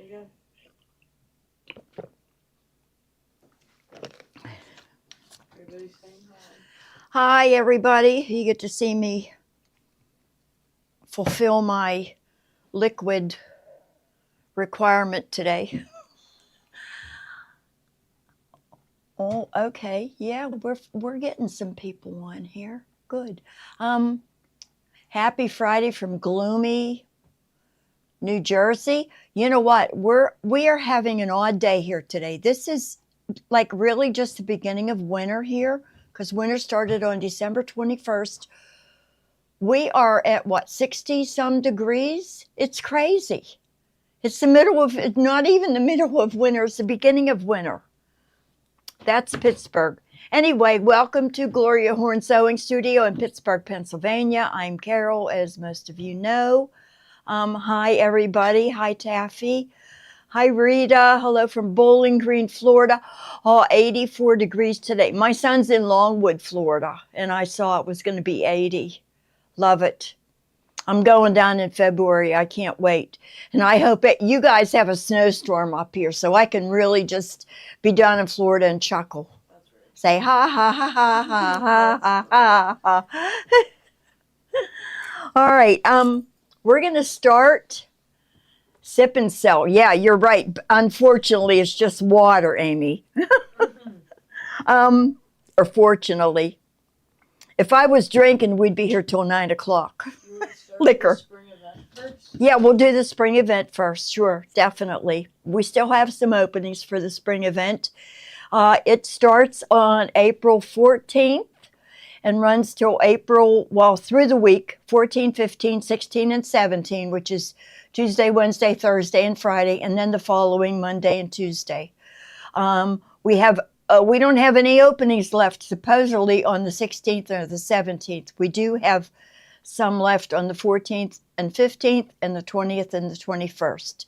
you go. Everybody's saying hi. Hi, everybody. You get to see me fulfill my liquid requirement today. Oh, okay. Yeah, we're getting some people on here. Good. Happy Friday from gloomy New Jersey. You know what? We are having an odd day here today. This is like really just the beginning of winter here because winter started on December 21st. We are at what, 60 some degrees? It's crazy. It's the middle of, not even the middle of winter, it's the beginning of winter. That's Pittsburgh. Anyway, welcome to Gloria Horn Sewing Studio in Pittsburgh, Pennsylvania. I'm Carol, as most of you know. Hi, everybody. Hi, Taffy. Hi, Rita. Hello from Bowling Green, Florida. Oh, 84 degrees today. My son's in Longwood, Florida, and I saw it was going to be 80. Love it. I'm going down in February. I can't wait. And I hope that you guys have a snowstorm up here so I can really just be down in Florida and chuckle. Say ha, ha, ha, ha, ha, ha, ha, ha, ha. All right. We're going to start Sip and Sew. Yeah, you're right. Unfortunately, it's just water, Amy. Or fortunately. If I was drinking, we'd be here till 9 o'clock. Liquor. Yeah, we'll do the spring event first. Sure, definitely. We still have some openings for the spring event. It starts on April 14th and runs till through the week, 14, 15, 16, and 17, which is Tuesday, Wednesday, Thursday, and Friday, and then the following Monday and Tuesday. We don't have any openings left, supposedly, on the 16th or the 17th. We do have some left on the 14th and 15th and the 20th and the 21st.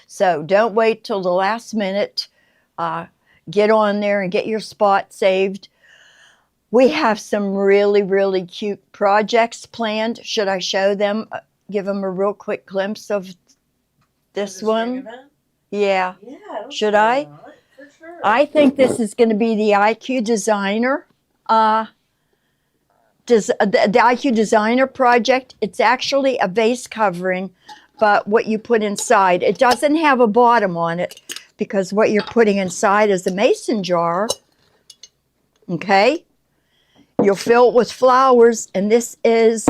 So don't wait till the last minute. Get on there and get your spot saved. We have some really, really cute projects planned. Should I show them? Give them a real quick glimpse of this one? Yeah. Should I? For sure. I think this is going to be the IQ Designer. The IQ Designer project. It's actually a vase covering, but what you put inside, it doesn't have a bottom on it because what you're putting inside is a mason jar. Okay? You'll fill it with flowers, and this is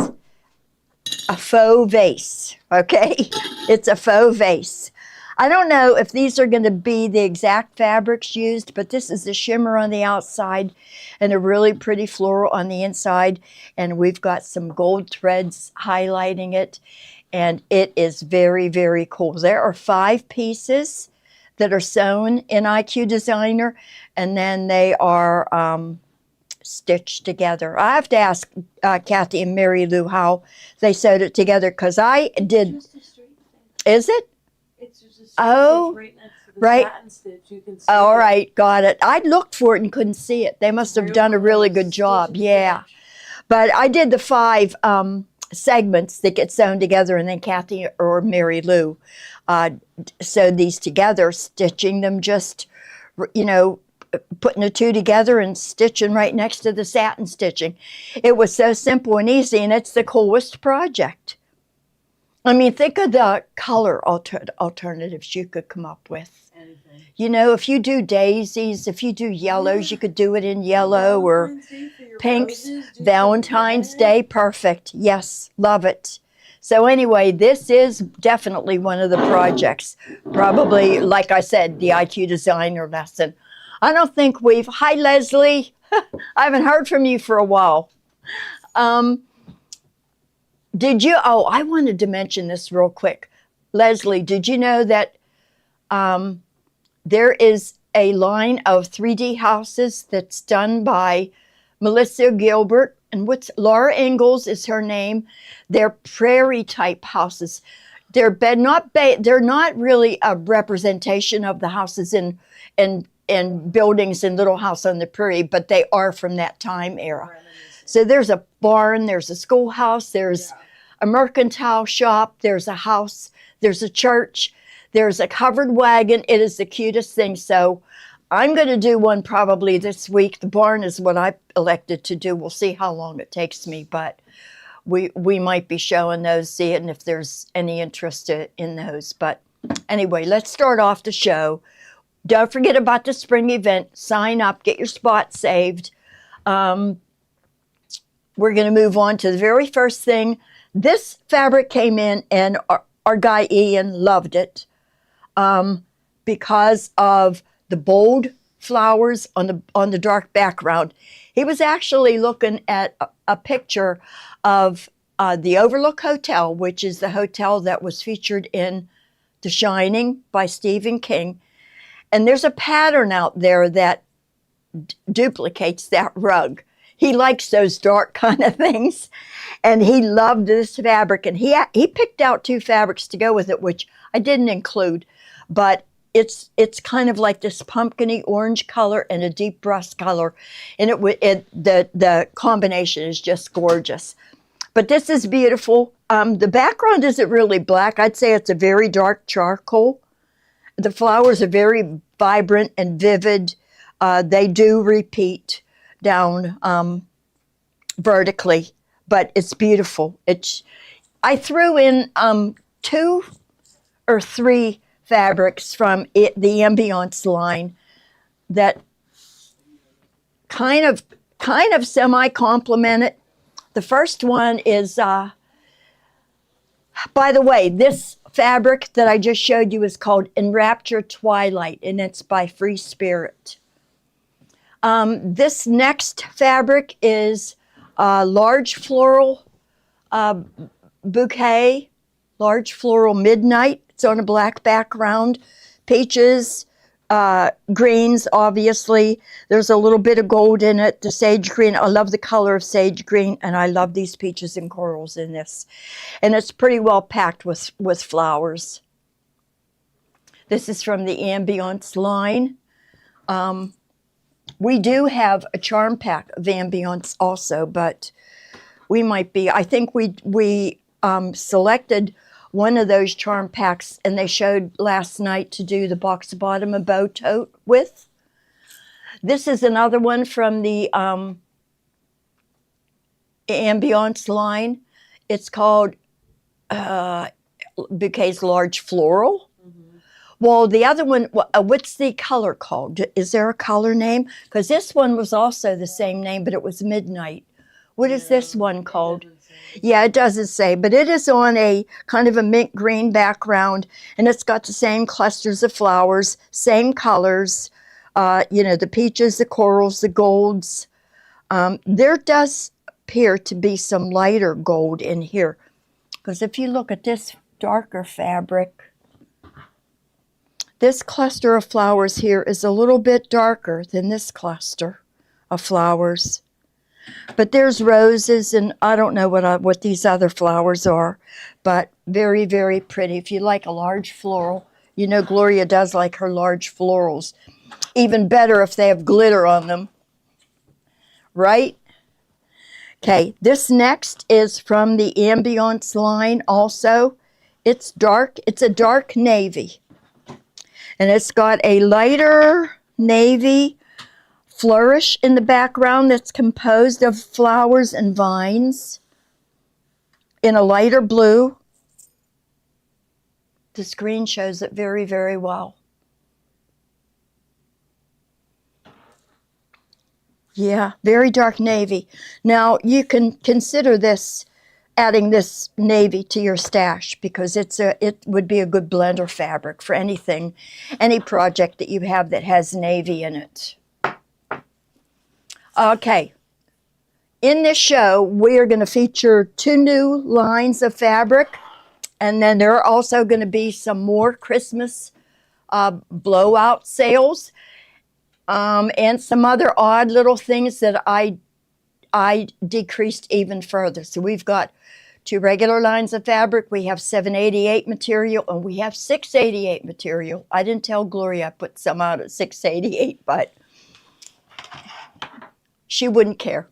a faux vase. Okay? It's a faux vase. I don't know if these are going to be the exact fabrics used, but this is the shimmer on the outside and a really pretty floral on the inside. And we've got some gold threads highlighting it. And it is very, very cool. There are 5 pieces that are sewn in IQ Designer, and then they are stitched together. I have to ask Kathy and Mary Lou how they sewed it together because I did. Is it? It's just a stitch right next to the right. satin stitch. You can see All it. right, got it. I looked for it and couldn't see it. They must have done a really good job. Yeah. But I did the 5 segments that get sewn together, and then Kathy or Mary Lou sewed these together, stitching them just, putting the 2 together and stitching right next to the satin stitching. It was so simple and easy, and it's the coolest project. I mean, think of the color alternatives you could come up with. Anything. If you do daisies, if you do yellows, you could do it in yellow or pinks. Valentine's Day, perfect. Yes, love it. So anyway, this is definitely one of the projects. Probably, like I said, the IQ Designer lesson. I don't think hi Leslie. I haven't heard from you for a while. I wanted to mention this real quick. Leslie, did you know that there is a line of 3D houses that's done by Melissa Gilbert, and Laura Ingalls is her name. They're prairie type houses. They're not really a representation of the houses in buildings in Little House on the Prairie, but they are from that time era. So there's a barn, there's a schoolhouse, there's a mercantile shop, there's a house, there's a church, There's a covered wagon. It is the cutest thing. So I'm going to do one probably this week. The barn is what I elected to do. We'll see how long it takes me, but we might be showing those, seeing if there's any interest in those. But anyway, let's start off the show. Don't forget about the spring event. Sign up, get your spot saved. We're going to move on to the very first thing. This fabric came in, and our guy Ian loved it because of the bold flowers on the dark background. He was actually looking at a picture of the Overlook Hotel, which is the hotel that was featured in The Shining by Stephen King. And there's a pattern out there that duplicates that rug. He likes those dark kind of things, and he loved this fabric. And he picked out 2 fabrics to go with it, which I didn't include, but it's kind of like this pumpkin-y orange color and a deep rust color, and the combination is just gorgeous. But this is beautiful. The background isn't really black. I'd say it's a very dark charcoal. The flowers are very vibrant and vivid. They do repeat down vertically, but it's beautiful. I threw in 2 or 3 fabrics from the Ambiance line that kind of semi-complement it. The first one is, by the way, this fabric that I just showed you is called Enraptured Twilight, and it's by Free Spirit. This next fabric is large floral bouquet, large floral midnight. It's on a black background. Peaches, greens, obviously. There's a little bit of gold in it, the sage green. I love the color of sage green, and I love these peaches and corals in this. And it's pretty well packed with flowers. This is from the Ambiance line. We do have a charm pack of Ambiance also, but we might be, I think we selected one of those charm packs, and they showed last night to do the box bottom and bow tote with. This is another one from the Ambiance line. It's called Bouquets Large Floral. Well, the other one, what's the color called? Is there a color name? Because this one was also the same name, but it was Midnight. What is this one called? Yeah, it doesn't say, but it is on a kind of a mint green background, and it's got the same clusters of flowers, same colors, the peaches, the corals, the golds. There does appear to be some lighter gold in here, because if you look at this darker fabric, this cluster of flowers here is a little bit darker than this cluster of flowers. But there's roses, and I don't know what these other flowers are, but very, very pretty. If you like a large floral, Gloria does like her large florals. Even better if they have glitter on them, right? Okay, this next is from the Ambiance line also. It's dark. It's a dark navy, and it's got a lighter navy flourish in the background that's composed of flowers and vines in a lighter blue. The screen shows it very, very well. Yeah, very dark navy. Now, you can consider adding this navy to your stash, because it would be a good blender fabric for anything, any project that you have that has navy in it. Okay, in this show, we are going to feature 2 new lines of fabric, and then there are also going to be some more Christmas blowout sales, and some other odd little things that I decreased even further. So we've got 2 regular lines of fabric, we have 788 material, and we have 688 material. I didn't tell Gloria I put some out at 688, but she wouldn't care.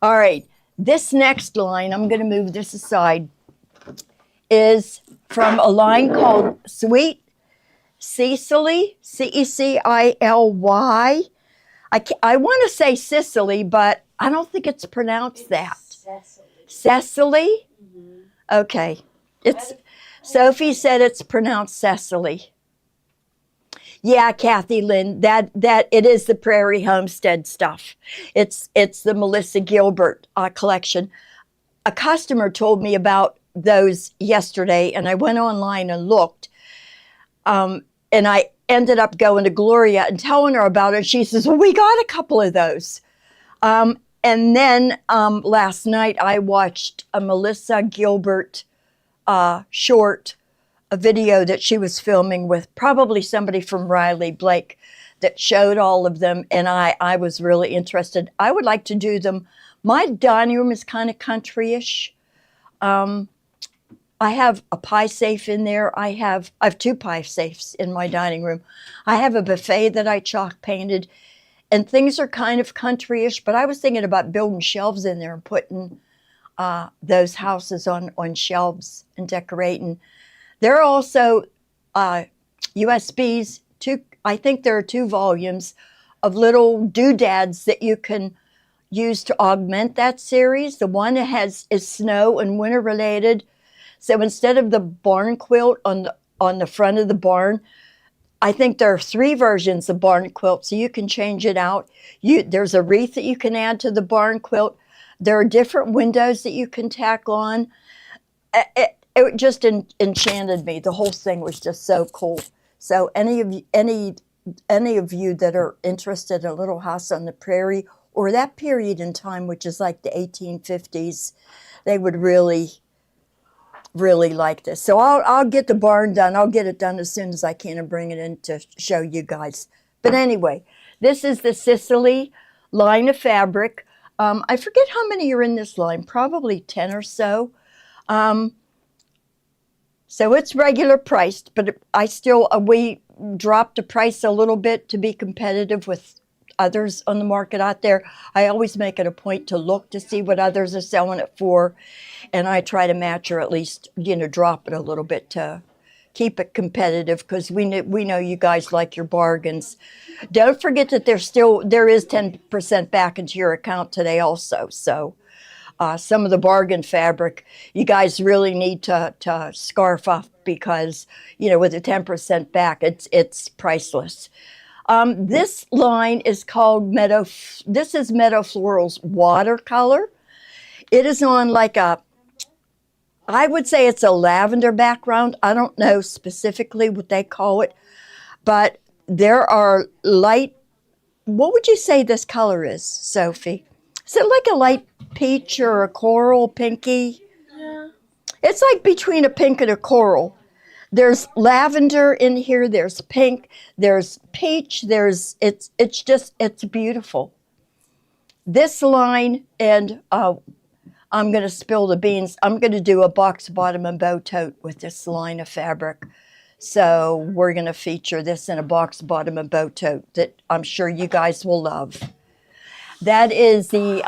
All right, this next line, I'm going to move this aside. is from a line called Sweet Cecily, Cecily. I want to say Sicily, but I don't think it's pronounced that. Cecily. Cecily? Mhm. Okay. It's Sophie said it's pronounced Cecily. Yeah, Kathy Lynn, that it is the Prairie Homestead stuff. It's the Melissa Gilbert collection. A customer told me about those yesterday, and I went online and looked. And I ended up going to Gloria and telling her about it. She says, "Well, we got a couple of those." And then last night I watched a Melissa Gilbert short, a video that she was filming with probably somebody from Riley Blake that showed all of them, and I was really interested. I would like to do them. My dining room is kind of country-ish. I have a pie safe in there. I have 2 pie safes in my dining room. I have a buffet that I chalk painted, and things are kind of country-ish, but I was thinking about building shelves in there and putting those houses on shelves and decorating. There are also USBs. I think there are 2 volumes of little doodads that you can use to augment that series. The one is snow and winter related. So instead of the barn quilt on the front of the barn, I think there are 3 versions of barn quilt, so you can change it out. There's a wreath that you can add to the barn quilt. There are different windows that you can tack on. It just enchanted me. The whole thing was just so cool. So any of you that are interested in a little house on the prairie or that period in time, which is like the 1850s, they would really like this. So I'll get the barn done. I'll get it done as soon as I can and bring it in to show you guys. But anyway, this is the Sicily line of fabric. I forget how many are in this line, probably 10 or so. So it's regular priced, but we dropped the price a little bit to be competitive with others on the market out there. I always make it a point to look to see what others are selling it for, and I try to match or at least, drop it a little bit to keep it competitive, because we know you guys like your bargains. Don't forget that there is 10% back into your account today also. So some of the bargain fabric you guys really need to scarf off, because with the 10% back, it's priceless. This line is called Meadow. This is Meadow Florals watercolor. It is on I would say it's a lavender background. I don't know specifically what they call it, but there are light. What would you say this color is, Sophie? Is it like a light peach or a coral pinky? Yeah. It's like between a pink and a coral. There's lavender in here, there's pink, there's peach, it's beautiful. This line, and I'm going to spill the beans. I'm going to do a box bottom and bow tote with this line of fabric. So we're going to feature this in a box bottom and bow tote that I'm sure you guys will love. That is the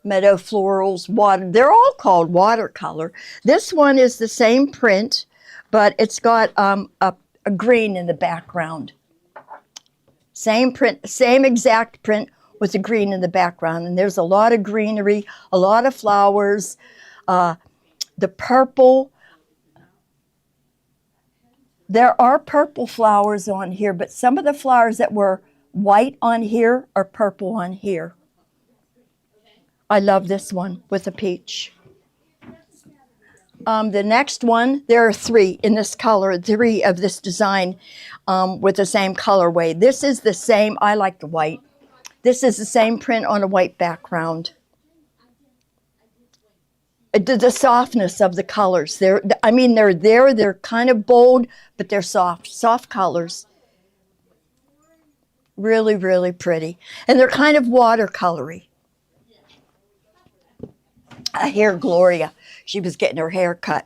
Meadow Florals water. They're all called watercolor. This one is the same print, but it's got a green in the background. Same print, same exact print with the green in the background. And there's a lot of greenery, a lot of flowers. The purple. There are purple flowers on here, but some of the flowers that were white on here are purple on here. I love this one with a peach. The next one, there are 3 in this color, 3 of this design with the same colorway. This is the same, I like the white. This is the same print on a white background. The softness of the colors, they're there, they're kind of bold, but they're soft colors. Really, really pretty. And they're kind of watercolory. I hear Gloria. She was getting her hair cut.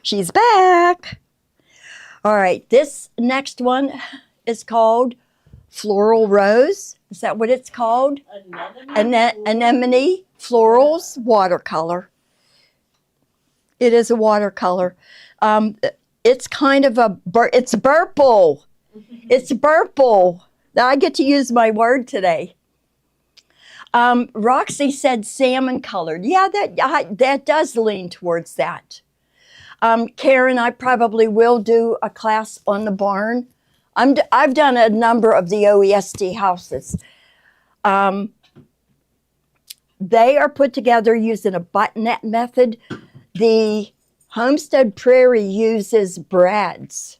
She's back. All right, this next one is called Floral Rose. Is that what it's called? Anemone Florals watercolor. It is a watercolor. It's kind of it's purple. It's purple. Now I get to use my word today. Roxy said salmon colored. Yeah, that does lean towards that. Karen, I probably will do a class on the barn. I've done a number of the OESD houses. They are put together using a buttonette method. The Homestead Prairie uses brads,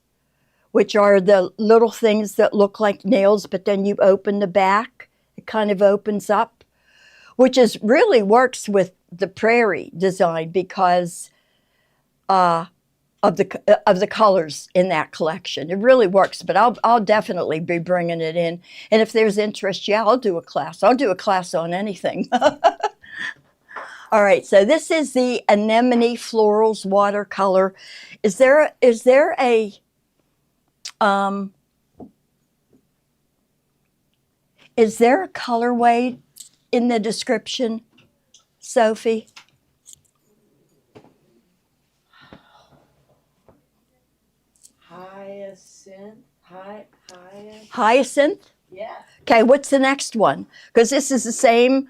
which are the little things that look like nails, but then you open the back. It kind of opens up, which really works with the prairie design because of the colors in that collection. It really works, but I'll definitely be bringing it in. And if there's interest, yeah, I'll do a class. I'll do a class on anything. All right, so this is the Anemone Florals watercolor. Is there a colorway in the description, Sophie? Hyacinth? Yeah. Okay, what's the next one? Because this is the same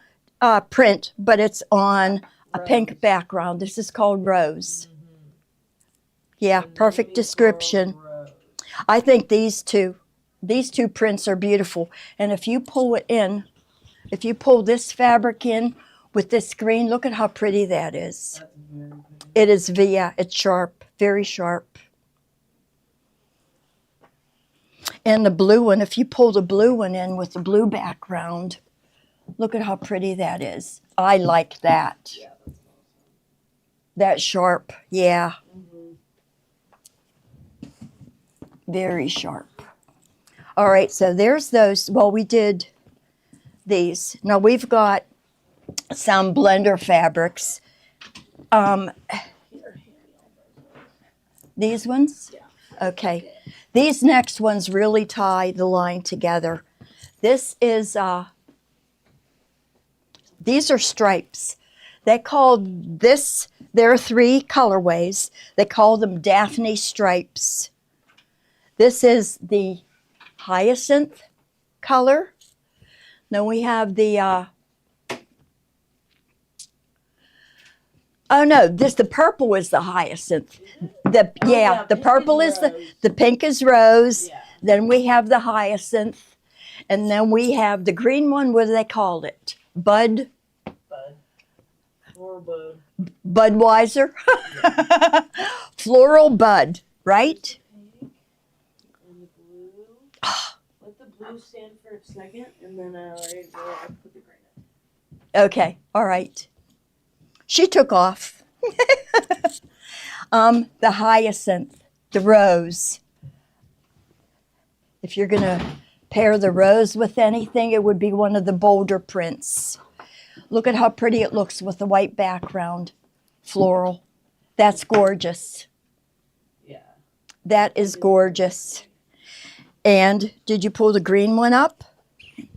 print, but it's on a pink background. This is called Rose. Mm-hmm. Yeah, perfect description. I think these two prints are beautiful. And if you pull it in, if you pull this fabric in with this green, look at how pretty that is. That's very pretty. It is, yeah, it's sharp, very sharp. And the blue one, if you pull the blue one in with the blue background, look at how pretty that is. I like that. Yeah, that's awesome. That sharp, yeah. Mm-hmm. Very sharp. All right, so there's those. Well, we did these. Now we've got some blender fabrics. These ones? Yeah. Okay. These next ones really tie the line together. This is, these are stripes. They call this, there are 3 colorways. They call them Daphne stripes. This is the hyacinth color. Then we have the, oh no, the purple is the hyacinth. The purple is the pink is rose. Yeah. Then we have the hyacinth. And then we have the green one, what do they call it? Bud? Floral bud. Budweiser? Floral bud, right? Pink and the blue. Let the blue stand for a second, and then I'll put the green in. Okay, all right. She took off. The hyacinth, the rose. If you're going to pair the rose with anything, it would be one of the bolder prints. Look at how pretty it looks with the white background. Floral. That's gorgeous. Yeah. That is gorgeous. And did you pull the green one up? Yep,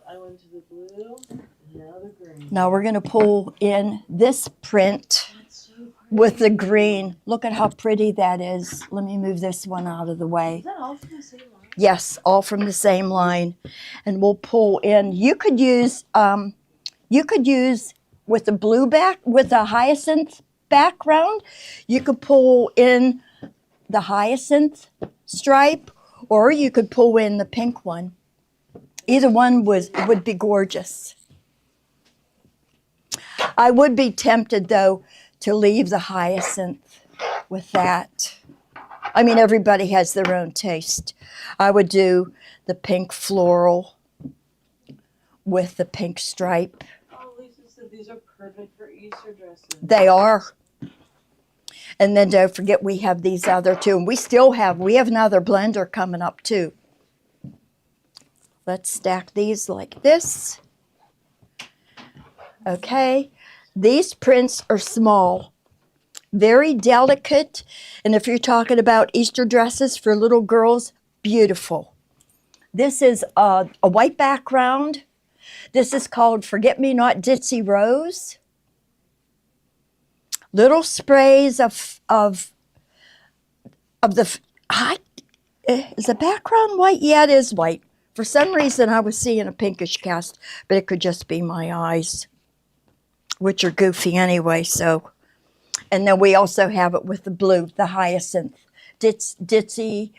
I went to the blue, and now the green. Now we're going to pull in this print That's so pretty. with the green. Look at how pretty that is. Let me move this one out of the way. Is that all from the same line? Yes, all from the same line. And we'll pull in. You could use with the blue with the hyacinth background, you could pull in the hyacinth stripe, or you could pull in the pink one. Either one would be gorgeous. I would be tempted, though, to leave the hyacinth with that. I mean, everybody has their own taste. I would do the pink floral with the pink stripe. Oh, Lisa said these are perfect for Easter dresses. They are. And then don't forget we have these other two. And we have another blender coming up too. Let's stack these like this. Okay. These prints are small, very delicate. And if you're talking about Easter dresses for little girls, beautiful. This is a white background. This is called Forget Me Not Ditzy Rose. little sprays of the. Is the background white? Yeah, it is white. For some reason, I was seeing a pinkish cast, but it could just be my eyes, which are goofy anyway. So, and then we also have it with the blue, the hyacinth, ditzy.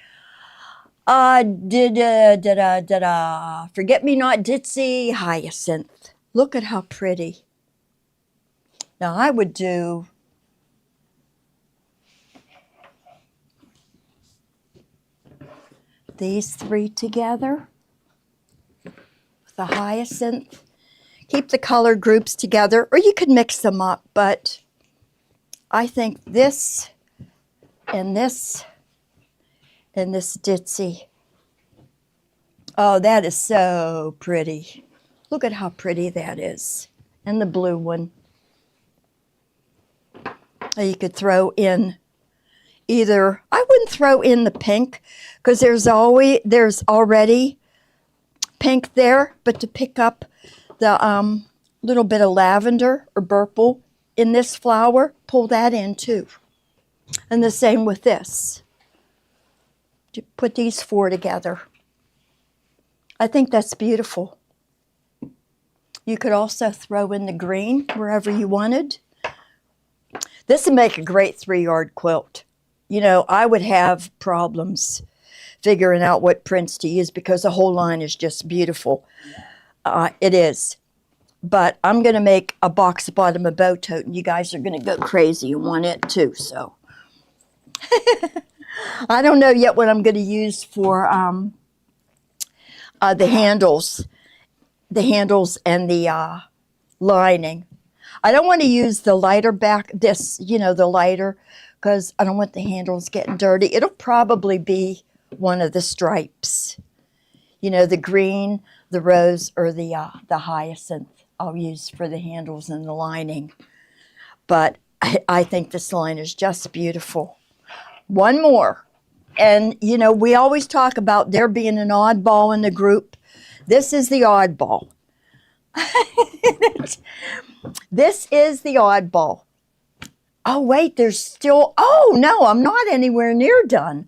Forget me not ditzy hyacinth. Look at how pretty. Now I would do these three together. The hyacinth. Keep the color groups together, or you could mix them up, but I think this and this and this ditzy. Oh, that is so pretty. Look at how pretty that is. And the blue one. You could throw in either, I wouldn't throw in the pink because there's already pink there, but to pick up the little bit of lavender or purple in this flower, pull that in too. And the same with this. Put these four together. I think that's beautiful. You could also throw in the green wherever you wanted. This would make a great 3-yard quilt. You know, I would have problems figuring out what prints to use because the whole line is just beautiful. It is. But I'm going to make a box bottom of bow tote, and you guys are going to go crazy and want it too. So I don't know yet what I'm going to use for the handles and the lining. I don't want to use the lighter back, the lighter, because I don't want the handles getting dirty. It'll probably be one of the stripes. You know, the green, the rose, or the hyacinth I'll use for the handles and the lining. But I think this line is just beautiful. One more. And, you know, we always talk about there being an oddball in the group. This is the oddball. This is the oddball. Oh, wait, there's still, oh, no, I'm not anywhere near done.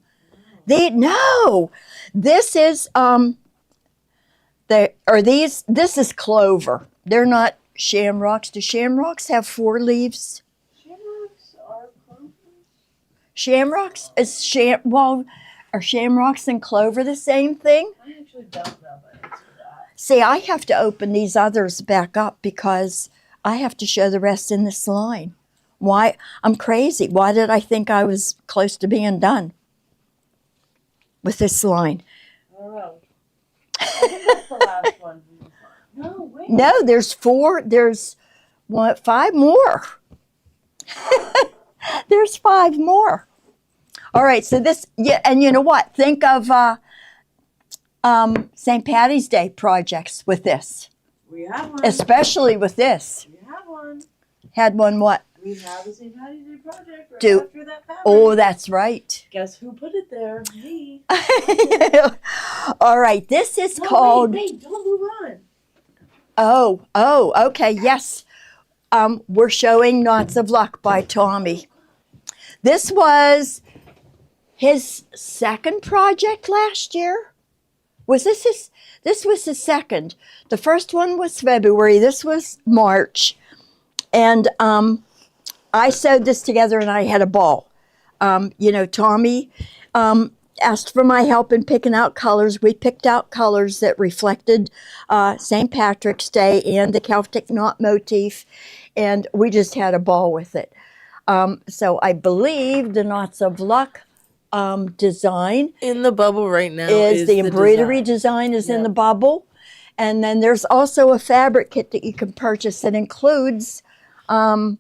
No, this is, this is clover. They're not shamrocks. Do shamrocks have 4 leaves? Shamrocks are clovers. Shamrocks are shamrocks and clover the same thing? I actually don't know the answer to that. See, I have to open these others back up because I have to show the rest in this line. Why? I'm crazy. Why did I think I was close to being done with this line? I don't know. I think that's the last one. No, wait. No, there's 4. There's 5 more. There's 5 more. All right, so this, yeah, and you know what? Think of St. Patty's Day projects with this. We have one. Especially with this. We have one. Had one what? We have a St. Patty's Day project right Do- after that fabric. Oh, that's right. Guess who put it there? Me. All right, this is No, called... Wait, don't move on. Oh, okay, yes. We're showing Knots of Luck by Tommy. This was his second project last year. Was this his? This was his second. The first one was February. This was March. And I sewed this together and I had a ball. You know, Tommy asked for my help in picking out colors. We picked out colors that reflected St. Patrick's Day and the Celtic knot motif, and we just had a ball with it. So I believe the Knots of Luck design In the bubble right now is the embroidery design is in the bubble. And then there's also a fabric kit that you can purchase that includes, let's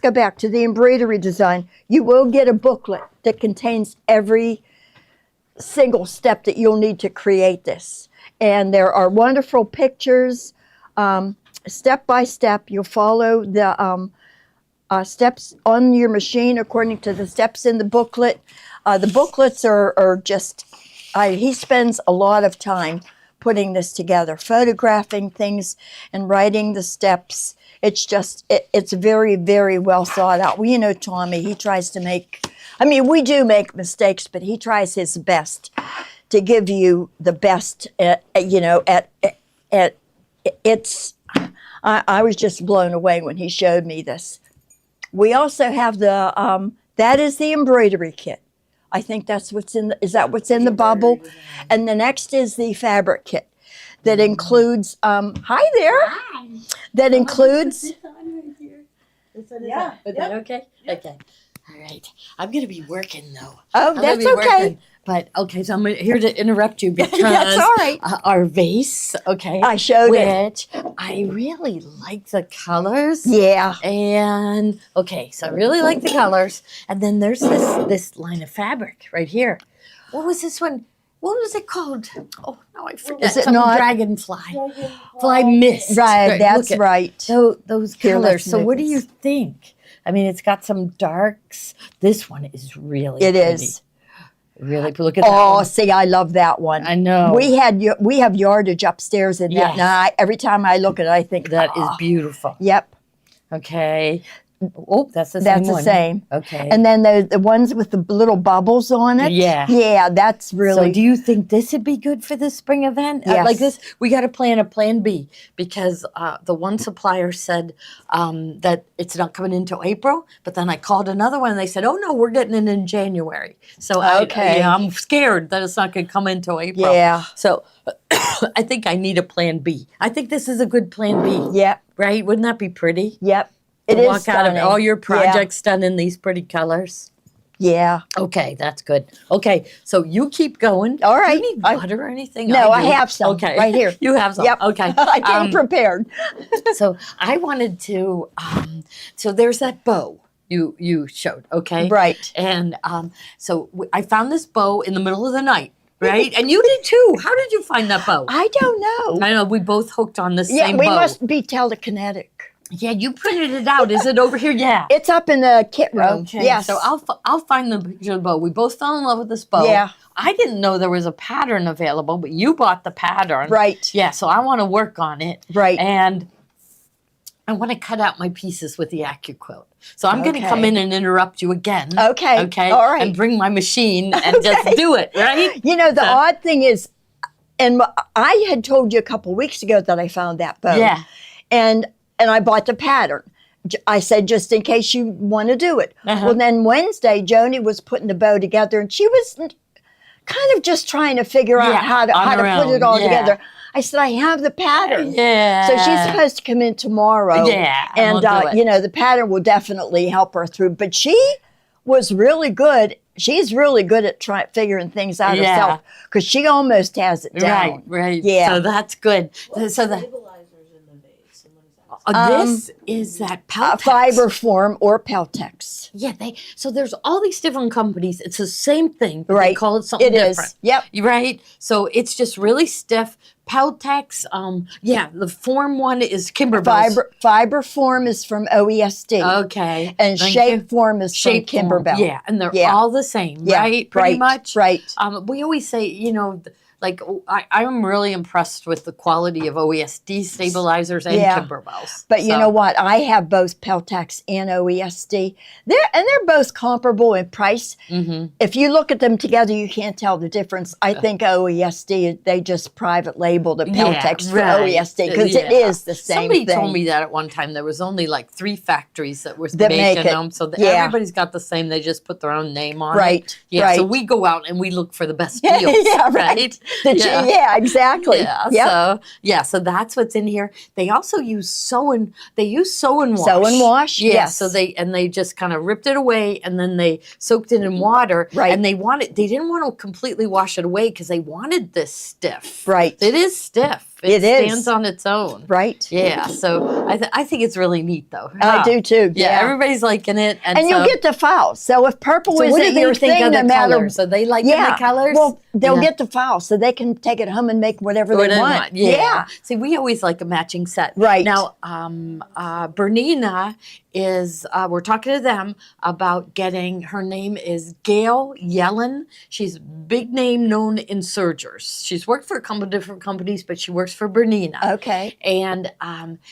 go back to the embroidery design. You will get a booklet that contains every single step that you'll need to create this. And there are wonderful pictures, step by step. You'll follow the steps on your machine according to the steps in the booklet. The booklets are just, he spends a lot of time putting this together, photographing things and writing the steps. It's just, it's very, very well thought out. Well, you know, Tommy, he tries to make, I mean, we do make mistakes, but he tries his best to give you the best, you know, it's, I was just blown away when he showed me this. We also have the, that is the embroidery kit. I think that's what's in the, is that what's in the bubble? And the next is the fabric kit that includes, hi there, that includes, Yeah. Is that okay? Okay. All right. I'm going to be working though. oh, I'm gonna that's be okay. working. But okay, so I'm here to interrupt you because That's all right. our vase, okay, I showed it. which I really like the colors. Yeah. And okay, so I really like the colors. And then there's this line of fabric right here. What was this one? What was it called? Oh, no, I forget. Is it Some not- dragonfly? Fly mist. Right, that's look at right. those Here, colors. let's So move what do you this. think? I mean, it's got some darks. This one is really It pretty. is. Really, look at that Oh, one. see, I love that one. I know. We have yardage upstairs in that. Yes. And every time I look at it, I think That is "Oh." beautiful. Yep, Okay. Oh, that's the same that's one. the same. Okay. And then the ones with the little bubbles on it. Yeah. Yeah, that's really. So do you think this would be good for the spring event? Like Yes. this, we got to plan a plan B because the one supplier said that it's not coming into April, but then I called another one and they said, oh no, we're getting it in January. So Okay. I'm scared that it's not going to come into April. Yeah. So I think I need a plan B. I think this is a good plan B, Yep, right? Wouldn't that be pretty? yep. To It is walk out of stunning. all your Yeah. projects done in these pretty colors. Yeah. Okay, that's good. Okay, so you keep going. All Do right. you need I- butter or anything? No, I do. have some Okay, right here. You have some. Yep. Okay. I came prepared. So I wanted to. So there's that bow you showed. Okay. Right. And so I found this bow in the middle of the night. Right. And you did too. How did you find that bow? I don't know. I know we both hooked on the Yeah, same we bow. must be telekinetic. Yeah, you printed it out. Is it over here? Yeah. It's up in the kit room. Okay. Yes. So I'll find the picture of the bow. We both fell in love with this bow. Yeah. I didn't know there was a pattern available, but you bought the pattern. Right. Yeah. So I want to work on it. Right. And I want to cut out my pieces with the AccuQuilt. So I'm going to Okay. come in and interrupt you again. Okay. Okay. All right. And bring my machine and just do it. Right. You know, the So- odd thing is, and I had told you a couple weeks ago that I found that bow. Yeah. And I bought the pattern. I said, just in case you want to do it. Uh-huh. Well, then Wednesday, Joni was putting the bow together, and she was kind of just trying to figure Yeah, out how to on her put it own, all yeah. together. I said, I have the pattern. Yeah. So she's supposed to come in tomorrow. Yeah, And, we'll do it. you know, the pattern will definitely help her through. But she was really good. She's really good at figuring things out Yeah. herself because she almost has it down. Right. Yeah. So that's good. What's So that stabilizers in the vase? And what is that? this is that Peltex. Fiber form or Peltex. Yeah, so there's all these different companies. It's the same thing, but they Right. call it something It is. different. Yep. Right? So it's just really stiff. Peltex, yeah, the form one is Kimberbell's. Fiber form is from OESD. Okay. and Thank shape you. form is Shape from form. Kimberbell. Yeah, and they're Yeah. all the same, Yeah, right? Pretty much. Right. We always say, you know, like I'm really impressed with the quality of OESD stabilizers and Yeah. Kimberbell's. But you So- know what? I have both Peltex and OESD. They're both comparable in price. Mhm. If you look at them together, you can't tell the difference. I think OESD, they just private label the Peltex for right. OESD because it Yeah. is the same Somebody thing. told me that at one time there was only like 3 factories that were That make making it. them, so that Yeah. everybody's got the same. They just put their own name on it. Right, Yeah. So right. we go out and we look for the best Yeah, deals. yeah, right. right. Yeah, exactly. Yeah. Yep. So that's what's in here. They also use sew and wash. Sew and wash, Yeah. yes. So they just kind of ripped it away and then they soaked it in water. Right. And they didn't want to completely wash it away because they wanted this stiff. Right. It is stiff. It is. stands on its own. Right. Yeah. So I think it's really neat though. I do too. Yeah. Everybody's liking it. And so, you'll get the file. So if purple so what do isn't they your think thing, of no the matter. colors? Are they liking Yeah. the colors? Well, they'll Yeah. get the file so they can take it home and make whatever What they I want. Yeah. See, we always like a matching set. Right. Now, Bernina is, we're talking to them about getting, her name is Gail Yellen. She's a big name known in sergers. She's worked for a couple of different companies, but she works for Bernina. Okay. And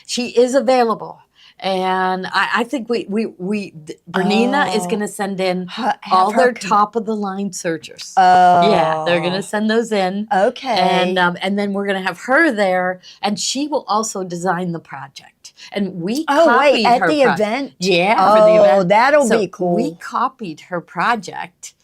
she is available. And I think Bernina is Oh. going to send in Have all her their con- top of the line sergers. Oh. Yeah, they're going to send those in. Okay. And then we're going to have her there, and she will also design the project. And we Oh, copied wait, at her the event? Yeah, Oh, for the event. that'll So be cool. We copied her project.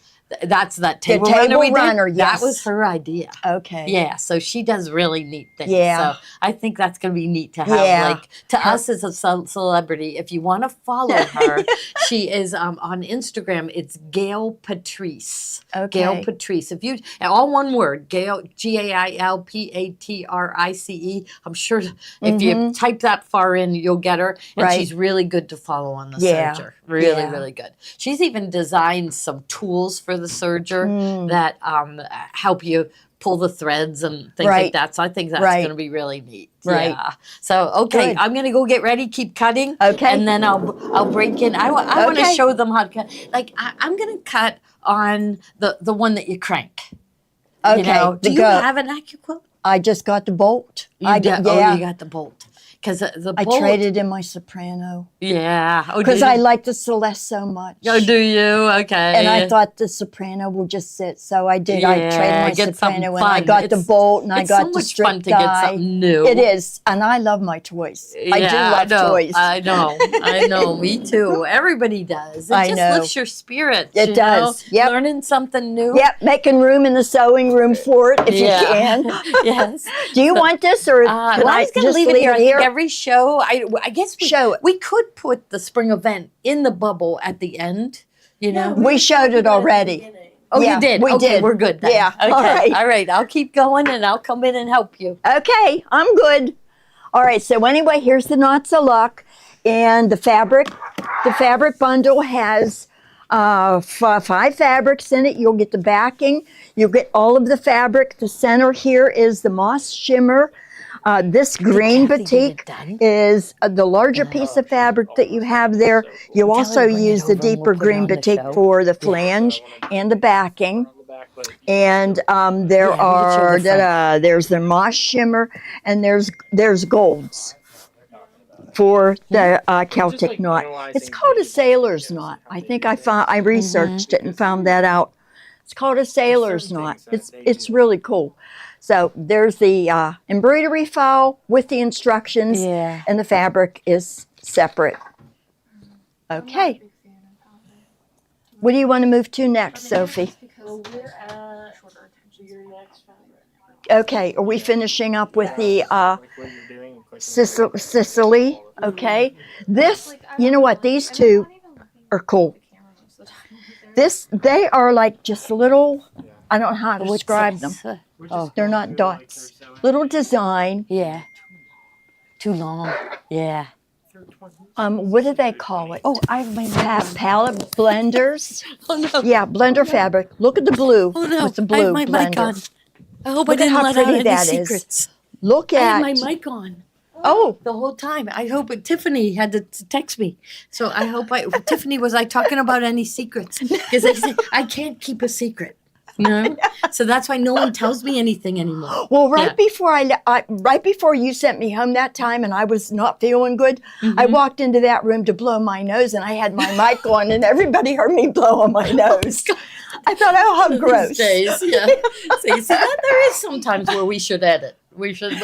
That's that table, table runner we did. runner, yes. That was her idea. Okay. Yeah, so she does really neat things. Yeah. So I think that's going to be neat to have. Yeah. Like to us as a celebrity, if you want to follow her, she is on Instagram. It's Gail Patrice. Okay. Gail Patrice. If you all one word, Gail GailPatrice. I'm sure if you type that far in, you'll get her. And Right. she's really good to follow on the Yeah. serger. Really, Yeah. really good. She's even designed some tools for the serger that help you pull the threads and things Right. like that. So I think that's Right. going to be really neat. Right. Yeah. So okay, Good. I'm going to go get ready, keep cutting. Okay. And then I'll break in. I want to Okay. show them how to cut. Like I'm going to cut on the one that you crank. Okay. You know? Do the you go. have an AccuQuilt? I just got the bolt. Oh, yeah. you got the bolt. Because the I bolt. traded in my soprano Yeah. Oh, because did I you? like the Celeste so much. Oh, do you? Okay. And I thought the soprano would just sit, so I did. I Yeah, traded my get something soprano and I fun. got the It's- bolt and I it's got so the much strip fun to get die. something new. It is, and I love my toys. I do Yeah, love know. toys. I know. I know. Me too. Everybody does. It I just know. lifts your spirits. It you does. Know? Yep. Learning something new. Yep, making room in the sewing room for it if you can. Yes. Do you want this or can Well, I I was going to just leave leave it here. it I here? think every show, I guess Show it. we could put the spring event in the bubble at the end. You know. We showed it already. Oh, yeah, you did. we Okay, did. we're good then. Yeah, Okay. all right. All right. I'll keep going and I'll come in and help you. Okay, I'm good. All right, so anyway, here's the knots of luck. And the fabric bundle has 5 fabrics in it. You'll get the backing. You'll get all of the fabric. The center here is the moss shimmer. This green Kathy get batik it done? is the larger piece of fabric that you have there. You Tell her also to bring it use the over and we'll deeper put it green on the batik show. for the flange and the backing. And there Yeah, we can show are the front. there's the moss shimmer and there's golds for the Celtic like knot. analyzing It's called a the- sailor's knot. I think I researched it and found that out. It's called a sailor's certain knot. things that It's they really cool. So there's the embroidery file with the instructions, Yeah. and the fabric is separate. Okay. What do you want to move to next, Sophie? Well, we're at your next fabric. Okay, are we finishing up with the Like what you're doing and clicking Sicily? Okay. This, you know what? These two are cool. They are like just little, I don't know how to describe them. We're Oh, just they're going not through, like, dots. they're sewing Little design. Yeah. Too long. Yeah. through 20. What do they call it? Oh, I have my Palette blenders. Oh no. Yeah, blender fabric. Look at the blue. Oh no. With the I blue have my mic blender. on. I hope Look I at didn't how let out pretty any that is. secrets. Look I at. had my mic on Oh, the whole time. I hope Tiffany had to text me. So I hope Tiffany, was I talking about any secrets? Because I said I can't keep a secret. No. So that's why no one tells me anything anymore. well, right Yeah. right before you sent me home that time, and I was not feeling good. I Mm-hmm. walked into that room to blow my nose, and I had my mic on, and everybody heard me blow on my nose. I thought, oh, how gross. These days, yeah. So you see that there is sometimes where we should edit. We should,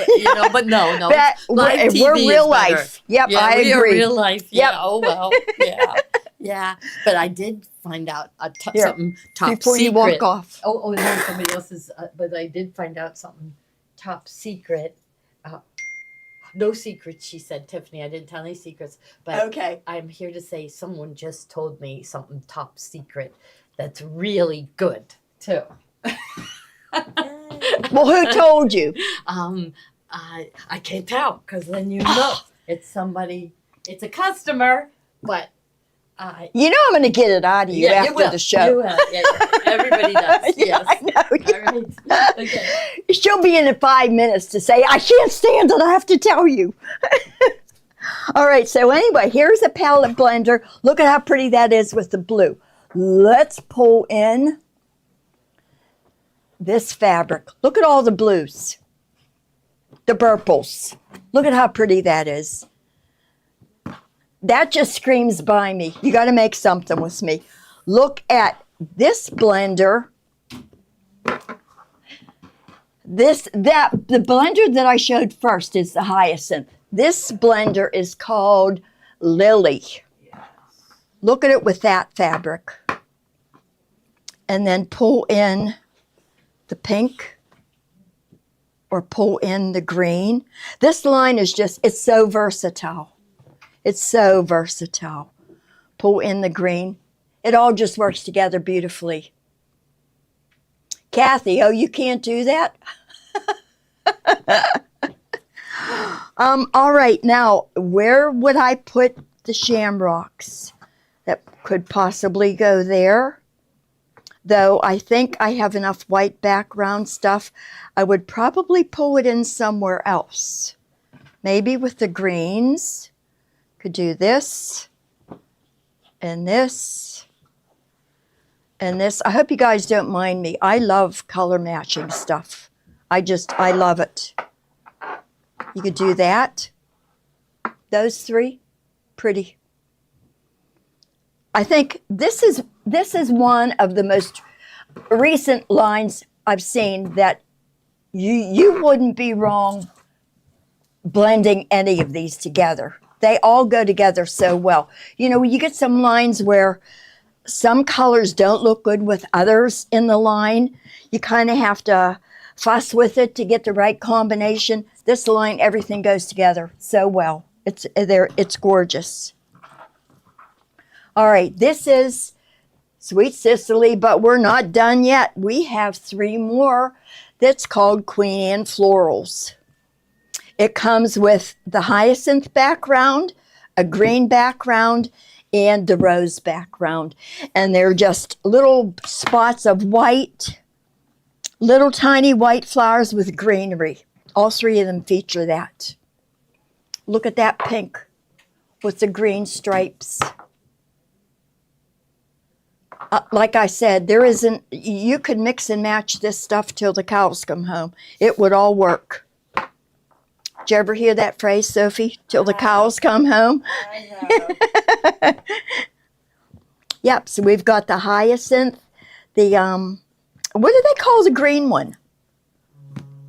but no. That Live TV we're is real better. life. Yep, Yeah, I we agree. are real life. Yeah. Yep. Oh well. Yeah. Yeah. But I did find out Here, something top Before secret. you walk off. Oh, and then somebody else's. But I did find out something top secret. No secrets, she said. Tiffany, I didn't tell any secrets. But Okay. I'm here to say someone just told me something top secret that's really good too. Well, who told you? I can't tell because then you know it's somebody, it's a customer, but You know I'm going to get it out of you yeah, after you will. the show. You will. Yeah, everybody does. Yeah, Yes. I know. All right. Okay. She'll be in 5 minutes to say, I can't stand it. I have to tell you. All right. So anyway, here's a palette blender. Look at how pretty that is with the blue. Let's pull in this fabric. Look at all the blues. The purples. Look at how pretty that is. That just screams by me. You got to make something with me. Look at this blender. The blender that I showed first is the Hyacinth. This blender is called Lily. Look at it with that fabric. And then pull in the pink or pull in the green. This line is just, it's so versatile. It's so versatile. Pull in the green. It all just works together beautifully. Kathy, oh, you can't do that? All right, now, where would I put the shamrocks? That could possibly go there. Though I think I have enough white background stuff, I would probably pull it in somewhere else. Maybe with the greens. Could do this and this and this. I hope you guys don't mind me. I love color matching stuff. I love it. You could do that. Those three, pretty. I think this is one of the most recent lines I've seen that you wouldn't be wrong blending any of these together. They all go together so well. You know, you get some lines where some colors don't look good with others in the line. You kind of have to fuss with it to get the right combination. This line, everything goes together so well. It's gorgeous. All right, this is Sweet Cicely, but we're not done yet. We have 3 more that's called Queen Anne Florals. It comes with the hyacinth background, a green background, and the rose background. And they're just little spots of white, little tiny white flowers with greenery. All 3 of them feature that. Look at that pink with the green stripes. Like I said, you could mix and match this stuff till the cows come home. It would all work. Did you ever hear that phrase, Sophie? Till the cows come home? I have. Yep, so we've got the hyacinth, the, what do they call the green one?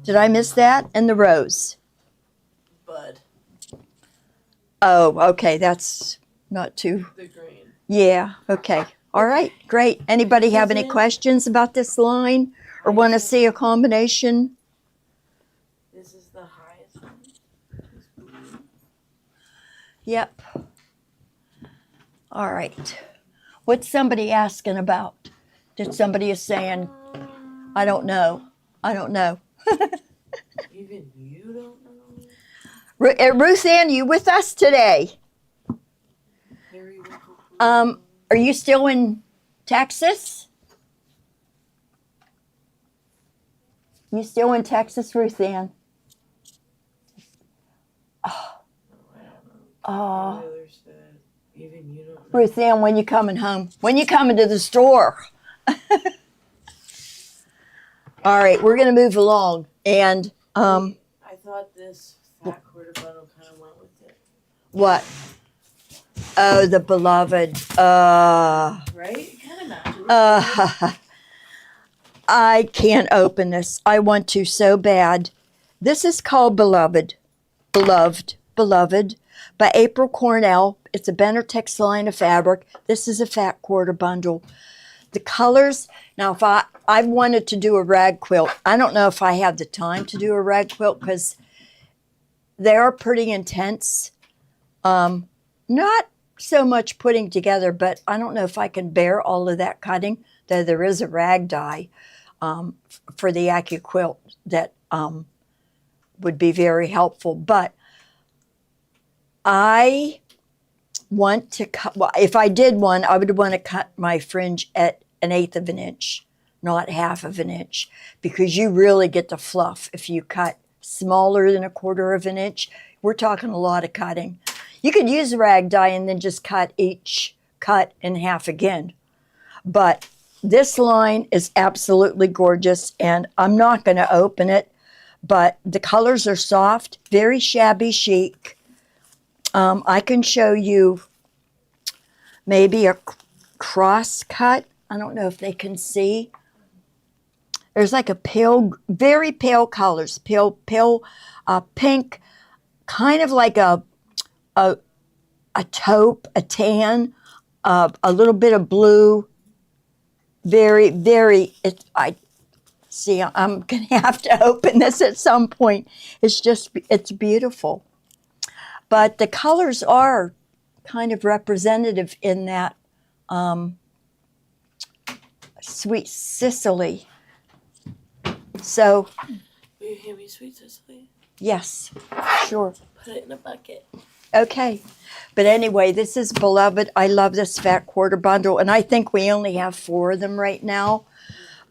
Did I miss that? And the rose. Bud, Oh, okay, that's not too, the green. yeah, okay. All right, great. Anybody have any Susan? questions about this line or want to see a combination? This is the highest one. It's blue. Yep. All right. What's somebody asking about? That somebody is saying, I don't know. I don't know. Even you don't know? Ruth Ann, you with us today? Periwinkle blue. Are you still in Texas? You still in Texas, Ruth Ann? Oh, Tyler said, even you don't know. Ruth Ann, when you coming home? When you coming to the store? All right, we're going to move along. And I thought this fat quarter bundle kind of went with it. what? Oh, the beloved. Right? It kind of matches. I can't open this. I want to so bad. This is called Beloved. Beloved by April Cornell. It's a Benatex line of fabric. This is a fat quarter bundle. The colors, now if I wanted to do a rag quilt, I don't know if I have the time to do a rag quilt because they are pretty intense. Not so much putting together, but I don't know if I can bear all of that cutting, though there is a rag dye for the AccuQuilt that would be very helpful. But I want to cut, well, if I did one, I would want to cut my fringe at 1/8 of an inch, not 1/2 of an inch, because you really get the fluff if you cut smaller than 1/4 of an inch. We're talking a lot of cutting. You could use rag dye and then just cut each cut in half again. But this line is absolutely gorgeous, and I'm not going to open it, but the colors are soft, very shabby chic. I can show you maybe a cross cut. I don't know if they can see. There's like a pale, very pale colors, pale pink, kind of like a taupe, a tan, a little bit of blue. Very, very. See, I'm gonna have to open this at some point. It's beautiful. But the colors are kind of representative in that Sweet Sicily. So, Will you hand me Sweet Sicily? yes, sure. Put it in a bucket. Okay. But anyway, this is Beloved. I love this fat quarter bundle, and I think we only have 4 of them right now.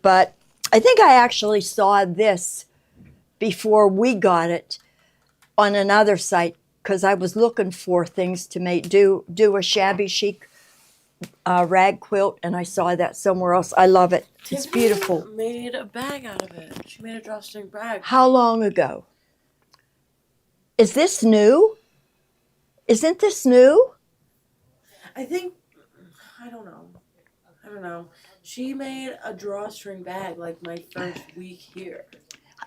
But I think I actually saw this before we got it on another site, because I was looking for things to do a shabby chic rag quilt, and I saw that somewhere else. I love it. It's Tiffany beautiful. made a bag out of it. She made a drawstring bag. How long ago? Is this new? Isn't this new? I think, I don't know. She made a drawstring bag like my first week here.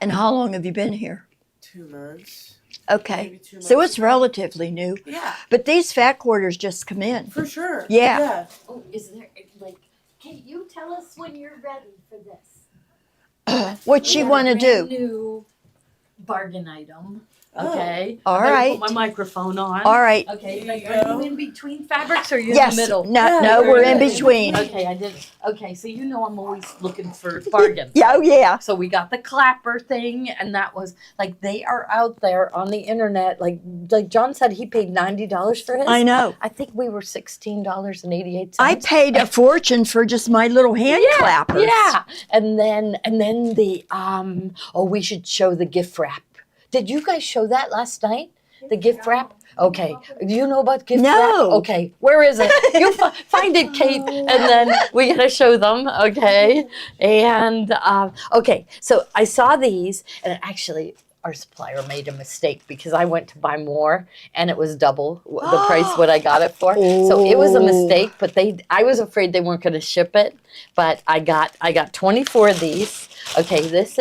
And how long have you been here? 2 months. Okay. Maybe 2 months. So it's relatively new. Yeah, But these fat quarters just come in. for sure. Yeah. Oh, is there like? Can you tell us when you're ready for this? What you want to do? New bargain item. Oh. Okay. All I better right. Put my microphone on. All right. Okay. There you Like, are go. you in between fabrics or are you Yes. in the middle? No, Yeah, no, you're we're in good. between. Okay, I did. Okay, so you know I'm always looking for bargains. Yeah, oh yeah. So we got the clapper thing, and that was like they are out there on the internet. Like John said, he paid $90 for his. I know. I think we were $16.88. I paid a fortune for just my little hand clappers. Yeah, and then the we should show the gift wrap. Did you guys show that last night? The gift wrap? Okay. Do you know about gift wrap? No. Okay. Where is it? You find it, Kate, and then we gotta show them. Okay. And okay. So I saw these, and actually, our supplier made a mistake because I went to buy more, and it was double the price what I got it for. So it was a mistake. But I was afraid they weren't gonna ship it. But I got 24 of these. Okay. This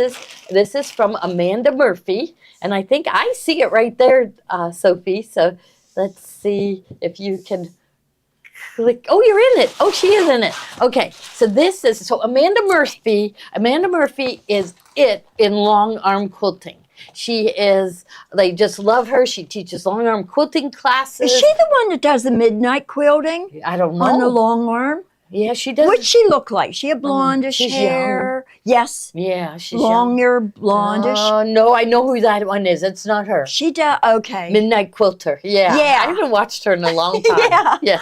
is from Amanda Murphy. And I think I see it right there, Sophie. So let's see if you can click. Oh, you're in it. Oh, she is in it. Okay. So Amanda Murphy is it in long arm quilting. She is, they just love her. She teaches long arm quilting classes. Is she the one that does the midnight quilting I don't know. on the long arm? Yeah, she does. What'd she look like? She had blondish she's hair. Yes. Yeah, she's young. Longer, blondish. No, I know who that one is. It's not her. She does. Okay. Midnight Quilter. Yeah. Yeah. I haven't watched her in a long time. Yeah. Yes.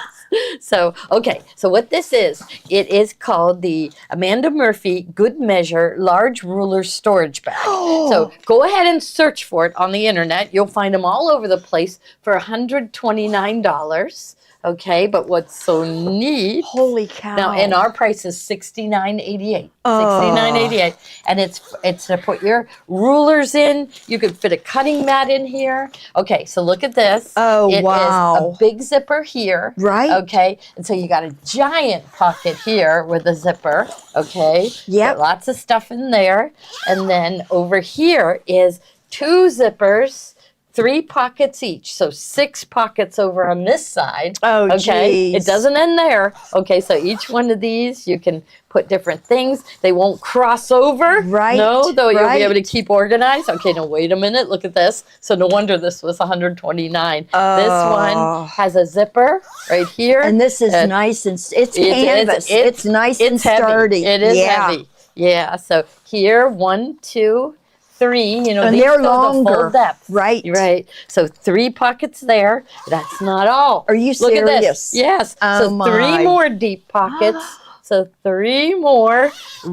So, okay. So what this is, it is called the Amanda Murphy Good Measure Large Ruler Storage Bag. So go ahead and search for it on the internet. You'll find them all over the place for $129. Okay, but what's so neat Holy cow. now, and our price is $69.88. Oh. $69.88, and it's to put your rulers in. You could fit a cutting mat in here. Okay, so look at this. Oh, It is wow. a big zipper here. Right? Okay, and so you got a giant pocket here with a zipper. Okay. Yep. Got lots of stuff in there, and then over here is 2 zippers. 3 pockets each, so 6 pockets over on this side. Oh, Okay, geez. it doesn't end there. Okay, so each one of these you can put different things. They won't cross over. Right, No, though you'll be able to right. keep organized. Okay, now wait a minute. Look at this. So no wonder this was $129. This one Oh. has a zipper right here. And this is Uh, nice and it's canvas. It's nice and It's heavy. sturdy. It is Yeah. heavy. Yeah. So here, 1, 2, 3. You know, And these they're go the full longer, depth. right? Right. So 3 pockets there. That's not all. Are you Look at serious? this. Yes. Oh, so 3 my. more deep pockets. So 3 more.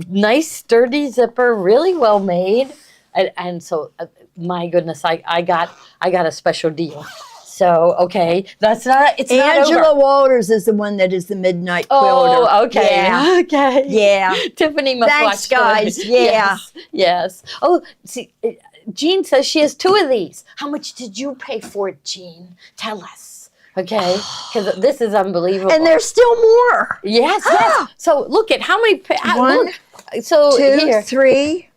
Nice sturdy zipper, really well made. And so my goodness, I got a special deal. So okay, it's not Angela over. Walters is the one that is the midnight quilter. Oh, okay. Yeah. Okay. Yeah. Tiffany must Thanks, watch the- guys. Yeah. Yes. Yes. Oh, see, Jean says she has 2 of these. How much did you pay for it, Jean? Tell us. Okay, because this is unbelievable. And there's still more. yes, yes. So look at how many. One, look. So 2, here. 3.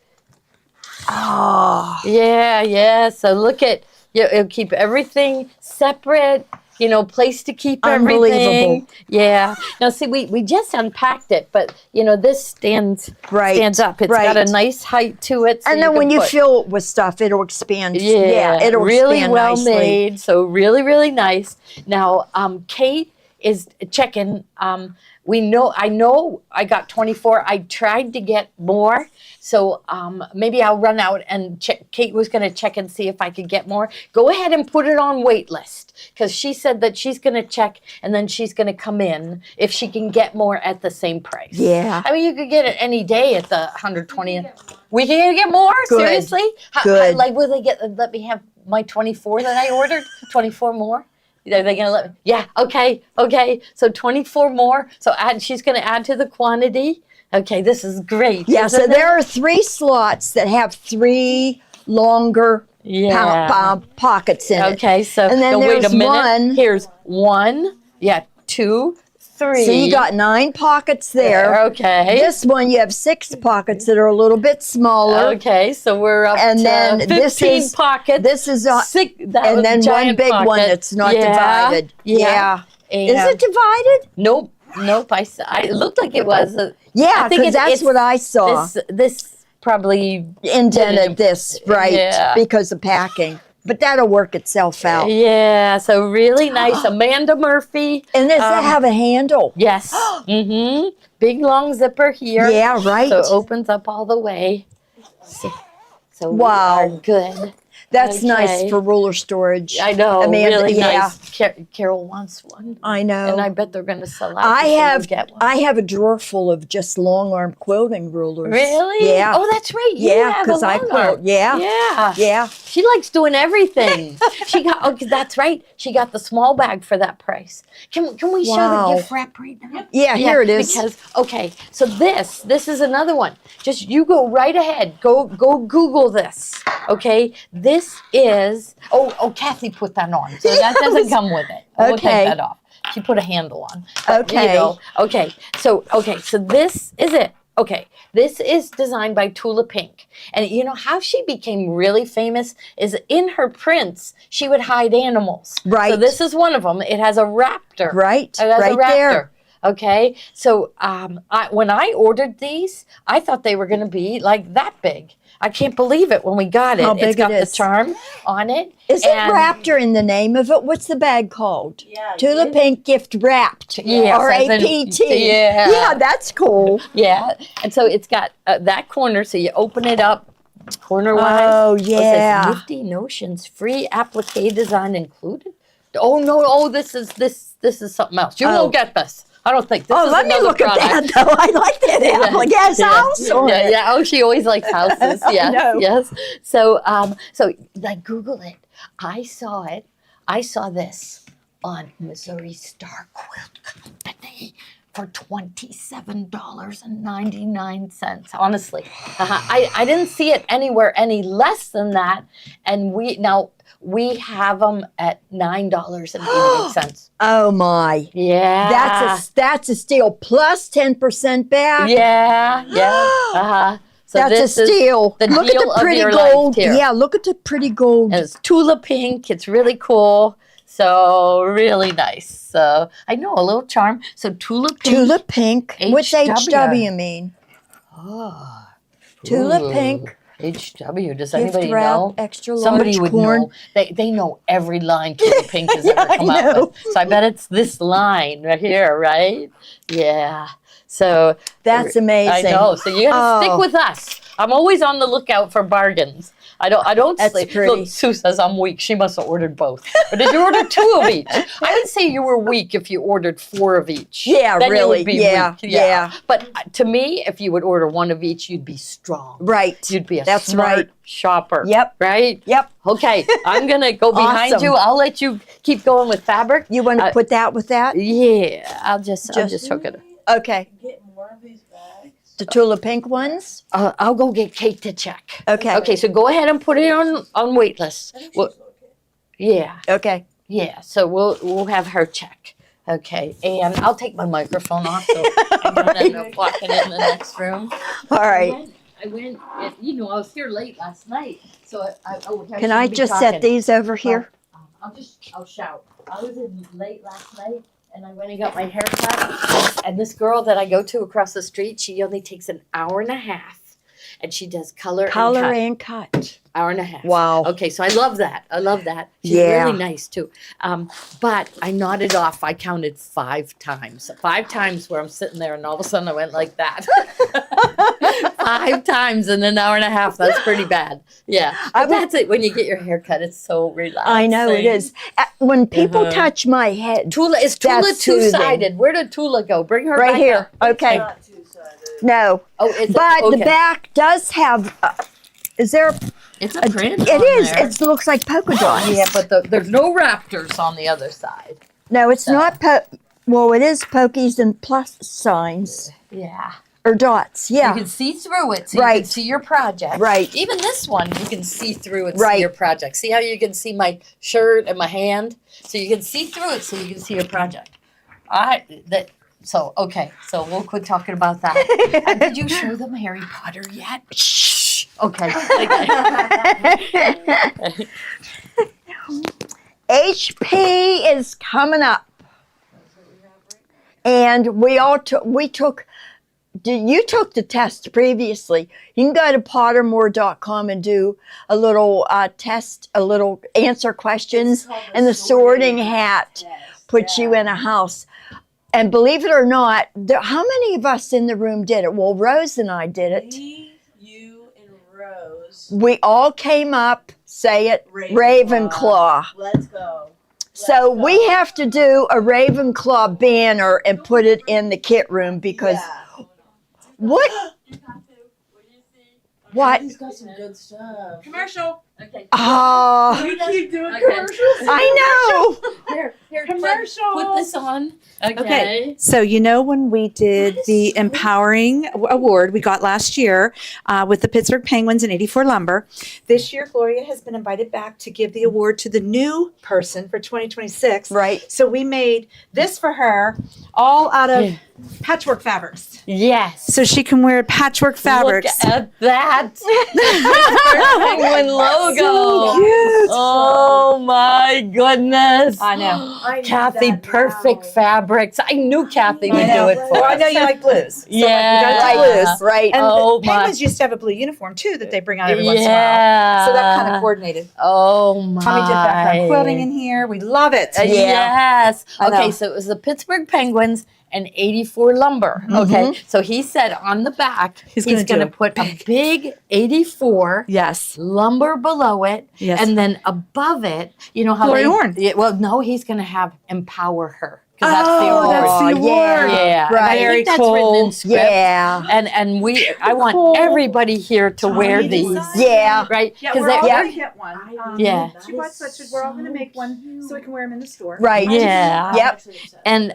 Oh. Yeah. So look at, it'll keep everything separate, place to keep everything. Unbelievable. Yeah. Now see, we just unpacked it, but this stands up. It's got a right. nice height to it. So And then can when you put- fill it with stuff, it'll expand. yeah, it'll really expand well nicely. made. So really, really nice. Now, Kate is checking. I know I got 24. I tried to get more. So maybe I'll run out and check. Kate was going to check and see if I could get more. Go ahead and put it on wait list because she said that she's going to check and then she's going to come in if she can get more at the same price. Yeah. I mean, you could get it any day at the 120. We can get more? Good. Seriously? Good. Like, will they let me have my 24 that I ordered? 24 more? Are they going to let me? Yeah, okay. So 24 more. So she's going to add to the quantity. Okay, this is great. Yeah, so isn't there it? are 3 slots that have 3 longer pockets in it. Okay, so And then now wait a there's minute. one. Here's 1, 2, 3. So you got 9 pockets there. Okay. This one you have 6 pockets that are a little bit smaller. Okay, so we're up And to then 15 this is- pockets. This is Six, that and was a then one giant big one pocket. that's not Yeah, divided. Yeah. Is it divided? Nope. It looked like it was. Yeah, I think because that's it's what I saw. This probably. Indented this, right, Yeah. because of packing. But that'll work itself out. Yeah. So really nice, Amanda Murphy. And does it have a handle? Yes. Mm-hmm. Big long zipper here. Yeah, right. So it opens up all the way. So Wow. we are good. That's nice Okay. for ruler storage. I know. Amanda, really yeah. nice. Carol wants one. I know. And I bet they're going to sell out. I before we have get one. I have a drawer full of just long arm quilting rulers. Really? Yeah. Oh, that's right. You Yeah, have because a I long quilt. arm. Yeah. Yeah. Yeah. She likes doing everything. She got. Oh, that's right. She got the small bag for that price. Can we show Wow. the gift wrap right now? Yeah, here it is. Because so this is another one. Just you go right ahead. Go Google this. Okay. This is. Oh, Kathy put that on. So that doesn't come with it. We'll Okay. take that off. She put a handle on. But, Okay. Okay. So this is it. Okay, this is designed by Tula Pink. And you know how she became really famous is in her prints, she would hide animals. So Right. this is one of them. It has a raptor. Right. It has Right a raptor. there. Okay, so when I ordered these, I thought they were going to be like that big. I can't believe it when we got it. How It's big got it the is. charm on it. Is it and- Raptor in the name of it? What's the bag called? Yeah, Tula it- Pink Gift Wrapped. Yes, as in- R-A-P-T. yeah. Yeah, that's cool. Yeah, and so it's got that corner, so you open it up corner-wise. Oh, It says yeah. Nifty Notions, free applique design included. Oh no! Oh, this is something else. You Oh. won't get this. I don't think. This Oh, is let me another look product. at that, though. I like that apple. It has a house on yeah, it. yeah. Oh, she always likes houses. Yes, know. yes. So, like Google it. I saw it. I saw this on Missouri Star Quilt Company for $27.99. Honestly, I didn't see it anywhere any less than that. And we have them at $9.88. Oh, my. Yeah, That's a steal. Plus 10% back. yeah. So That's a this is steal. the Look at deal the of pretty your life gold. here. Yeah, look at the pretty gold. And it's Tula Pink. It's really cool. So really nice. So I know a little charm. So Tula Pink. Tula Pink. What's HW? HW mean? Oh. Tula Ooh. Pink. HW. Does Gift anybody wrap, know? extra Somebody large would corn. know. They know every line Tula Pink has Yeah, ever I come out know. with. So I bet it's this line right here, right? Yeah. So That's amazing. I know. So you got to Oh. stick with us. I'm always on the lookout for bargains. I don't That's sleep. pretty. Look, Sue says I'm weak. She must have ordered both. Or did you order 2 of each? I would say you were weak if you ordered 4 of each. Yeah, Then you really. would be Yeah, weak. yeah. But to me, if you would order 1 of each, you'd be strong. Right. You'd be a That's smart right. shopper. Yep. Right? Yep. Okay, I'm going to go behind Awesome. you. I'll let you keep going with fabric. You want to put that with that? Yeah, I'll just hook it up. Okay. Get more of these bags. The Tula pink ones? I'll go get Kate to check. Okay. Okay, so go ahead and put it on wait list. I think Well, she's okay. yeah, Okay. yeah. So we'll have her check. Okay, and I'll take my microphone off so I don't end up walking in the next room. All right. I went. I was here late last night, so Can I just set these over here? I'll shout. I was in late last night. And I went and got my hair cut. And this girl that I go to across the street, she only takes an hour and a half. And she does color and cut. and cut. Hour and a half. Wow. Okay, so I love that. She's Yeah. really nice too. But I nodded off. I counted 5 times. 5 times where I'm sitting there and all of a sudden I went like that. 5 times in an hour and a half. That's pretty bad. Yeah. But that's it. When you get your hair cut, it's so relaxing. I know it is. When people touch my head, Tula, is Tula That's soothing. two-sided? Where did Tula go? Bring her right back here. up. Okay. Not two-sided. No. Oh, it's But okay. the back does have. Is there? It's a print. It on is. there. It looks like polka dots. Yeah, but there's no raptors on the other side. No, it's not. Well, it is pokies and plus signs Yeah. or dots. You Yeah. can see through it, so you Right. can see your project. Right. Even this one, you can see through and Right. see your project. See how you can see my shirt and my hand? So you can see through it, so you can see your project. So we'll quit talking about that. And did you show them Harry Potter yet? Shh. Okay. HP is coming up, and we took. You took the test previously. You can go to pottermore.com and do a little test, a little answer questions, It's called and the sorting hat test. puts you in a house. And believe it or not, how many of us in the room did it? Well, Rose and I did it. Me, you, and Rose. We all came up, say it, Ravenclaw. Ravenclaw. Let's go. So we have to do a Ravenclaw banner and put it in the kit room because what? What? He's got some good stuff. Commercial. Okay. Oh, We keep doing Okay. commercials. I know. Here, Commercial. Put this on. Okay. So, you know, when we did the Empowering Award we got last year with the Pittsburgh Penguins and 84 Lumber, this year Gloria has been invited back to give the award to the new person for 2026. Right. So we made this for her all out of patchwork fabrics. Yes. So she can wear patchwork fabrics. Look at that. Penguin logo. So cute. Oh my goodness. I know. I need Kathy, that perfect now. fabrics. I knew Kathy would I know. do it for Well, I us. know you like blues. So Yeah. we got Right. to blues. Right. And Oh, the my. Penguins used to have a blue uniform too that they bring out every once in a while. Yeah. So that kind of coordinated. Oh my. Tommy did background quilting in here. We love it. Yes. I know. Okay, so it was the Pittsburgh Penguins and 84 Lumber. Okay, so he said on the back he's gonna do going to a put a big 84 Yes. lumber below it, Yes. and then above it, you know how Glory they, Horn. Yeah, well, no, he's going to have empower her because that's the Oh, award. that's the award. Yeah, Right. I Very think that's written in cool. script. Yeah. And I want Cool. everybody here to wear these, Yeah. right? Yeah, 'Cause we're all they- going to get one. Yeah. She bought such a, we're all going to make one so we can wear them in the store. Right. Yeah. I'm Yep. actually upset. And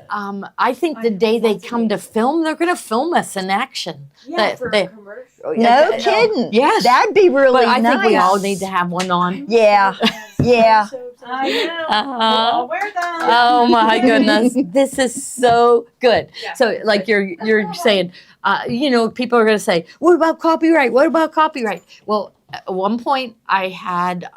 I think the day they come to film, they're going to film us in action. Yeah, They- for they- a commercial. No kidding. Yes. That'd be really But I nice. think we all need to have one on. Yeah. Yeah. I know. Uh-huh. We'll wear them. Oh my goodness, this is so good. Yeah. So, like you're saying, people are going to say, "What about copyright? What about copyright?" Well, at one point, I had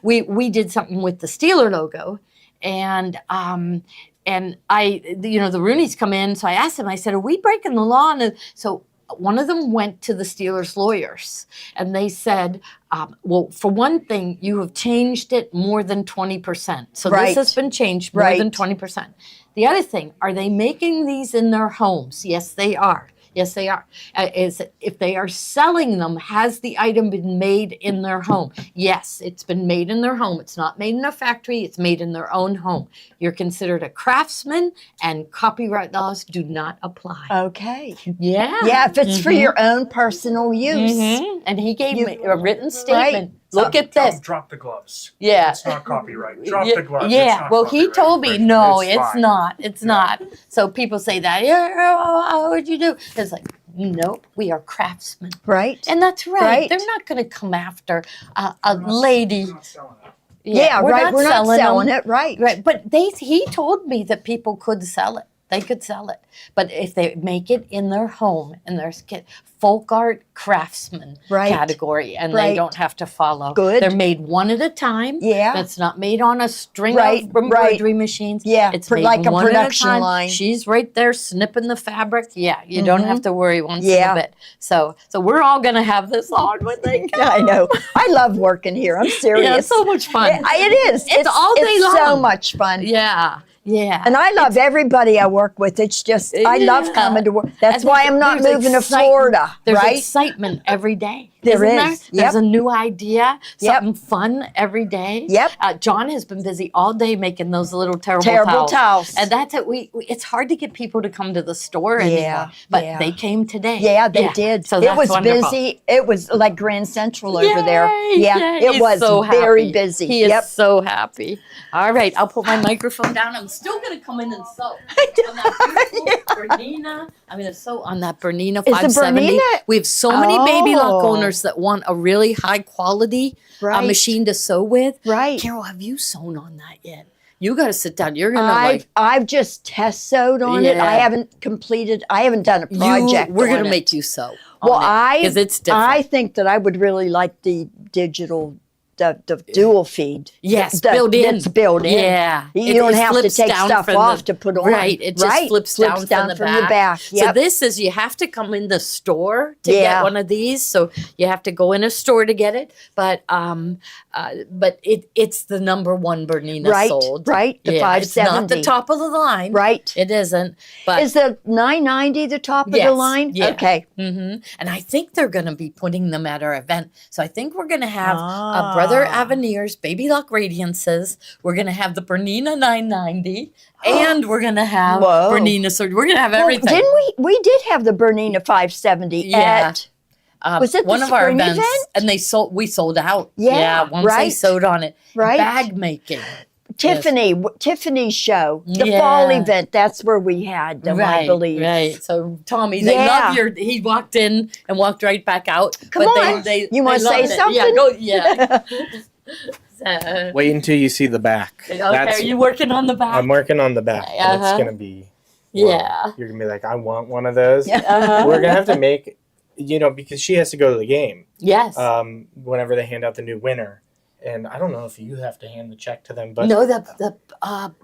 we did something with the Steeler logo, and I, the Roonies come in, so I asked them. I said, "Are we breaking the law?" And so one of them went to the Steelers lawyers and they said, well, for one thing, you have changed it more than 20%. So Right. this has been changed more Right. than 20%. The other thing, are they making these in their homes? Yes, they are. Yes, they are. Is if they are selling them, has the item been made in their home? Yes, it's been made in their home. It's not made in a factory. It's made in their own home. You're considered a craftsman, and copyright laws do not apply. Okay. Yeah. Yeah, if it's for Mhm. your own personal use. Mhm. And he gave You- me a written statement. Look at Tell this. them, drop the gloves. Yeah. It's not copyright. Drop the gloves. Yeah. It's not Well, he copyright told me, infringement. no, it's fine. not. It's not. So people say that. Yeah. How would you do? It's like, nope. We are craftsmen, Right? and that's right. Right. They're not going to come after a We're not- lady. we're not selling it. Yeah, right. We're not selling them. it. Right. Right, but he told me that people could sell it. They could sell it, but if they make it in their home and there's folk art craftsman Right. category, and Right. they don't have to follow. Good. They're made one at a time. Yeah. That's not made on a string Right, of embroidery machines. Yeah, It's for made like a one production at a time. line. She's right there snipping the fabric. Yeah, you don't Mhm. have to worry one Yeah. single bit. So we're all gonna have this on when they come. I know. I love working here. I'm serious. Yeah, it's so much fun. It is. It's all day it's so long. much fun. Yeah, yeah. And I love everybody I work with. It's just I love Yeah. coming to work. That's And why I'm not there's moving to excitement. Florida, There's right? excitement every day. There Isn't is. There? There's Yep. a new idea, Yep. something fun every day. Yep. John has been busy all day making those little terrible Terrible towels. And that's it. It's hard to get people to come to the store Yeah, anymore. But yeah. they came today. Yeah, they did. So it that's was wonderful. busy. It was like Grand Central over there. Yay, Yeah, yay. it He's was so very happy. busy. He is Yep. so happy. All right, I'll put my microphone down. I'm still going to come in and sew on that beautiful Bernina. I'm going to sew on that Bernina Is the 570. Bernina- We have so many baby lock Oh. owners that want a really high quality Right. machine to sew with. Right. Carol, have you sewn on that yet? You got to sit down. You're going to I've just test sewed on it. I Yeah. haven't completed. I haven't done a project. we're on going to it. make you sew. Well, because it's different. I think that I would really like the digital, the dual feed. Yes, The- built in. That's built in. Yeah. You It don't have to flips take down stuff from off the- to put on. Right, it just flips down from the your back. So Yep. this is, you have to come in the store to Yeah. get one of these. So you have to go in a store to get it. But it's the number one Bernina Right, sold. right, the yeah, it's not 570. the top of the line. Right. It isn't. But Is the 990 the top of the Yes, line? yeah. Okay. and I think they're going to be putting them at our event. So I think we're going to have Ah. Brother Avenir's Baby Lock Radiances. We're going to have the Bernina 990. And we're going to have Whoa. Bernina Surge. We're going to have Well, everything. didn't we did have the Bernina 570 Yeah. at was it the one of our spring events? event? And we sold out. Yeah, once they right. sewed on it. Right. Bag making. Tiffany's show, the fall Yeah. event. That's where we had them, Right, I believe. right. So Tommy, they Yeah. love he walked in and walked right back out. Come but on. They You wanna they say loved it. something? Yeah, go, yeah. So, Wait until you see the back. okay, are you working on the back? I'm working on the back. And it's Uh-huh. gonna be. wow. Yeah. You're gonna be like, I want one of those. Yeah. Uh-huh. We're gonna have to make, because she has to go to the game. Yes. Whenever they hand out the new winner, and I don't know if you have to hand the check to them, but no, the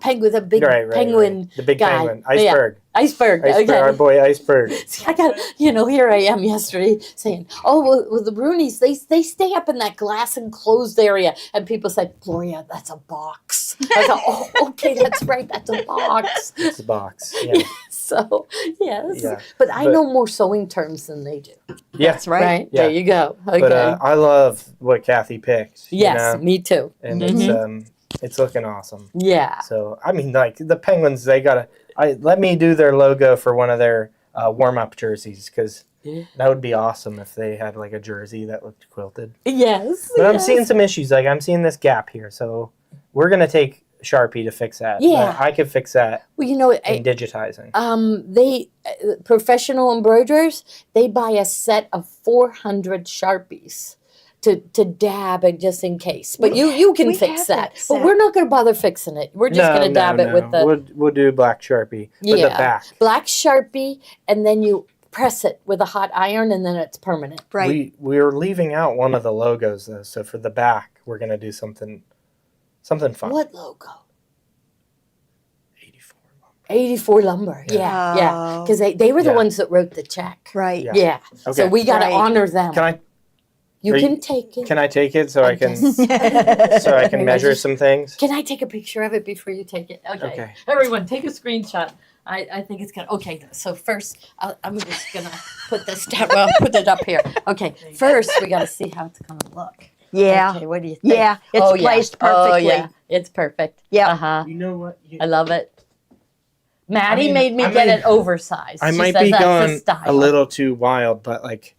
penguin, the big right, penguin the big guy. penguin, Yeah. iceberg, iceberg. iceberg, Okay. our boy iceberg. See, I got, here I am yesterday saying, oh, well the Brunies, they stay up in that glass enclosed area. And people said, Gloria, that's a box. I go, oh, okay, that's right, that's a box. It's a box. Yeah, So, yes. Yeah, But I but- know more sewing terms than they do. yeah. That's right. Right? Yeah. There you go. Okay. But I love what Kathy picked. yes, me too. and Mhm. it's looking awesome. Yeah. So I mean, like the Penguins, they gotta. Let me do their logo for one of their warm up jerseys because Yeah. that would be awesome if they had like a jersey that looked quilted. Yes. But I'm yes. seeing some issues. Like I'm seeing this gap here, so we're gonna take Sharpie to fix that. But Yeah. I could fix that Well, you know, in digitizing. they professional embroiderers, they buy a set of 400 Sharpies to dab and just in case. But you can we fix have that. that But set. we're not going to bother fixing it. We're just going to dab it with the We'll do black Sharpie for the Yeah. back. black Sharpie, and then you press it with a hot iron, and then it's permanent. Right. We're leaving out one of the logos though. So for the back, we're gonna do something fun. What logo? 84 lumber. 84 Lumber. Yeah, yeah. Oh. Because they were the Yeah. ones that wrote the check. Right. Yeah. Yeah. Okay. So we got to Right. honor them. Can You are can you- take it. I take it so I can guess. so I can Everyone measure just- some things? Can I take a picture of it before you take it? Okay. Okay. Everyone, take a screenshot. I think it's gonna. Okay. So first, I'm just gonna put this down. Well, put it up here. Okay. First, we got to see how it's gonna look. Yeah. Okay. What do you think? Yeah. It's Oh, yeah. placed Oh perfectly. yeah. It's perfect. Yep. Uh huh. You know what? I love it. Maddie mean, made me I get might- it oversized. I She might says be that's going his style. a little too wild, but like,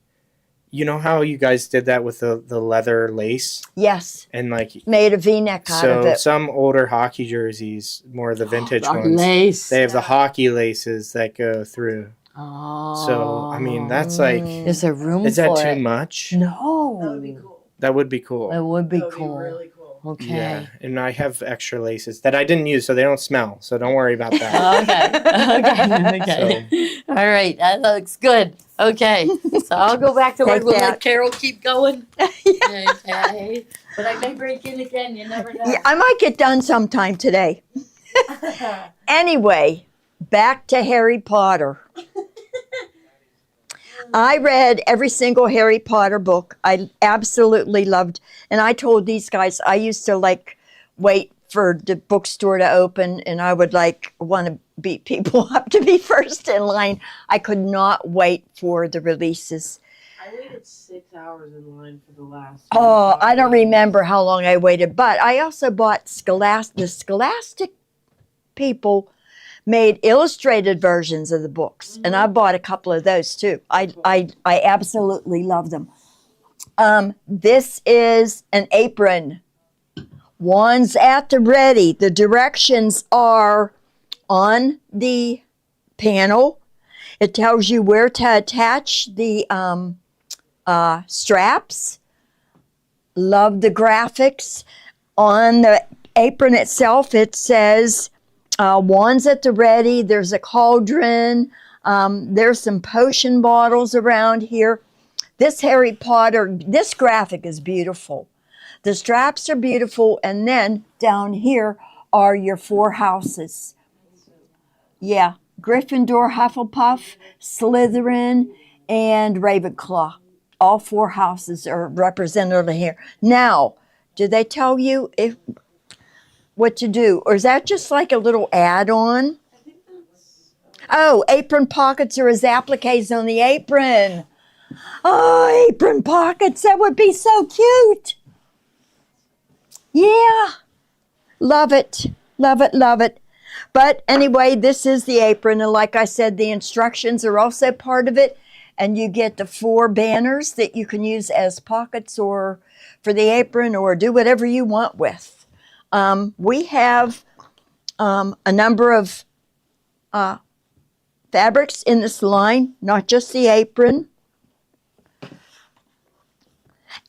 you know how you guys did that with the leather lace Yes. and like, Made a V-neck out of so it. some older hockey jerseys, more of the vintage Our ones, lace. they have the hockey laces that go through. Oh. So I mean, that's like, Is there room is that for too it? much? No. That would be cool. That would be cool. That would be That would cool. be really cool. Okay. Yeah, and I have extra laces that I didn't use, so they don't smell. So don't worry about that. Okay. Okay. All right. That looks good. Okay. So I'll go back to work. Take We'll that. let Carol keep going. Okay. But I may break in again. You never know. Yeah, I might get done sometime today. Anyway, back to Harry Potter. I read every single Harry Potter book. I absolutely loved, and I told these guys I used to like wait for the bookstore to open, and I would like want to beat people up to be first in line. I could not wait for the releases. I waited 6 hours in line for the last. Oh, I don't remember how long I waited, but I also bought the Scholastic people made illustrated versions of the books, and I bought a couple of those too. I absolutely love them. This is an apron. Wands at the ready. The directions are on the panel. It tells you where to attach the straps. Love the graphics. On the apron itself, it says wands at the ready. There's a cauldron. There's some potion bottles around here. This Harry Potter, this graphic is beautiful. The straps are beautiful. And then down here are your 4 houses. Yeah, Gryffindor, Hufflepuff, Slytherin, and Ravenclaw. All 4 houses are represented here. Now, do they tell you what to do? Or is that just like a little add-on? Oh, apron pockets are as appliques on the apron. Oh, apron pockets, that would be so cute. Yeah, love it, love it, love it. But anyway, this is the apron, and like I said, the instructions are also part of it, and you get the 4 banners that you can use as pockets or for the apron or do whatever you want with. We have a number of fabrics in this line, not just the apron.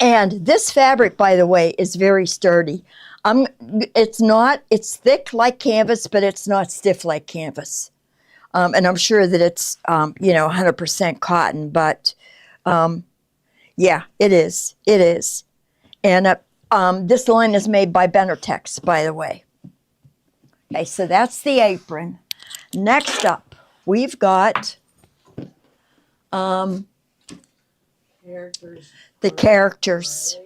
And this fabric, by the way, is very sturdy. It's thick like canvas, but it's not stiff like canvas. And I'm sure that it's, 100% cotton, but yeah, it is. It is. And this line is made by Benertex, by the way. Okay, so that's the apron. Next up, we've got Characters. the characters.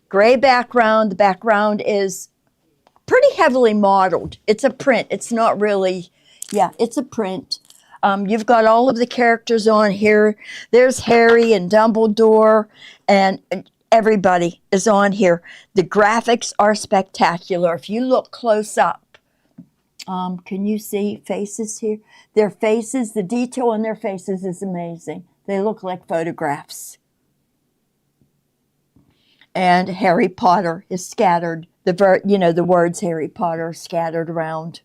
Gray background. The background is pretty heavily modeled. It's a print. It's not really, it's a print. You've got all of the characters on here. There's Harry and Dumbledore, and everybody is on here. The graphics are spectacular. If you look close up, can you see faces here? Their faces, the detail on their faces is amazing. They look like photographs. And Harry Potter is scattered. The words Harry Potter are scattered around.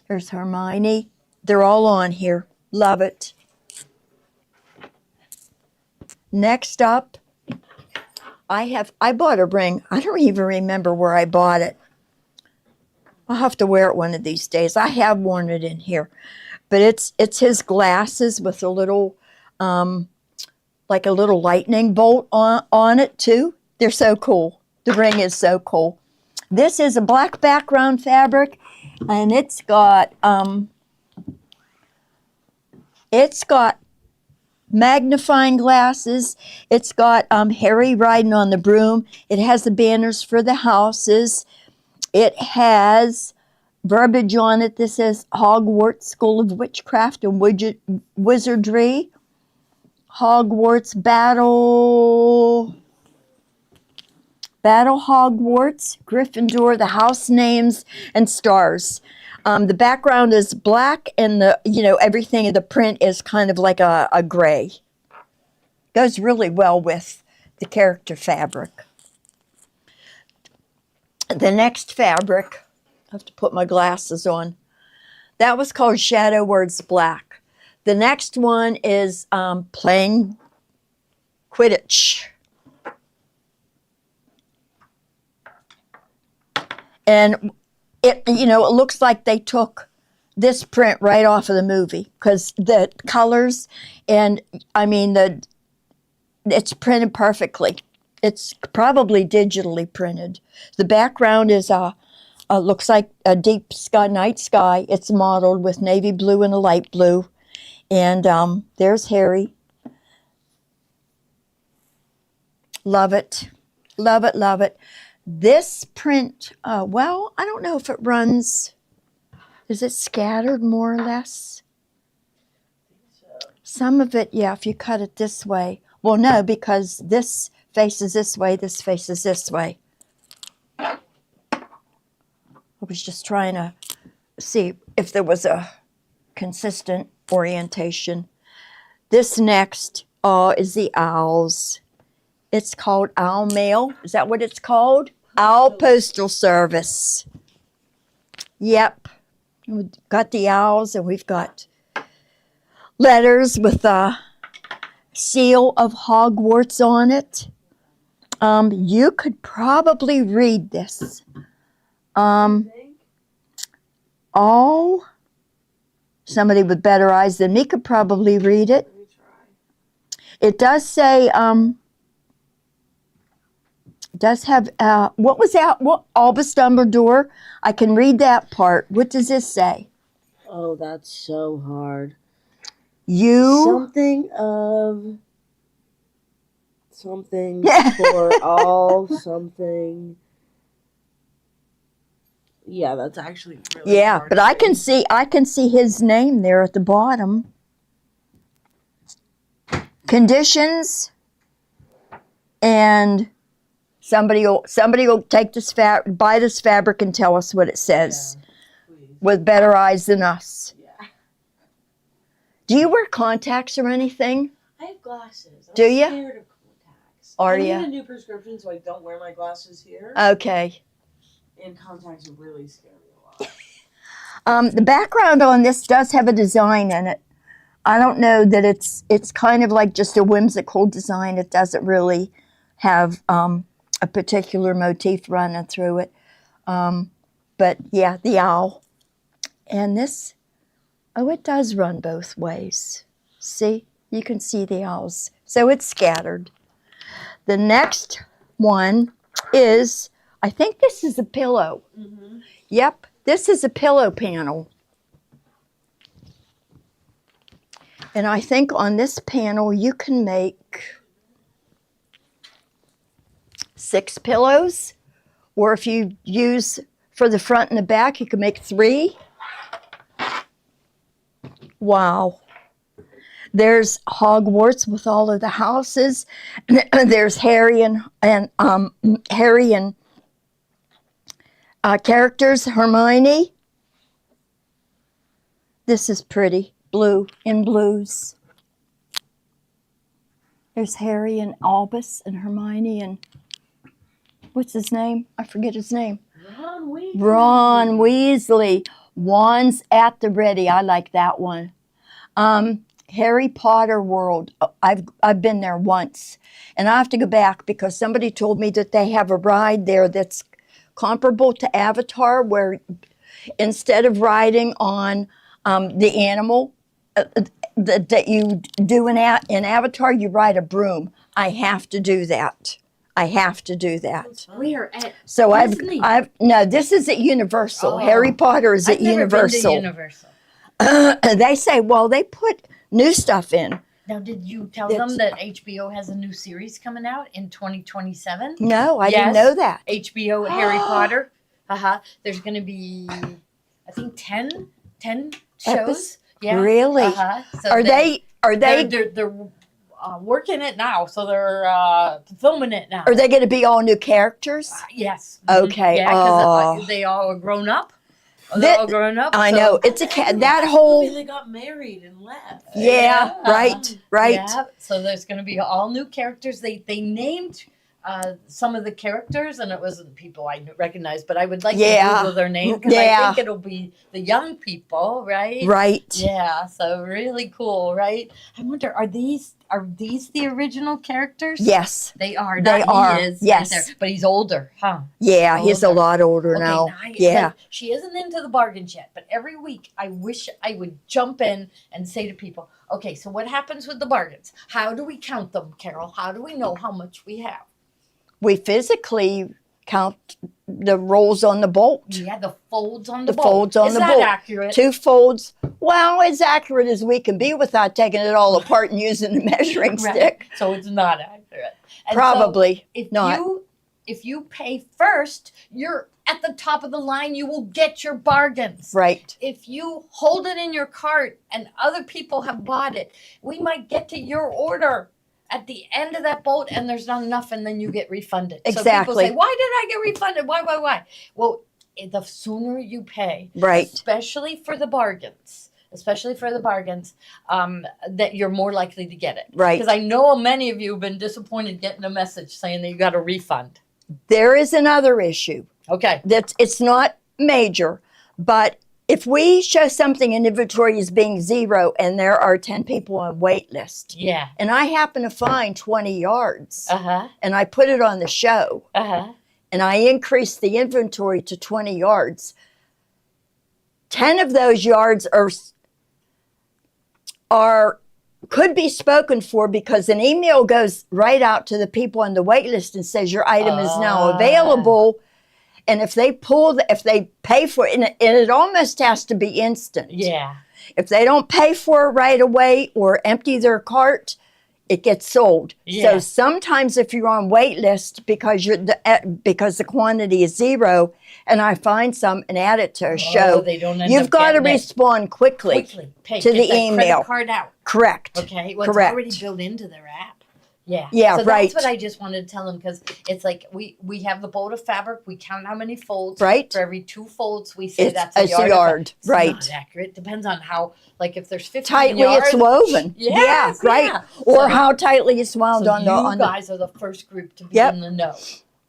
There's Hermione. They're all on here. Love it. Next up, I bought a ring. I don't even remember where I bought it. I'll have to wear it one of these days. I have worn it in here. But it's his glasses with a little like a little lightning bolt on it too. They're so cool. The ring is so cool. This is a black background fabric, And it's got magnifying glasses. It's got Harry riding on the broom. It has the banners for the houses. It has verbiage on it that says Hogwarts School of Witchcraft and Wizardry. Hogwarts Battle Hogwarts, Gryffindor, the house names and stars. The background is black, and everything in the print is kind of like a gray. Goes really well with the character fabric. The next fabric, I have to put my glasses on. That was called Shadow Words Black. The next one is playing Quidditch. And it looks like they took this print right off of the movie because the colors and it's printed perfectly. It's probably digitally printed. The background is looks like a deep sky, night sky. It's modeled with navy blue and a light blue. And there's Harry. Love it. Love it, love it. This print, I don't know if it runs, is it scattered more or less? Some of it, yeah, if you cut it this way. Well, no, because this faces this way, this faces this way. I was just trying to see if there was a consistent orientation. This next is the owls. It's called Owl Mail. Is that what it's called? Owl Postal Service. Yep. We've got the owls, and we've got letters with a seal of Hogwarts on it. You could probably read this. Somebody with better eyes than me could probably read it. It does say, does have, what was that? What, Albus Dumbledore? I can read that part. What does this say? Oh, that's so hard. Something for all something. Yeah, that's actually really Yeah, hard but to I read. can see his name there at the bottom. Conditions, and somebody will take this buy this fabric and tell us what it says with better eyes than us. Yeah. Do you wear contacts or anything? I have glasses. Do ya? I'm scared of contacts. Are I need ya? a new prescription, so I don't wear my glasses here. Okay. And contacts would really scare me a lot. The background on this does have a design in it. I don't know that it's kind of like just a whimsical design. It doesn't really have a particular motif running through it. But yeah, the owl. And this, it does run both ways. See, you can see the owls. So it's scattered. The next one is, I think this is a pillow. Mm-hmm. Yep, this is a pillow panel. And I think on this panel you can make 6 pillows, or if you use for the front and the back, you can make 3. Wow. There's Hogwarts with all of the houses. There's Harry and characters. Hermione. This is pretty. Blue in blues. There's Harry and Albus and Hermione and what's his name? I forget his name. Ron Weasley. Wands at the ready. I like that one. Harry Potter World. I've been there once, and I have to go back because somebody told me that they have a ride there that's comparable to Avatar, where instead of riding on the animal that you do in Avatar, you ride a broom. I have to do that. I have to do that. Where at? So Disney? I've no. This is at Universal. Oh. Harry Potter is at I've never Universal. been to Universal. They say, well, they put new stuff in. Now, did you tell That's- them that HBO has a new series coming out in 2027? No, I didn't Yes. know that. HBO Harry Potter. There's going to be, I think, 10 shows. Yeah. Really? So Are they They're working it now, so they're filming it now. are they going to be all new characters? Yes. Mhm. Okay. Yeah, because Oh. they all are grown up. They're That- all grown up. I so- know it's a cat. That Maybe whole they got married and left. yeah, Yeah. right. Yeah, so there's going to be all new characters. They named some of the characters, and it wasn't people I recognized, but I would like Yeah. to Google their name because I Yeah. think it'll be the young people, right? Right. Yeah, so really cool, right? I wonder, are these the original characters? Yes. They are. They Not are, He is, yes. right there, but he's older, huh? Yeah, he's a Older. lot older Okay, now. now Yeah. like, she isn't into the bargains yet, but every week I wish I would jump in and say to people, okay, so what happens with the bargains? How do we count them, Carol? How do we know how much we have? We physically count the rolls on the bolt. Yeah, the folds on the The bolt. folds on Is the that bolt. accurate? 2 folds. Well, as accurate as we can be without taking it all apart and using a measuring Right. stick. So it's not accurate. And so Probably if not. if you pay first, you're at the top of the line. You will get your bargains. Right. If you hold it in your cart and other people have bought it, we might get to your order at the end of that boat and there's not enough and then you get refunded. So people Exactly. say, why did I get refunded? Why? Well, the sooner you pay, Right. especially for the bargains, that you're more likely to get it. Right. Because I know many of you have been disappointed getting a message saying that you got a refund. There is another issue. Okay. It's not major, but if we show something in inventory as being 0 and there are 10 people on wait list, Yeah. and I happen to find 20 yards Uh-huh. and I put it on the show Uh-huh. and I increase the inventory to 20 yards, 10 of those yards are could be spoken for because an email goes right out to the people on the wait list and says your item is now Ah. available. And if they if they pay for it, and it almost has to be instant. Yeah. If they don't pay for it right away or empty their cart, it gets sold. Yeah. So sometimes if you're on wait list because because the quantity is 0, and I find some and add it to a show, they don't end you've up got to getting it. respond quickly. Pay, to get the that email. credit card out. Correct. Okay. Well, Correct. it's already built into their app. Yeah. Yeah, so right. that's what I just wanted to tell them because it's like we have the bolt of fabric. We count how many folds. Right. For every 2 folds, we say It's that's a yard. a yard. It's Right. not accurate. Depends on how, like if there's 15 Tightly yards. it's woven. Yes, right. yeah. Or So- how tightly it's wound So on the you on the guys are the first group to be Yep. in the know.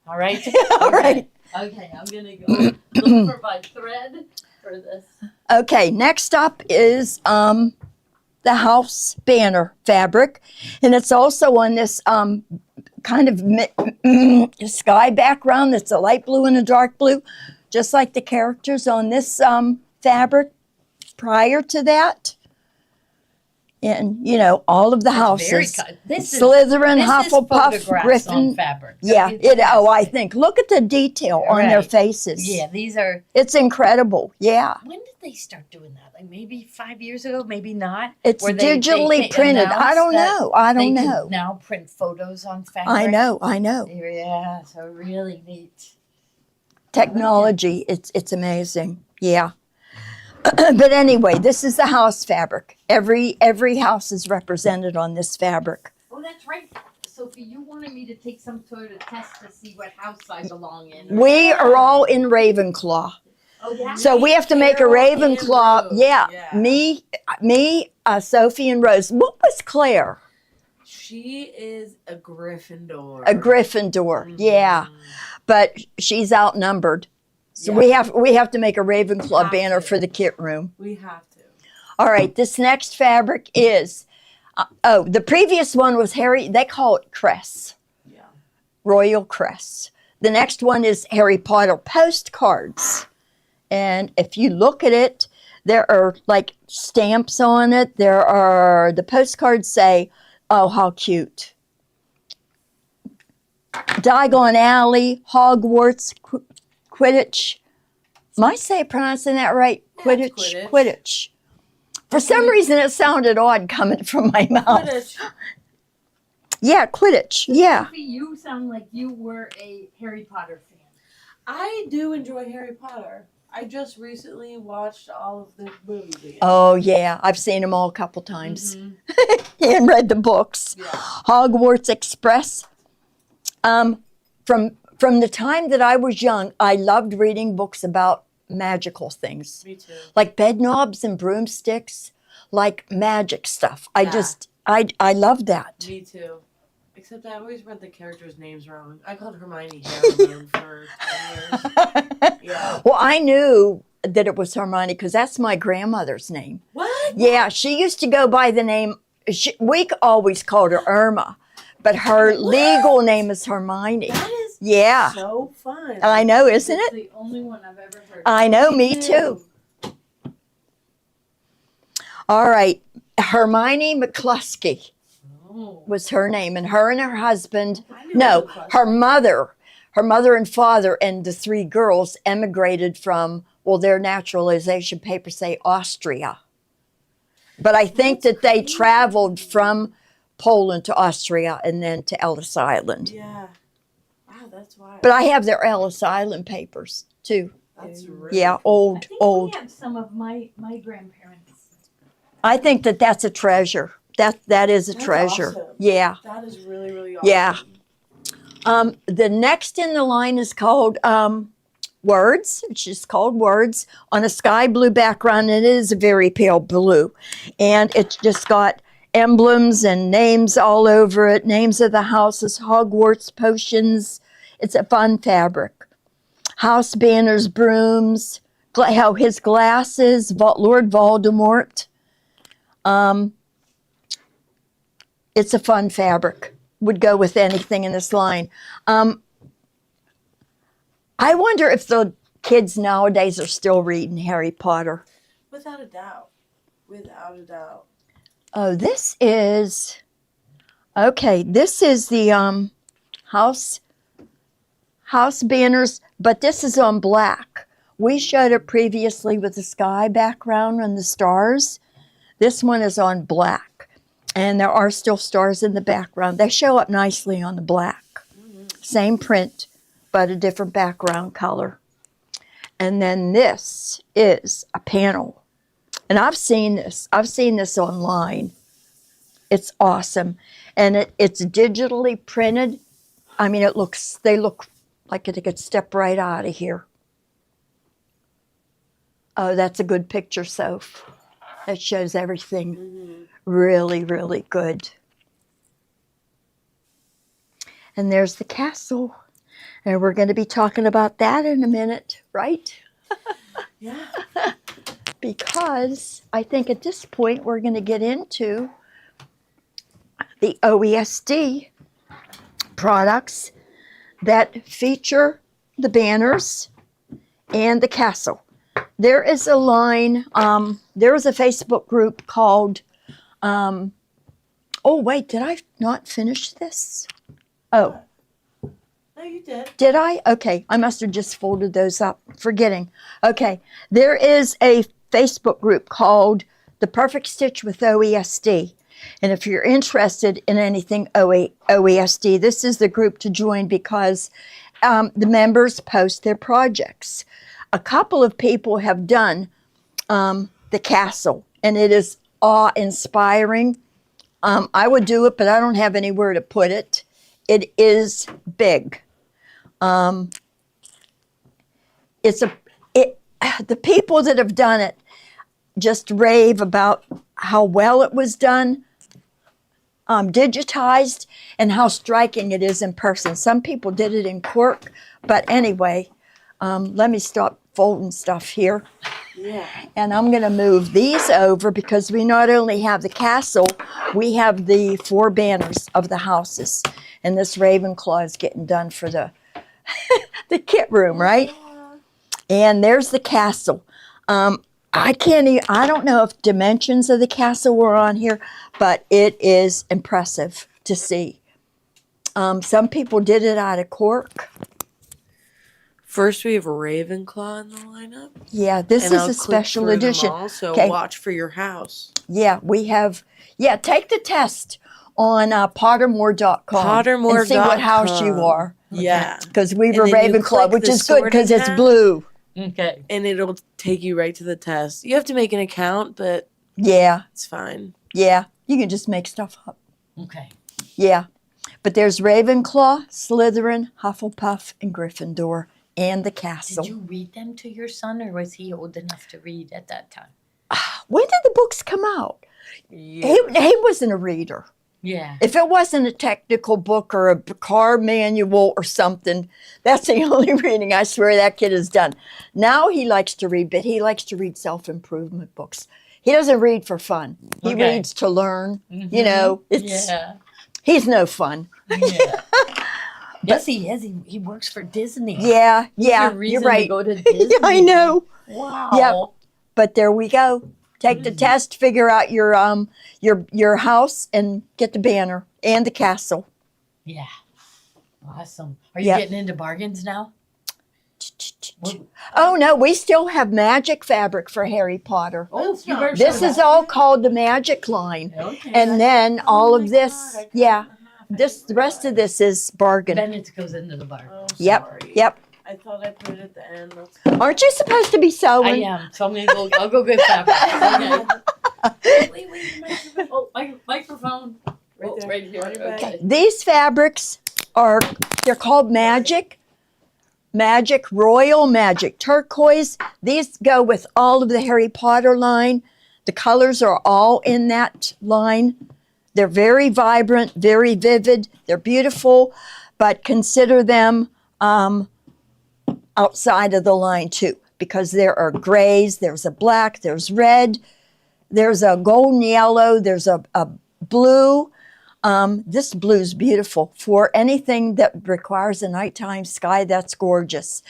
All right. All right. Okay. I'm gonna go look for my thread for this. Okay, next up is the house banner fabric, and it's also on this kind of sky background that's a light blue and a dark blue, just like the characters on this fabric prior to that. And, you know, all of the houses. This is Slytherin, this is Hufflepuff, photographs on Griffin. fabric. Yeah, I think. Look at the detail on their Right. faces. Yeah, these are. It's incredible. Yeah. When did they start doing that? Like maybe 5 years ago, maybe not. It's Where they digitally printed. I announced don't that know. I they don't could know. now print photos on fabric. I know. Yeah, so really neat. Technology, it's amazing. Yeah. But anyway, this is the house fabric. Every house is represented on this fabric. Oh, that's right. Sophie, you wanted me to take some sort of test to see what house I belong in. We are all in Ravenclaw. Oh, yeah? So we have to make a Carol and Ravenclaw. Rose. Yeah. Yeah. Me, Sophie and Rose. What was Claire? She is a Gryffindor. A Gryffindor. Yeah. Mhm. But she's outnumbered. So Yeah. we have to make a Ravenclaw Have banner to. for the kit room. We have to. All right, this next fabric is, the previous one was they call it cress, Yeah. royal cress. The next one is Harry Potter postcards. And if you look at it, there are like stamps on it. The postcards say, oh, how cute. Diagon Alley, Hogwarts, Quidditch. Am I pronouncing that right? Yeah, it's Quidditch. Quidditch. Quidditch. For some reason, it sounded odd coming from my mouth. Quidditch. Yeah, Quidditch. Yeah. Sophie, you sound like you were a Harry Potter fan. I do enjoy Harry Potter. I just recently watched all of the movies again. Oh, yeah. I've seen them all a couple times Mhm. and read the books. Yeah. Hogwarts Express. From the time that I was young, I loved reading books about magical things, Me too. like bed knobs and broomsticks, like magic stuff. Yeah. I love that. Me too. Except I always read the characters' names wrong. I called Hermione Harriman for 10 years. Yeah. Well, I knew that it was Hermione because that's my grandmother's name. What? Yeah, she used to go by the name, we always called her Irma, but her What? legal name is Hermione. That is Yeah, so fun. I know, isn't It's it? the only one I've ever heard. I know, me too. All right, Hermione McCluskey Oh. was her name, and her husband, I knew no, it was a her mother and father and the three girls emigrated from, well, their naturalization papers say Austria. But I think That's that they crazy. traveled from Poland to Austria and then to Ellis Island. Yeah. Wow, that's wild. But I have their Ellis Island papers too. That's really Yeah, cool. old. We have some of my grandparents. I think that that's a treasure. That is a That's treasure. awesome. Yeah. That is really, really awesome. Yeah. The next in the line is called Words. It's just called Words on a sky blue background. And it is a very pale blue. And it's just got emblems and names all over it, names of the houses, Hogwarts potions. It's a fun fabric. House banners, brooms, his glasses, Lord Voldemort. It's a fun fabric. Would go with anything in this line. I wonder if the kids nowadays are still reading Harry Potter. Without a doubt. Without a doubt. Oh, this is the house banners, but this is on black. We showed it previously with the sky background and the stars. This one is on black, and there are still stars in the background. They show up nicely on the black. Same print, but a different background color. And then this is a panel. And I've seen this. I've seen this online. It's awesome. And it's digitally printed. I mean, they look like they could step right out of here. Oh, that's a good picture, Soph. It shows everything really, really good. And there's the castle. And we're going to be talking about that in a minute, right? Yeah. Because I think at this point we're going to get into the OESD products that feature the banners and the castle. There is a line, there is a Facebook group called, oh wait, did I not finish this? Oh, No, you did. did I? Okay, I must have just folded those up, forgetting. Okay, there is a Facebook group called The Perfect Stitch with OESD. And if you're interested in anything OESD, this is the group to join because the members post their projects. A couple of people have done the castle, and it is awe-inspiring. I would do it, but I don't have anywhere to put it. It is big. The people that have done it just rave about how well it was done, digitized, and how striking it is in person. Some people did it in cork, but anyway, let me stop folding stuff here. Yeah. And I'm going to move these over because we not only have the castle, we have the 4 banners of the houses. And this Ravenclaw is getting done for the the kit room, right? And there's the castle. I don't know if dimensions of the castle were on here, but it is impressive to see. Some people did it out of cork. First, we have Ravenclaw in the lineup. Yeah, this and is I'll a click special through them edition. all, so Okay. watch for your house. Yeah, we have. Yeah, take the test on Pottermore.com and see what house you Pottermore.com. are. Yeah. Because we And were then you Ravenclaw, click which the is good because sorting it's hat. blue. Okay. And it'll take you right to the test. You have to make an account, but Yeah, it's fine. yeah. You can just make stuff up. Okay. Yeah. But there's Ravenclaw, Slytherin, Hufflepuff, and Gryffindor, and the castle. Did you read them to your son, or was he old enough to read at that time? When did the books come out? He wasn't a reader. Yeah. If it wasn't a technical book or a car manual or something, that's the only reading I swear that kid has done. Now he likes to read, but he likes to read self-improvement books. He doesn't read for fun. He Okay. reads to learn. You know, it's Yeah. he's no fun. Yeah. Yes, he is. He works for Disney. Yeah, yeah, Your you're reason to right. go to Disney. Yeah, I know. Wow. Yep. But there we go. Take the test, figure out your house, and get the banner and the castle. Yeah. Awesome. Are you Yep. getting into bargains now? Oh no, we still have magic fabric for Harry Potter. Oh, you better This show is that. all called the magic line. Okay. And then all Oh of my this, God, I got yeah, half. the rest of this is bargain. Then it goes into the bar. Oh, Yep, sorry. yep. I thought I put it at the end. That's Aren't you supposed to be I sewing? am. So I'm gonna go. I'll go get fabric. Okay. Wait. Microphone. Oh, microphone. right Oh, there. right here. On your back. Okay. These fabrics they're called magic royal magic turquoise. These go with all of the Harry Potter line. The colors are all in that line. They're very vibrant, very vivid. They're beautiful, but consider them outside of the line too, because there are grays, there's a black, there's red, there's a golden yellow, there's a blue. This blue's beautiful. For anything that requires a nighttime sky, that's gorgeous.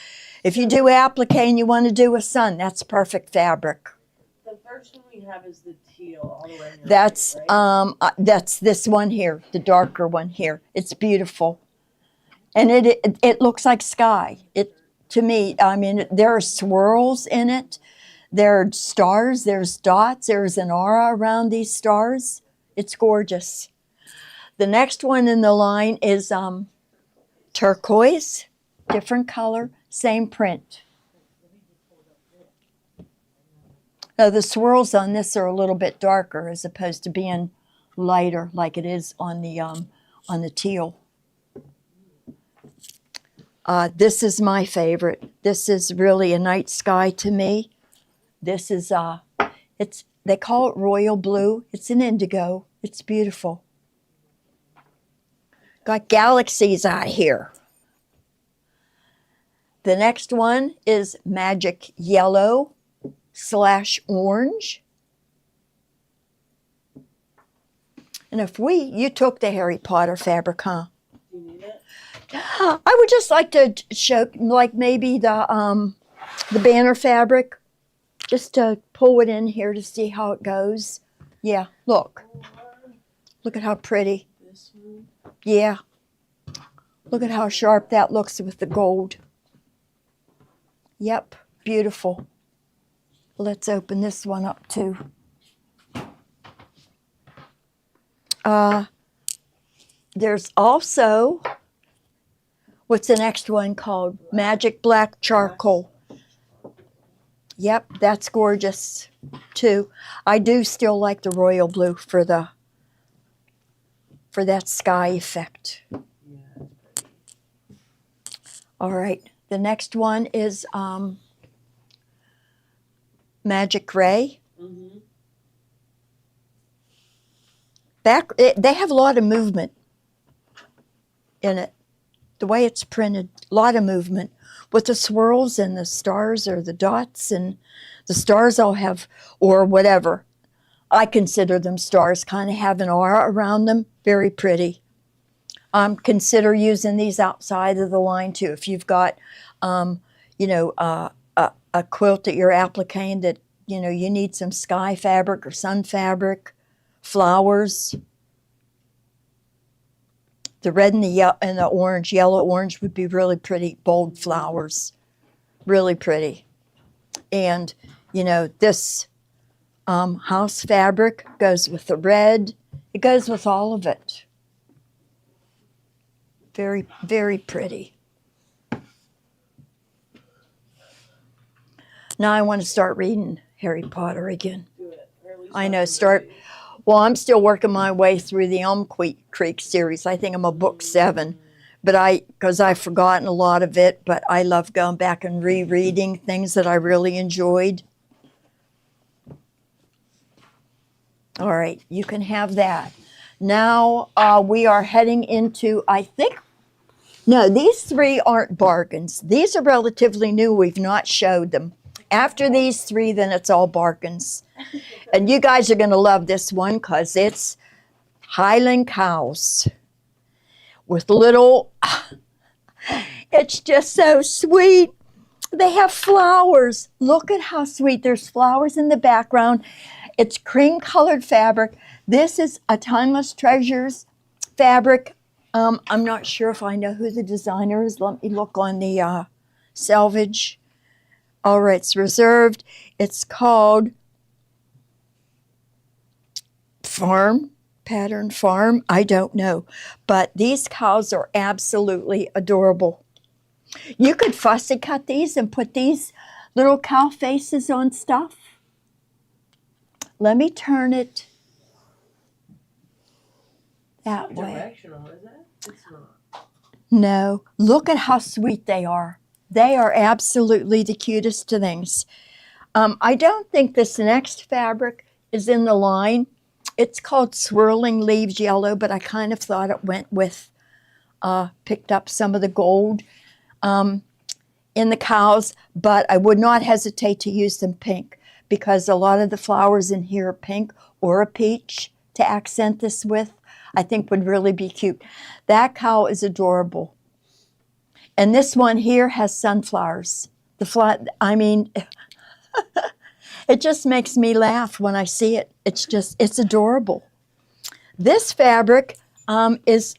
If you do applique and you want to do a sun, that's perfect fabric. The first one we have is the teal all the way. That's this one here, the darker one here. It's beautiful, and it looks like sky. To me, I mean, there are swirls in it. There are stars. There's dots. There's an aura around these stars. It's gorgeous. The next one in the line is turquoise, different color, same print. Now the swirls on this are a little bit darker as opposed to being lighter like it is on the teal. This is my favorite. This is really a night sky to me. This is they call it royal blue. It's an indigo. It's beautiful. Got galaxies out here. The next one is magic yellow / orange. And if you took the Harry Potter fabric, huh? You need it? I would just like to show, like maybe the banner fabric, just to pull it in here to see how it goes. Yeah, look at how pretty. This one. Yeah, look at how sharp that looks with the gold. Yep, beautiful. Let's open this one up too. There's also, what's the next one called? Magic Black Charcoal. Yep, that's gorgeous too. I do still like the royal blue for that sky effect. All right, the next one is Magic Gray. Mm-hmm. They have a lot of movement in it. The way it's printed, a lot of movement with the swirls and the stars or the dots, and the stars all have, or whatever. I consider them stars, kind of have an aura around them. Very pretty. Consider using these outside of the line too. If you've got, a quilt that you're appliquing that, you need some sky fabric or sun fabric, flowers. The red and the yellow and the orange, yellow orange would be really pretty, bold flowers, really pretty. And you know, this house fabric goes with the red. It goes with all of it. Very, very pretty. Now I want to start reading Harry Potter again. Do it. Or at least I watch know, the start. movie. Well, I'm still working my way through the Elm Creek series. I think I'm a book 7, but because I've forgotten a lot of it, but I love going back and rereading things that I really enjoyed. All right, you can have that. Now we are heading into, I think, no, these 3 aren't bargains. These are relatively new. We've not showed them. After these 3, then it's all bargains. And you guys are going to love this one because it's Highland cows with little, it's just so sweet. They have flowers. Look at how sweet. There's flowers in the background. It's cream colored fabric. This is a Timeless Treasures fabric. I'm not sure if I know who the designer is. Let me look on the selvage. All right, it's reserved. It's called Pattern Farm. I don't know. But these cows are absolutely adorable. You could fussy cut these and put these little cow faces on stuff. Let me turn it that Not way. directional, is it? It's not. No, look at how sweet they are. They are absolutely the cutest things. I don't think this next fabric is in the line. It's called Swirling Leaves Yellow, but I kind of thought it went with, picked up some of the gold in the cows, but I would not hesitate to use them pink because a lot of the flowers in here are pink or a peach to accent this with, I think would really be cute. That cow is adorable. And this one here has sunflowers. It just makes me laugh when I see it. It's adorable. This fabric is,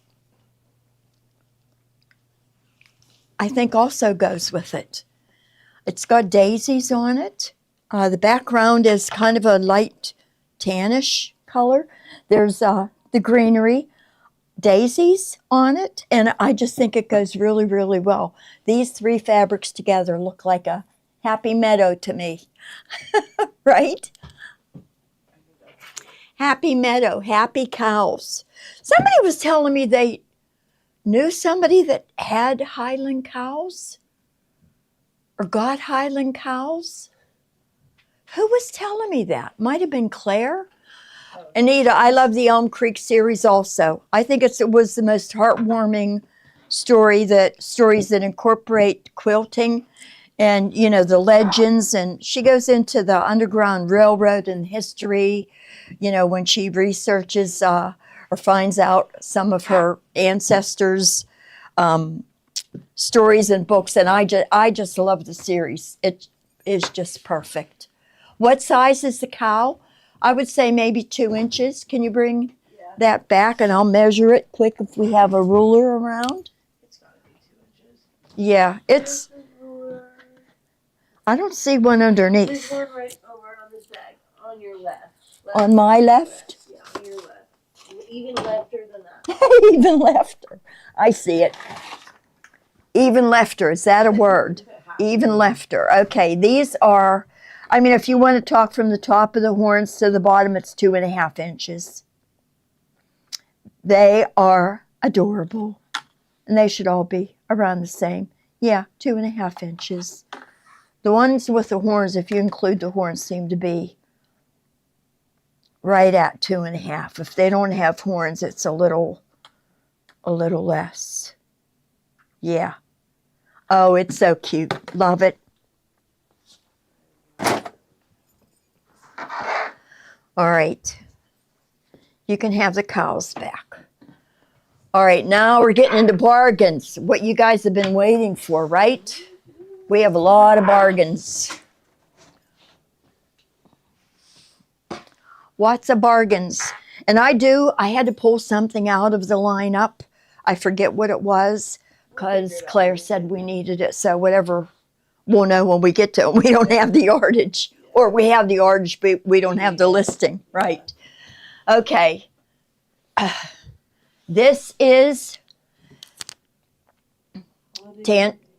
I think, also goes with it. It's got daisies on it. The background is kind of a light tannish color. There's the greenery, daisies on it, and I just think it goes really, really well. These 3 fabrics together look like a happy meadow to me, right? Happy meadow, happy cows. Somebody was telling me they knew somebody that had Highland cows or got Highland cows. Who was telling me that? Might have been Claire. Anita, I love the Elm Creek series also. I think it was the most heartwarming stories that incorporate quilting and, you know, the legends. And she goes into the Underground Railroad and history, you know, when she researches or finds out some of her ancestors' stories and books. And I just love the series. It is just perfect. What size is the cow? I would say maybe 2 inches. Can you bring that back and I'll measure it quick if we have a ruler around? It's gotta be 2 inches. Yeah, it's, I don't see one There's underneath. one right over on this bag, on your left. On my left? Yeah, on your left. Even lefter than that. Even lefter. I see it. Even lefter, is that a word? Even lefter. Okay, these are, I mean, if you want to talk from the top of the horns to the bottom, it's 2.5 inches. They are adorable. And they should all be around the same. Yeah, 2.5 inches. The ones with the horns, if you include the horns, seem to be right at 2.5. If they don't have horns, it's a little less. Yeah. Oh, it's so cute. Love it. All right. You can have the cows back. All right, now we're getting into bargains. What you guys have been waiting for, right? We have a lot of bargains. Lots of bargains. And I had to pull something out of the lineup. I forget what it was because Claire said we needed it. So whatever, we'll know when we get to it. We don't have the yardage, or we have the yardage, but we don't have the listing. Right. Okay. This is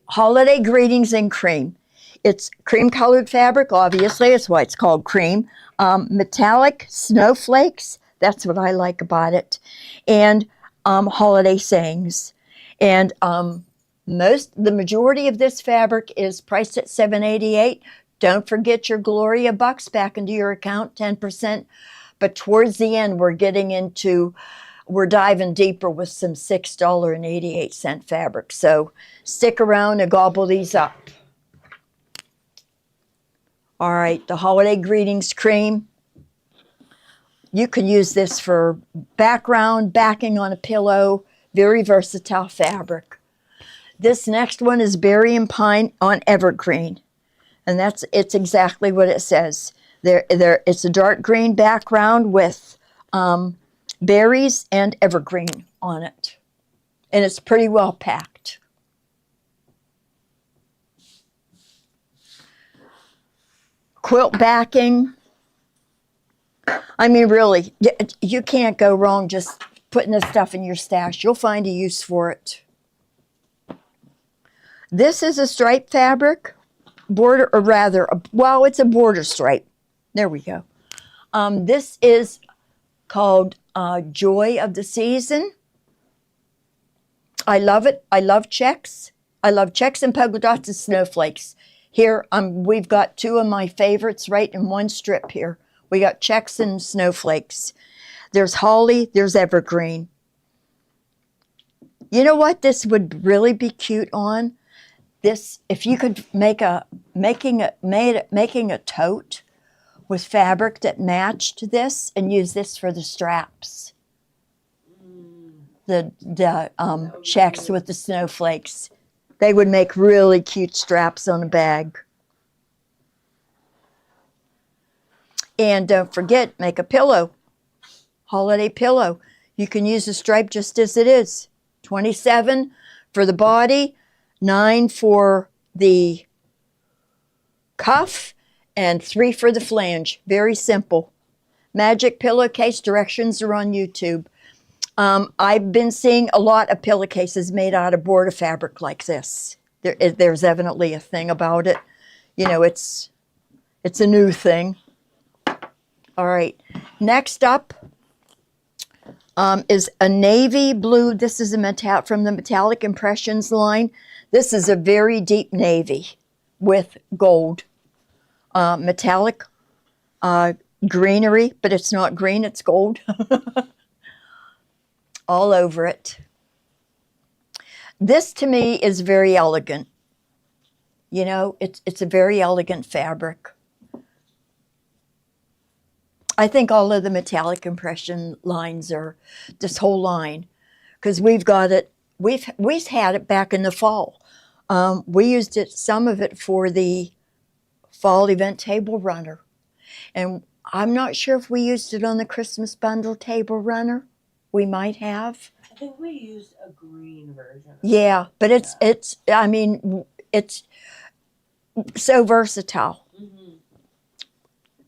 Holiday Greetings in Cream. It's cream colored fabric, obviously. That's why it's called cream. Metallic snowflakes. That's what I like about it. And holiday sayings. And the majority of this fabric is priced at $7.88. Don't forget your Gloria bucks back into your account, 10%. But towards the end, we're diving deeper with some $6.88 fabric. So stick around and gobble these up. All right, the Holiday Greetings Cream. You can use this for background, backing on a pillow, very versatile fabric. This next one is Berry and Pine on Evergreen. And it's exactly what it says. It's a dark green background with berries and evergreen on it. And it's pretty well packed. Quilt backing. I mean, really, you can't go wrong just putting this stuff in your stash. You'll find a use for it. This is a stripe fabric, border, or rather, well, it's a border stripe. There we go. This is called Joy of the Season. I love it. I love checks. I love checks and polka dots and snowflakes. Here, we've got two of my favorites right in one strip here. We got checks and snowflakes. There's holly, there's evergreen. You know what this would really be cute on? This, if you could making a tote with fabric that matched this and use this for the straps. The checks with the snowflakes. They would make really cute straps on a bag. And don't forget, make a pillow. Holiday pillow. You can use a stripe just as it is. $27 for the body, $9 for the cuff, and $3 for the flange. Very simple. Magic pillowcase directions are on YouTube. I've been seeing a lot of pillowcases made out of border fabric like this. There's evidently a thing about it. You know, it's a new thing. All right. Next up is a navy blue. This is from the Metallic Impressions line. This is a very deep navy with gold. Metallic greenery, but it's not green, it's gold. All over it. This to me is very elegant. You know, it's a very elegant fabric. I think all of the Metallic Impression lines are this whole line, because we've got it. We've had it back in the fall. We used some of it for the fall event table runner, and I'm not sure if we used it on the Christmas bundle table runner. We might have. I think we used a green version. Yeah, but it's I mean, it's so versatile. Mm-hmm.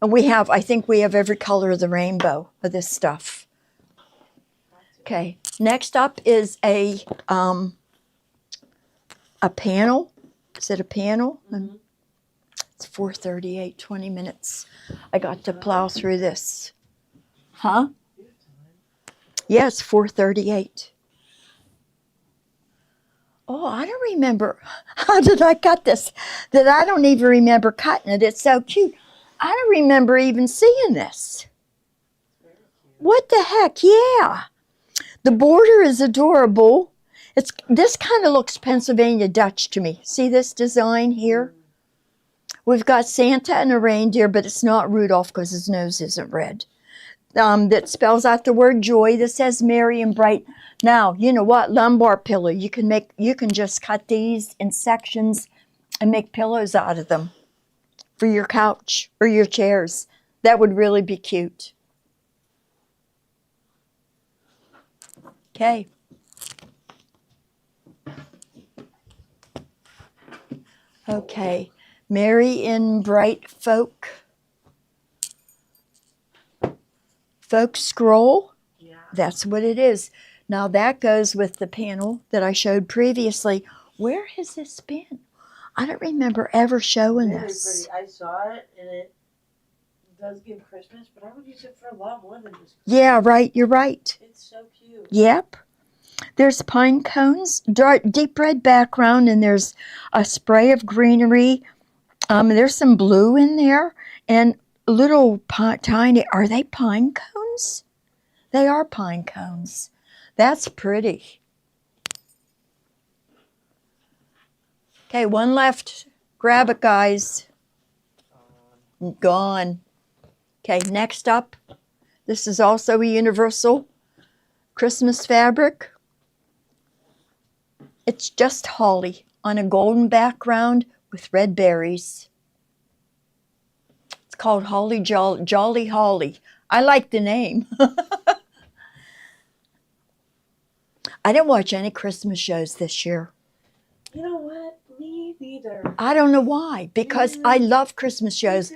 And I think we have every color of the rainbow of this stuff. Okay, next up is a panel. Is it a panel? Mm-hmm. It's 4:38, 20 minutes. I got to plow through this. Huh? Yes, 4:38. Oh, I don't remember. How did I cut this? That I don't even remember cutting it. It's so cute. I don't remember even seeing this. What the heck? Yeah. The border is adorable. This kind of looks Pennsylvania Dutch to me. See this design here? We've got Santa and a reindeer, but it's not Rudolph because his nose isn't red. That spells out the word joy. That says merry and bright. Now, you know what? Lumbar pillow. You can just cut these in sections and make pillows out of them for your couch or your chairs. That would really be cute. Okay. Okay. Mary in Bright Folk. Folk Scroll. Yeah. That's what it is. Now that goes with the panel that I showed previously. Where has this been? I don't remember ever showing Really this. pretty. I saw it and it does give Christmas, but I would use it for a lot more than just Christmas. Yeah, right. You're right. It's so cute. Yep. There's pine cones, dark, deep red background, and there's a spray of greenery. There's some blue in there, and little tiny. Are they pine cones? They are pine cones. That's pretty. Okay, one left. Grab it, guys. Gone. Okay, next up. This is also a universal Christmas fabric. It's just holly on a golden background with red berries. It's called Holly Jolly Holly. I like the name. I didn't watch any Christmas shows this year. You know what? Me neither. I don't know why, because I love Christmas shows.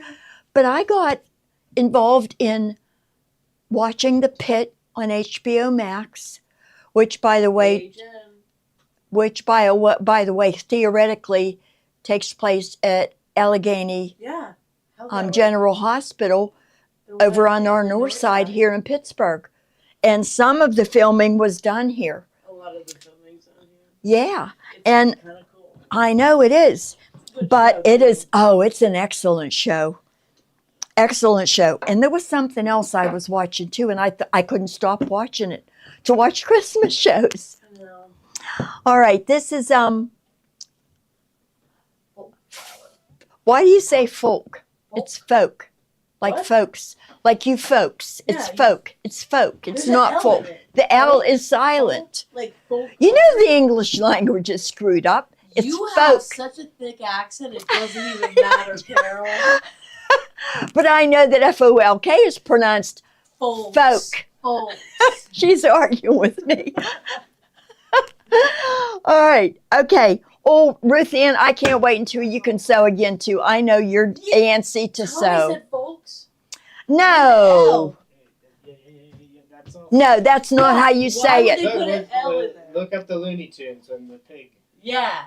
But I got involved in watching The Pit on HBO Max, which, by the way, theoretically takes place at Allegheny Yeah. How's that General Hospital work? over on our north side here in Pittsburgh. And some of the filming was done here. A lot of the filming's on here. Yeah, It's and kind of cool. I know it is. Good But show, it too. is, it's an excellent show. Excellent show. And there was something else I was watching too, and I couldn't stop watching it to watch Christmas shows. I know. All right, this is, why do you say folk? It's folk. Like What? folks. Like you folks. It's Yeah, you- folk. It's folk. It's There's an not L folk. in it. The L Folk? is silent. Like folk. You know the English language is screwed up. It's You folk. have such a thick accent, it doesn't even matter, Carol. But I know that FOLK is pronounced Folks. folk. Folks. She's arguing with me. All right. Okay. Oh, Ruth Ann, I can't wait until you can sew again, too. I know you're antsy to Tommy sew. said folks. No. No, that's not how you Why say would it. they put an L in there? Look up the Looney Tunes and the pig. Yeah.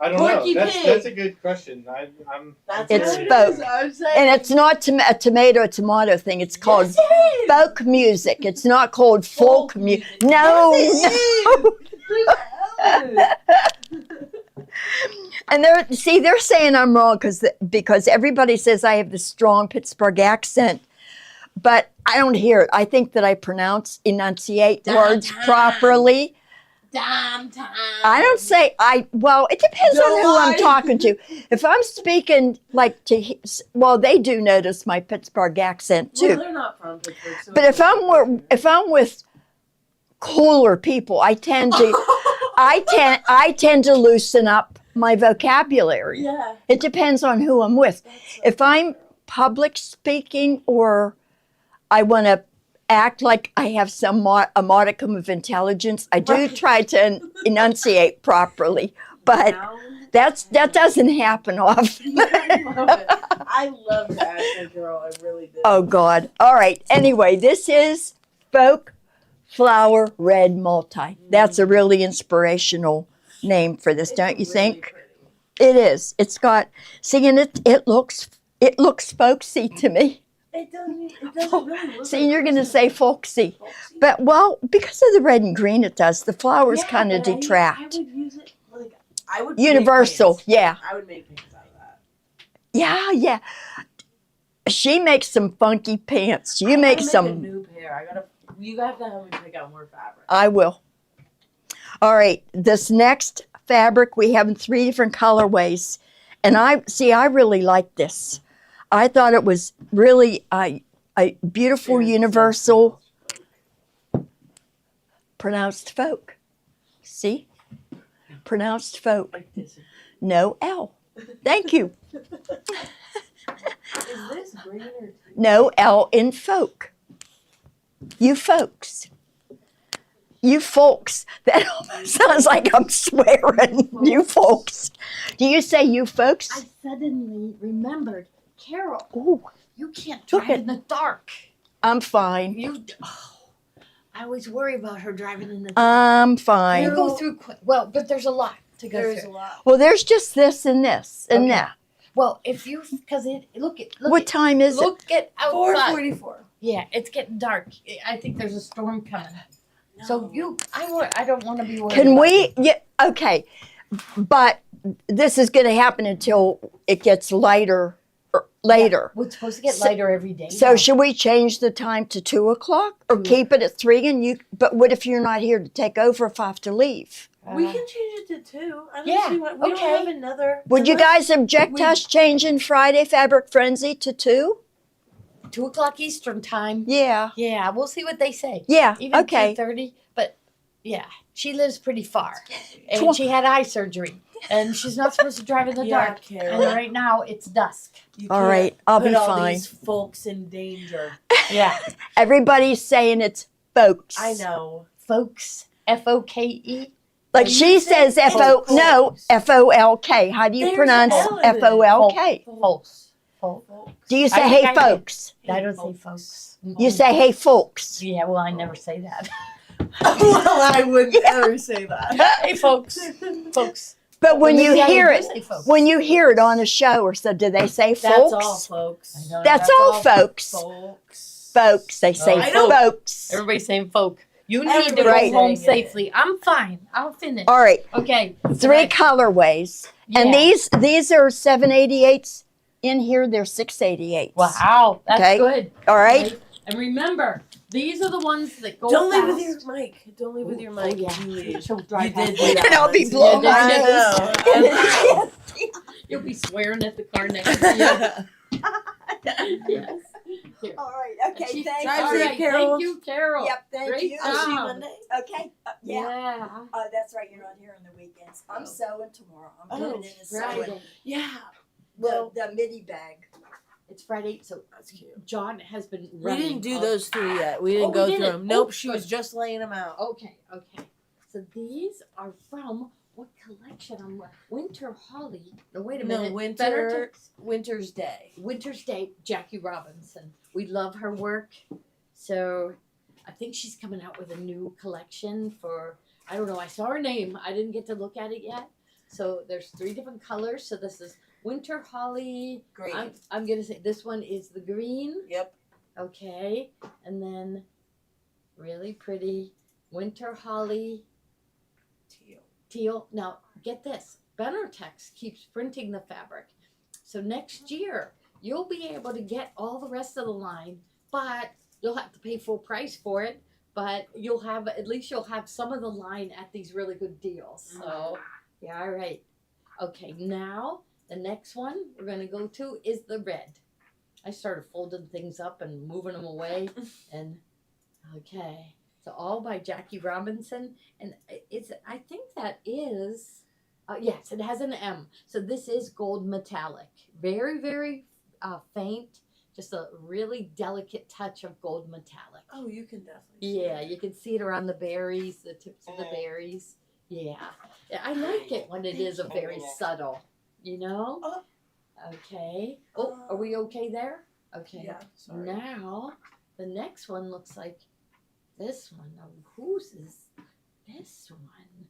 I don't Porky know. Pig. That's a good question. I'm That's It's what it folk. is, I'm saying. And it's not a tomato thing. It's called Yes, it is. folk music. It's not called folk music. No. And they're saying I'm wrong because everybody says I have this strong Pittsburgh accent, but I don't hear it. I think that I enunciate words Downtown. properly. Downtown. I don't say well, it depends on No, who I'm I- talking to. If I'm speaking like they do notice my Pittsburgh accent Well, too. they're not from Pittsburgh. So But if I'm with cooler people, I tend to loosen up my vocabulary. Yeah. It depends on who I'm with. If I'm public speaking or I want to act like I have a modicum of intelligence, I do Right. try to enunciate properly. But that doesn't happen often. I love the accent, girl. I really do. Oh God. All right. Anyway, this is Folk Flower Red Multi. That's a really inspirational name for this, don't you think? It is. It's got, and it looks folksy to me. It doesn't really look See, like you're going to say folksy. folksy. But, well, because of the red and green it does, the flowers Yeah, kind of but detract. I would use it like I would. Universal, make pants. yeah. I would make pants out of that. Yeah. She makes some funky pants. You I make gotta a some. new pair. You have to help me pick out more fabric. I will. All right, this next fabric we have in 3 different colorways. And I really like this. I thought it was really a beautiful universal pronounced folk. See? Pronounced folk. Like this. No L. Thank you. Is this green or? No L in folk. You folks. You folks. That almost sounds like I'm swearing. You folks. Do you say you folks? I suddenly remembered, Carol, Ooh, you can't Look drive at- in the dark. I'm fine. I always worry about her driving in the dark. I'm You fine. go through quick. Well, but there's a lot to go There's a through. lot. Well, there's just this and this and Okay. that. Well, if you, because it, look What time is it? look at outside. 4:44. Yeah, it's getting dark. I think there's a storm coming. So I don't want to be worried. Can about we? you. Yeah. Okay. But this is going to happen until it gets lighter later. We're supposed to get So- lighter every day. So now. should we change the time to 2:00 or keep it at 3? And you? But what if you're not here to take over if I have to leave? We can change it to 2. I don't Yeah, see why we okay. don't have another. Would you unless- guys object to us changing Friday Fabric Frenzy to 2? 2:00 Eastern time. Yeah. Yeah, we'll see what they say. Yeah. Even Okay. 2:30, but yeah, she lives pretty far, and Tw- she had eye surgery, and she's not supposed to drive in the Yeah, dark. Carol. And right now it's dusk. You All can't right, I'll put be all fine. These folks in danger. Yeah, Everybody's saying it's folks. I know. folks. FOKE. Like You she say says FO. No, folks. FOLK. How do you There's pronounce L in it. FOLK? Folks. Do you say I hey think I do. folks? I don't say folks. You say hey folks. Yeah, well, I never say that. Well, I would never say that. Hey, folks. Folks. But when you Maybe I hear do it, say folks. when you hear it on a show or so, do they say That's folks? all, folks. I know. That's all, folks. Folks. Folks. They say I know. folks. Everybody's saying folk. You need to Everybody's go Right. home saying it. safely. I'm fine. I'll finish. All right. Okay. so 3 that- colorways. And yeah. these are 788s. In here, they're 688s. Wow, that's Okay. good. All right. And remember, these are the ones that go Don't leave fast. with your mic. Don't leave with your Oh, mic. yeah. You leave. She'll drive You did past do me. that And I'll be once. blowing Yeah, my I know. You'll be swearing at the car next to you. Yes. Here. All right. She thank drives All you, right, Carol. thank you, Carol. Yep, thank Great you. I'll see you job. Monday. Okay. Yeah. Oh, that's right. You're not here on the weekends. I'm sewing tomorrow. I'm Oh, coming in and sewing Friday. Yeah. the midi bag. It's Friday, so That's cute. John has been We running. didn't do all- those 3 yet. We Oh, didn't we go through didn't. them. Nope. Oh, She was good. just laying them out. Okay, okay. So these are from what collection? Winter Holly. No, wait a No, minute. Winter- Better to- Winter's Day. Winter's Day, Jackie Robinson. We love her work. So I think she's coming out with a new collection for, I don't know, I saw her name. I didn't get to look at it yet. So there's 3 different colors. So this is Winter Holly. Green. I'm going to say this one is the green. Yep. Okay. And then really pretty Winter Holly Teal. teal. Now, get this. Benertex keeps printing the fabric. So next year, you'll be able to get all the rest of the line, but you'll have to pay full price for it. But you'll have, at least you'll have some of the line at these really good deals. So, yeah, all right. Okay, now the next one we're going to go to is the red. I started folding things up and moving them away. And, okay. So all by Jackie Robinson. And it's, I think that is, yes, it has an M. So this is gold metallic. Very, very faint. Just a really delicate touch of gold metallic. Oh, you can definitely. see Yeah, it. you can see it around the berries, the tips of the berries. Yeah. I like it when it is a very subtle, you know? Oh. Okay. Oh, are we okay there? Okay. Yeah. Sorry. Now, the next one looks like this one. Now, whose is this one?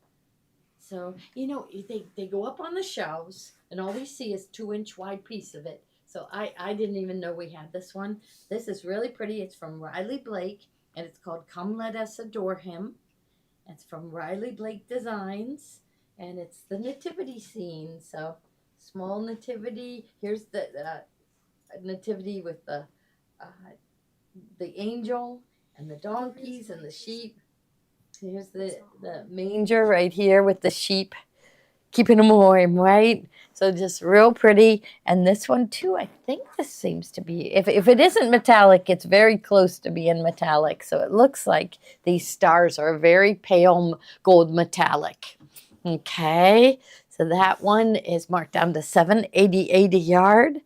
So, you know, they go up on the shelves, and all we see is 2-inch wide piece of it. So I didn't even know we had this one. This is really pretty. It's from Riley Blake, and it's called Come Let Us Adore Him. It's from Riley Blake Designs, and it's the nativity scene. So small nativity. Here's the nativity with the angel and the donkeys and the sheep. Here's the manger right here with the sheep, keeping them warm, right? So just real pretty. And this one too, I think this seems to be, if it isn't metallic, it's very close to being metallic. So it looks like these stars are very pale gold metallic. Okay, so that one is marked down to $7.88 a yard.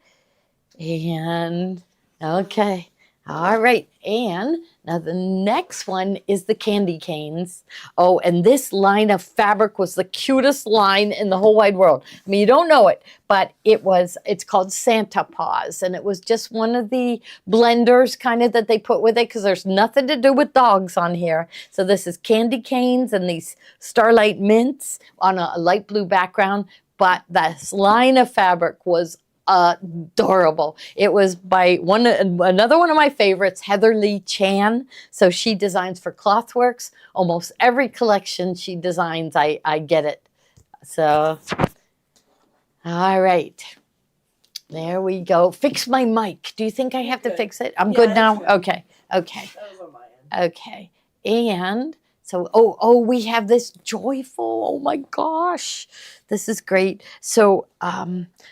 And okay, All right, and now the next one is the candy canes. Oh, and this line of fabric was the cutest line in the whole wide world. I mean, you don't know it, but it's called Santa Paws, and it was just one of the blenders kind of that they put with it because there's nothing to do with dogs on here. So this is candy canes and these starlight mints on a light blue background, but this line of fabric was adorable. It was by another one of my favorites, Heather Lee Chan. So she designs for Clothworks. Almost every collection she designs, I get it. So, all right. There we go. Fix my mic. Do you think I have to Good. fix it? I'm Yeah, good it's now? good. Okay. Okay. That was on my end. Okay. And so, oh, we have this joyful. Oh my gosh, this is great. So,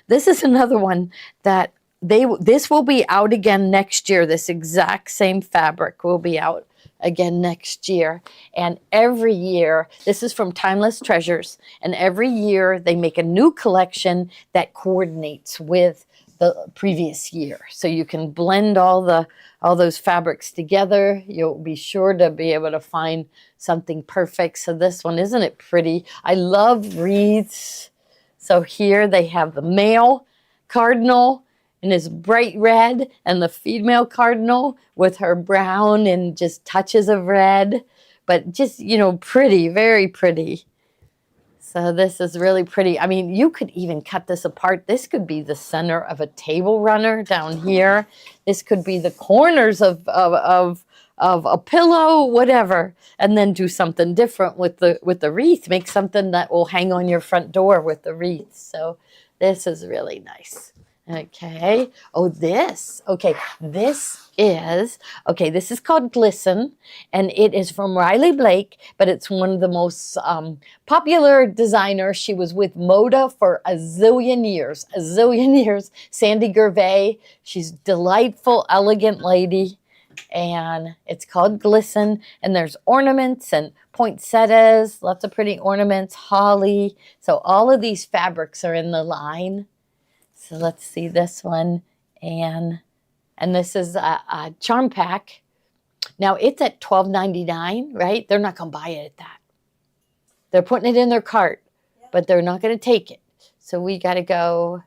this is another one that this will be out again next year. This exact same fabric will be out again next year. And every year, this is from Timeless Treasures, and every year they make a new collection that coordinates with the previous year. So you can blend all those fabrics together. You'll be sure to be able to find something perfect. So this one, isn't it pretty? I love wreaths. So here they have the male cardinal in his bright red and the female cardinal with her brown and just touches of red, but just, pretty, very pretty. So this is really pretty. I mean, you could even cut this apart. This could be the center of a table runner down here. This could be the corners of a pillow, whatever, and then do something different with the wreath. Make something that will hang on your front door with the wreath. So this is really nice. Okay. Oh, this. Okay. This is called Glisten, and it is from Riley Blake, but it's one of the most popular designers. She was with Moda for a zillion years. Sandy Gervais. She's delightful, elegant lady, and it's called Glisten, and there's ornaments and poinsettias, lots of pretty ornaments, holly. So all of these fabrics are in the line. So let's see this one, and this is a charm pack. Now it's at $12.99, right? They're not gonna buy it at that. They're putting it in their cart, but they're not gonna take it. So we got to go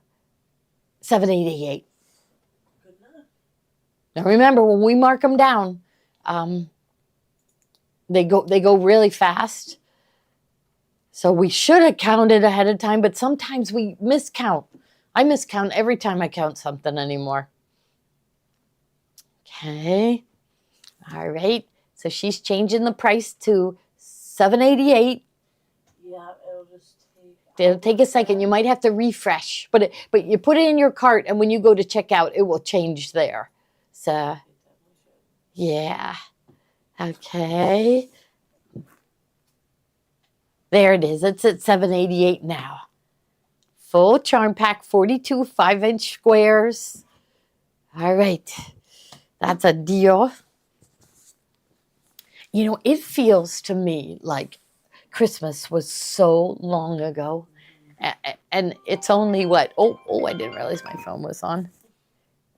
$7.88. Good enough. Now remember, when we mark them down, they go really fast. So we should have counted ahead of time, but sometimes we miscount. I miscount every time I count something anymore. Okay. All right. So she's changing the price to $7.88. Yeah, it'll just take. It'll take a second. You might have to refresh, but you put it in your cart, and when you go to check out, it will change there. So, yeah. Okay. There it is. It's at $7.88 now. Full charm pack, 42 5-inch squares. All right. That's a deal. It feels to me like Christmas was so long ago. And it's only what? Oh, I didn't realize my phone was on.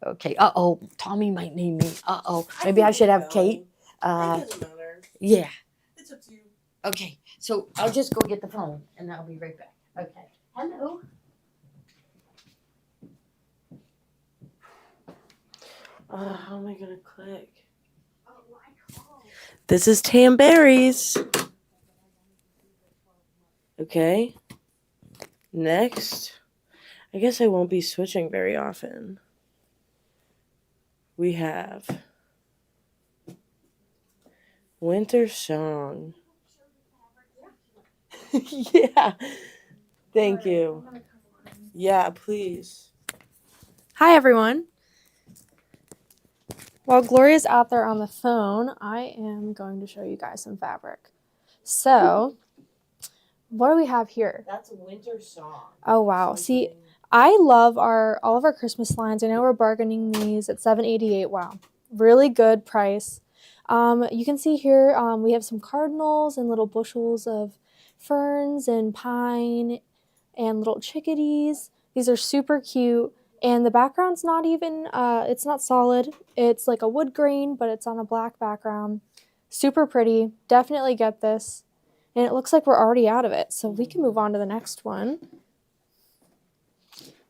Okay. Uh-oh. Tommy might need me. Uh-oh. Maybe I should have Kate. It doesn't matter. Yeah. It's up to you. Okay. So I'll just go get the phone, and I'll be right back. Okay. Hello. How am I gonna click? This is Tamberries. Okay. Next. I guess I won't be switching very often. We have Winter Song. Yeah. Thank you. Yeah, please. Hi, everyone. While Gloria's out there on the phone, I am going to show you guys some fabric. So, what do we have here? That's Winter Song. Oh, wow. See, I love all of our Christmas lines. I know we're bargaining these at $7.88. Wow. Really good price. You can see here we have some cardinals and little bushels of ferns and pine and little chickadees. These are super cute. And the background's not even, it's not solid. It's like a wood grain, but it's on a black background. Super pretty. Definitely get this. And it looks like we're already out of it, so we can move on to the next one.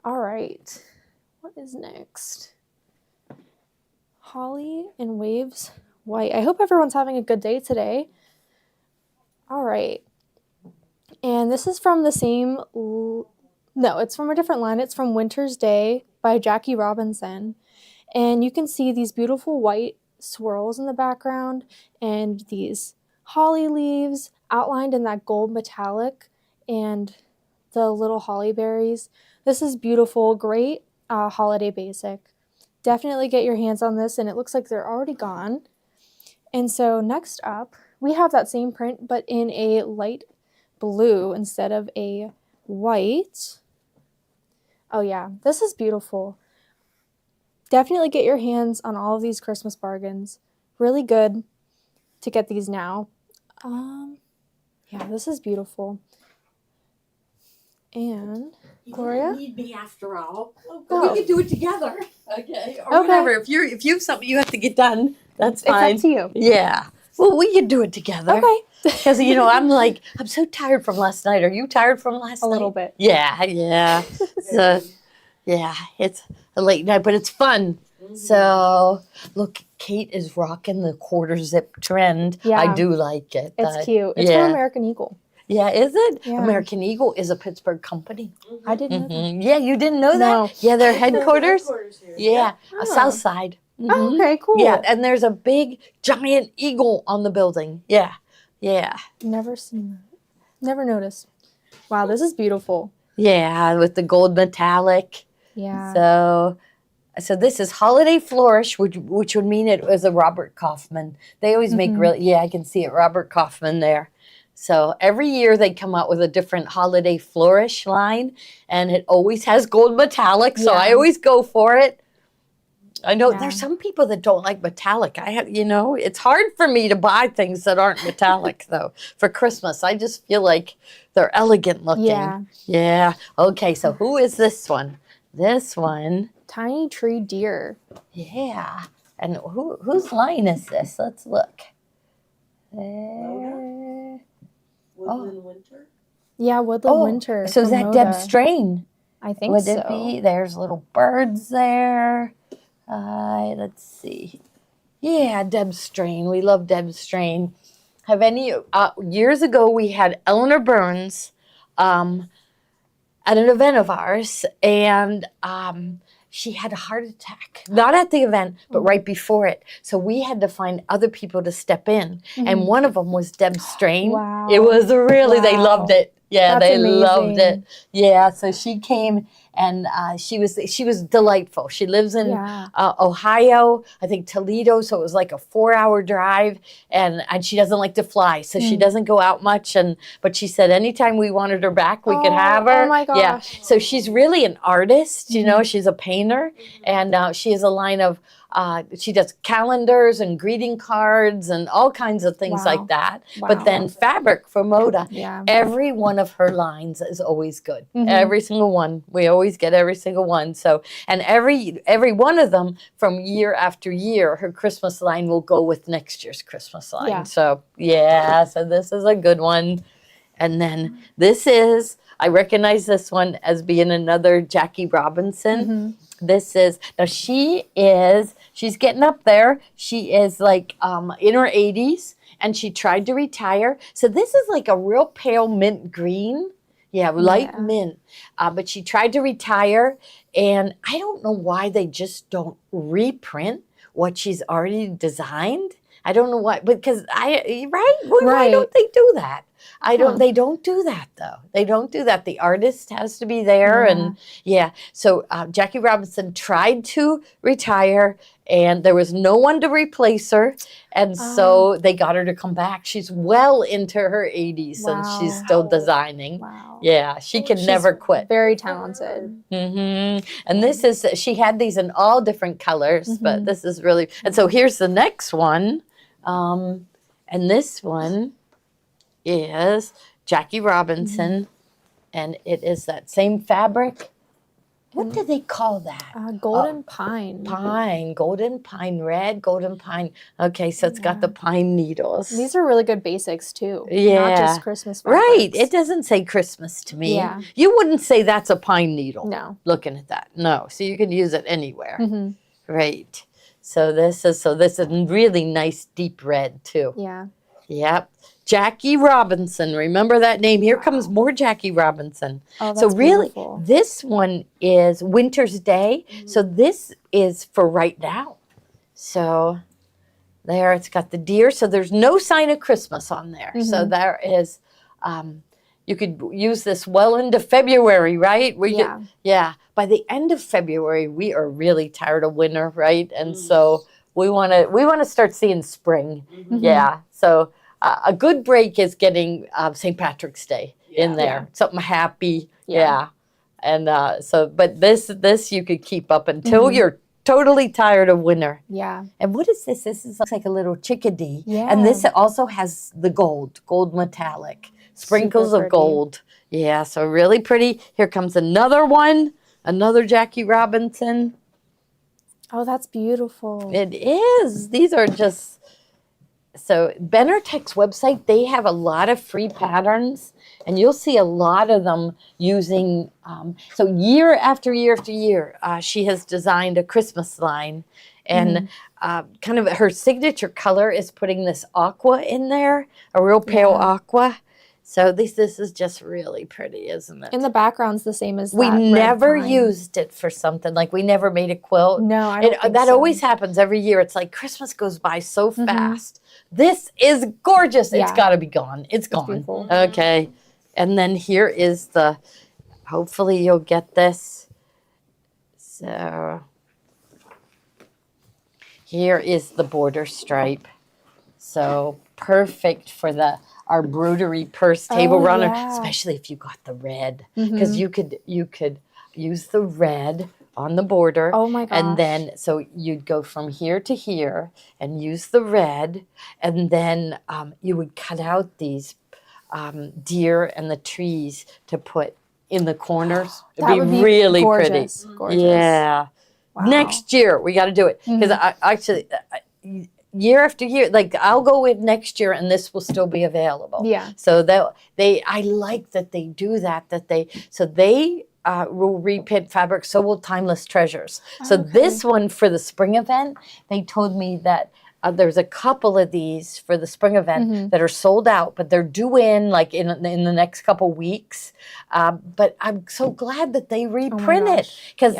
All right. What is next? Holly and Waves White. I hope everyone's having a good day today. All right. And this is from the same, no, it's from a different line. It's from Winter's Day by Jackie Robinson. And you can see these beautiful white swirls in the background and these holly leaves outlined in that gold metallic and the little holly berries. This is beautiful, great holiday basic. Definitely get your hands on this, and it looks like they're already gone. And so next up, we have that same print, but in a light blue instead of a white. Oh yeah, this is beautiful. Definitely get your hands on all of these Christmas bargains. Really good to get these now. Yeah, this is beautiful. And Gloria? You don't need me after all. Oh. We can do it together. Okay. Or Okay. whatever. If you have something you have to get done, that's It's fine. up to you. Yeah. Well, we can do it together. Okay. Because I'm so tired from last night. Are you tired from last night? A little bit. Yeah, yeah. So, yeah, it's a late night, but it's fun. So, look, Kate is rocking the quarter zip trend. Yeah. I do like it. It's cute. It's yeah. from American Eagle. Yeah, is it? Yeah. American Eagle is a Pittsburgh company. I didn't know that. Mhm. Yeah, you didn't know No. that? Yeah, their headquarters. Here. Yeah, Oh. South Side. Oh, Mhm. okay, cool. Yeah, and there's a big giant eagle on the building. Yeah, yeah, Never seen that. Never noticed. Wow, this is beautiful. yeah, with the gold metallic. Yeah. So this is Holiday Flourish, which would mean it was a Robert Kaufman. They always make Mhm. really, yeah, I can see it, Robert Kaufman there. So every year they come out with a different Holiday Flourish line, and it always has gold metallic. So I Yeah. always go for it. I know Yeah. there's some people that don't like metallic. It's hard for me to buy things that aren't metallic though for Christmas. I just feel like they're elegant looking. Yeah. Yeah. Okay, so who is this one? This one. Tiny Tree Deer. Yeah. And whose line is this? Let's look. Woodland Winter. Yeah, Woodland Oh, Winter. So is from that Deb Moda. Strain? I think Would so. it be? There's little birds there. Let's see. Yeah, Deb Strain. We love Deb Strain. Have any years ago we had Eleanor Burns at an event of ours, and she had a heart attack. Not at the event, but right before it. So we had to find other people to step in, and one of them was Deb Strain. Wow. It was really they Wow. loved it. Yeah, That's they loved amazing. it. Yeah, so she came and she was delightful. She lives in Yeah. Ohio, I think Toledo, so it was like a 4-hour drive, and she doesn't like to fly, so she doesn't go out much. But she said anytime we wanted her back, we could have her. Oh my Yeah, gosh. so she's really an artist. You know, she's a painter, and she has a line of. She does calendars and greeting cards and all kinds of things Wow. like that. Wow. But then fabric for Moda. Yeah. Every one of her lines is always good. Mhm. Every single one. We always get every single one. So, and every one of them from year after year, her Christmas line will go with next year's Christmas line. Yeah. So, so this is a good one. And then I recognize this one as being another Jackie Robinson. Mm-hmm. This is, now she's getting up there. She is like in her 80s, and she tried to retire. So this is like a real pale mint green. Yeah, light Yeah. mint. But she tried to retire, and I don't know why they just don't reprint what she's already designed. I don't know why, because why Right. don't they do that? Huh. They don't do that though. They don't do that. The artist has to be there, Yeah. and so Jackie Robinson tried to retire, and there was no one to replace her, and so they got her to come back. She's well into her 80s, and she's Wow. still designing. Wow. Yeah, she can She's never quit. Very talented. And this is, she had these in all different colors, but Mhm. this is really, and so here's the next one. And this one is Jackie Robinson, and it is that same fabric. What do they call that? Golden pine. Pine, golden pine red, golden pine. Okay, so it's got the pine needles. These are really good basics too. Yeah. Not just Christmas Right. fabrics. It doesn't say Christmas to me. Yeah. You wouldn't say that's a pine needle. No. Looking at that. No. So you can use it anywhere. Hmm. Right. So this is really nice deep red too. Yeah. Yep. Jackie Robinson. Remember that name? Here comes more Jackie Robinson. Oh, that's So really, beautiful. this one is Winter's Day. So this is for right now. So there, it's got the deer. So there's no sign of Christmas on there. So there is, you could use this well into February, right? Yeah. By the end of February, we are really tired of winter, right? And so we want to start seeing spring. Yeah. So a good break is getting St. Patrick's Day in there. Something happy. Yeah. And but this you could keep up until you're totally tired of winter. Yeah. And what is this? This looks like a little chickadee. Yeah. And this also has the gold metallic. Sprinkles Super of pretty. gold. Yeah, so really pretty. Here comes another one. Another Jackie Robinson. Oh, that's beautiful. It is. These are just... So Benertech's website, they have a lot of free patterns, and you'll see a lot of them using, so year after year after year, she has designed a Christmas line, and kind of her signature color is putting this aqua in there, a real pale aqua. So this is just really pretty, isn't it? And the background's the same as We that red never pine. used it for something, like we never made a quilt. No, I don't think That so. always happens every year. It's like Christmas goes by so fast. This is gorgeous. It's Yeah. got to be gone. It's gone. beautiful. Okay. And then here is hopefully you'll get this. So here is the border stripe. So perfect for our broderie purse table Oh, runner, yeah. especially if you got the red, because you could use the red on the border. Oh my gosh. And then, so you'd go from here to here and use the red, and then you would cut out these deer and the trees to put in the corners. It'd That be would be really gorgeous. pretty. Gorgeous. Yeah. Wow. Next year we got to do it because year after year, like I'll go with next year and this will still be available. Yeah. So I like that they do that. They will reprint fabric. So will Timeless Treasures. So this one for the spring event, they told me that there's a couple of these for the spring event that are sold out, but they're due in like in the next couple weeks. But I'm so glad that they reprint it because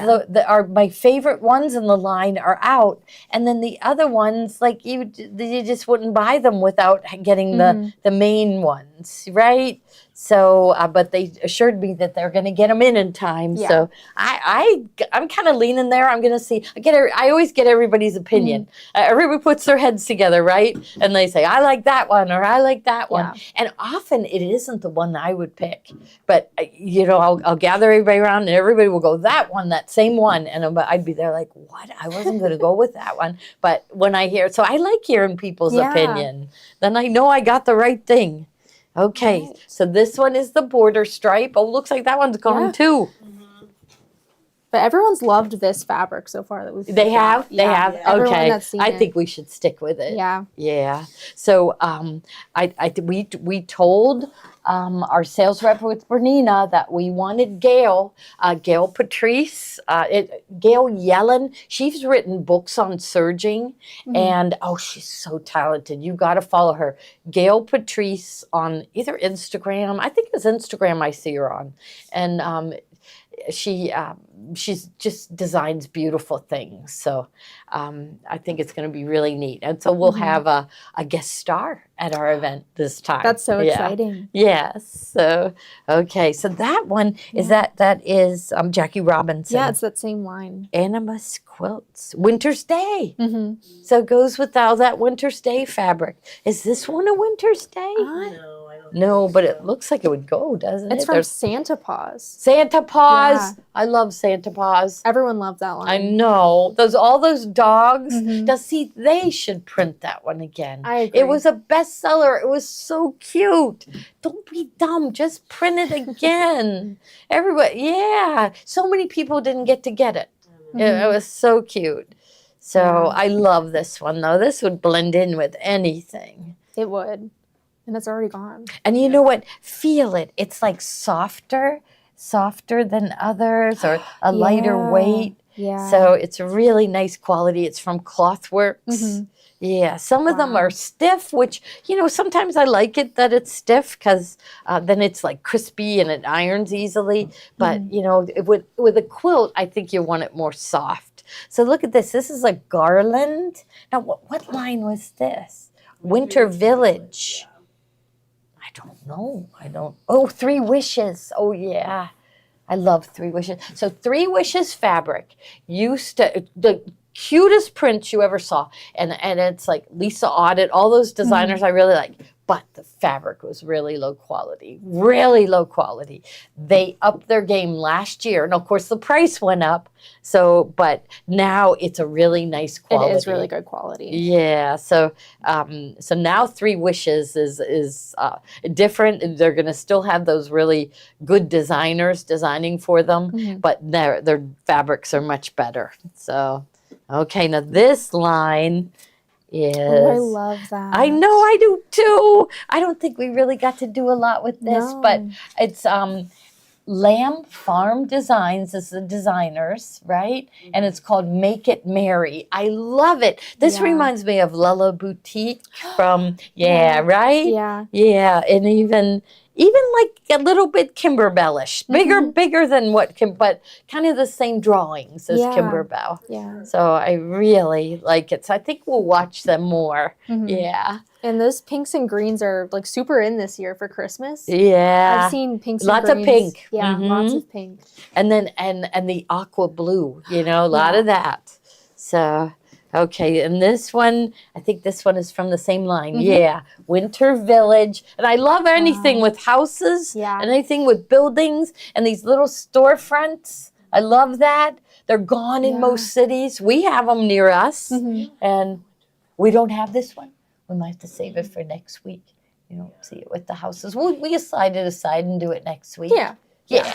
my favorite ones in the line are out, and then the other ones like you just wouldn't buy them without getting the main ones, right? So, but they assured me that they're going to get them in time. Yeah. So I'm kind of leaning there. I'm going to see. I always get everybody's opinion. Everybody puts their heads together, right? And they say, I like that one or I like that one. Yeah. And often it isn't the one I would pick. But, I'll gather everybody around and everybody will go, that one, that same one. And I'd be there like, what? I wasn't going to go with that one. But when I hear, so I like hearing people's Yeah. opinion. Then I know I got the right thing. Okay, Right. so this one is the border stripe. Oh, looks like that one's gone Yeah. too. But everyone's loved this fabric so far that we've They picked have? out. They have? Everyone Okay. that's seen I it. think we should stick with it. Yeah. Yeah. So we told our sales rep with Bernina that we wanted Gail Patrice, Gail Yellen. She's written books on serging, and she's so talented. You got to follow her. Gail Patrice on either Instagram. I think it's Instagram I see her on, and she's just designs beautiful things. So I think it's going to be really neat. And so we'll have a guest star at our event this time. That's so Yeah. exciting. Yes. So, okay. So that one is that is Jackie Robinson. Yeah, it's that same line. Animus Quilts. Winter's Day. Mm-hmm. So it goes with all that Winter's Day fabric. Is this one a Winter's Day? No, I don't No, but it looks like it would go, doesn't It's it? from There's Santa Paws. Santa Paws. Yeah. I love Santa Paws. Everyone loved that line. I know. All those dogs. Mhm. Now see, they should print that one again. I agree. It was a bestseller. It was so cute. Don't be dumb. Just print it again. Everybody, yeah. So many people didn't get to get it. It was so cute. So Yeah. I love this one though. This would blend in with anything. It would. And it's already gone. And you know what? Feel it. It's like softer than others, or a lighter Yeah. weight. Yeah. So it's really nice quality. It's from Clothworks. Mhm. Yeah, some of them Wow. are stiff, which, sometimes I like it that it's stiff because then it's like crispy and it irons easily. But, with a quilt, I think you want it more soft. So look at this. This is a garland. Now, what line was this? Winter Village. I don't know. Oh, Three Wishes. Oh, yeah. I love Three Wishes. So Three Wishes fabric used to, the cutest prints you ever saw. And it's like Lisa Audit, all those designers I really like. But the fabric was really low quality, really low quality. They upped their game last year. And of course the price went up. So, but now it's a really nice quality. It is really good quality. Yeah, so now Three Wishes is different. They're going to still have those really good designers designing for them, Mhm. but their fabrics are much better. So, okay, now this line is. Oh, I love that. I know, I do too. I don't think we really got to do a lot with this, but No. it's Lamb Farm Designs is the designers, right? And it's called Make It Merry. I love it. This Yeah. reminds me of Lala Boutique from, right? Yeah. Yeah, and even like a little bit Kimberbellish, bigger than what but kind of the same drawings as Yeah. Kimberbell. Yeah. So I really like it. So I think we'll watch them more. Mhm. Yeah, And those pinks and greens are like super in this year for Christmas. yeah. I've seen pinks Lots and of greens. pink. Yeah, lots Mhm. of pink. And then and the aqua blue, a lot Yeah. of that. So okay, and this one, I think this one is from the same line. Mhm. Yeah, Winter Village. And I love anything Wow. with houses, Yeah. and anything with buildings and these little storefronts. I love that. They're gone in Yeah. most cities. We have them near us, Mhm. and we don't have this one. We might have to save it for next week. You don't see it with the houses. We slide it aside and do it next week. Yeah. Yeah.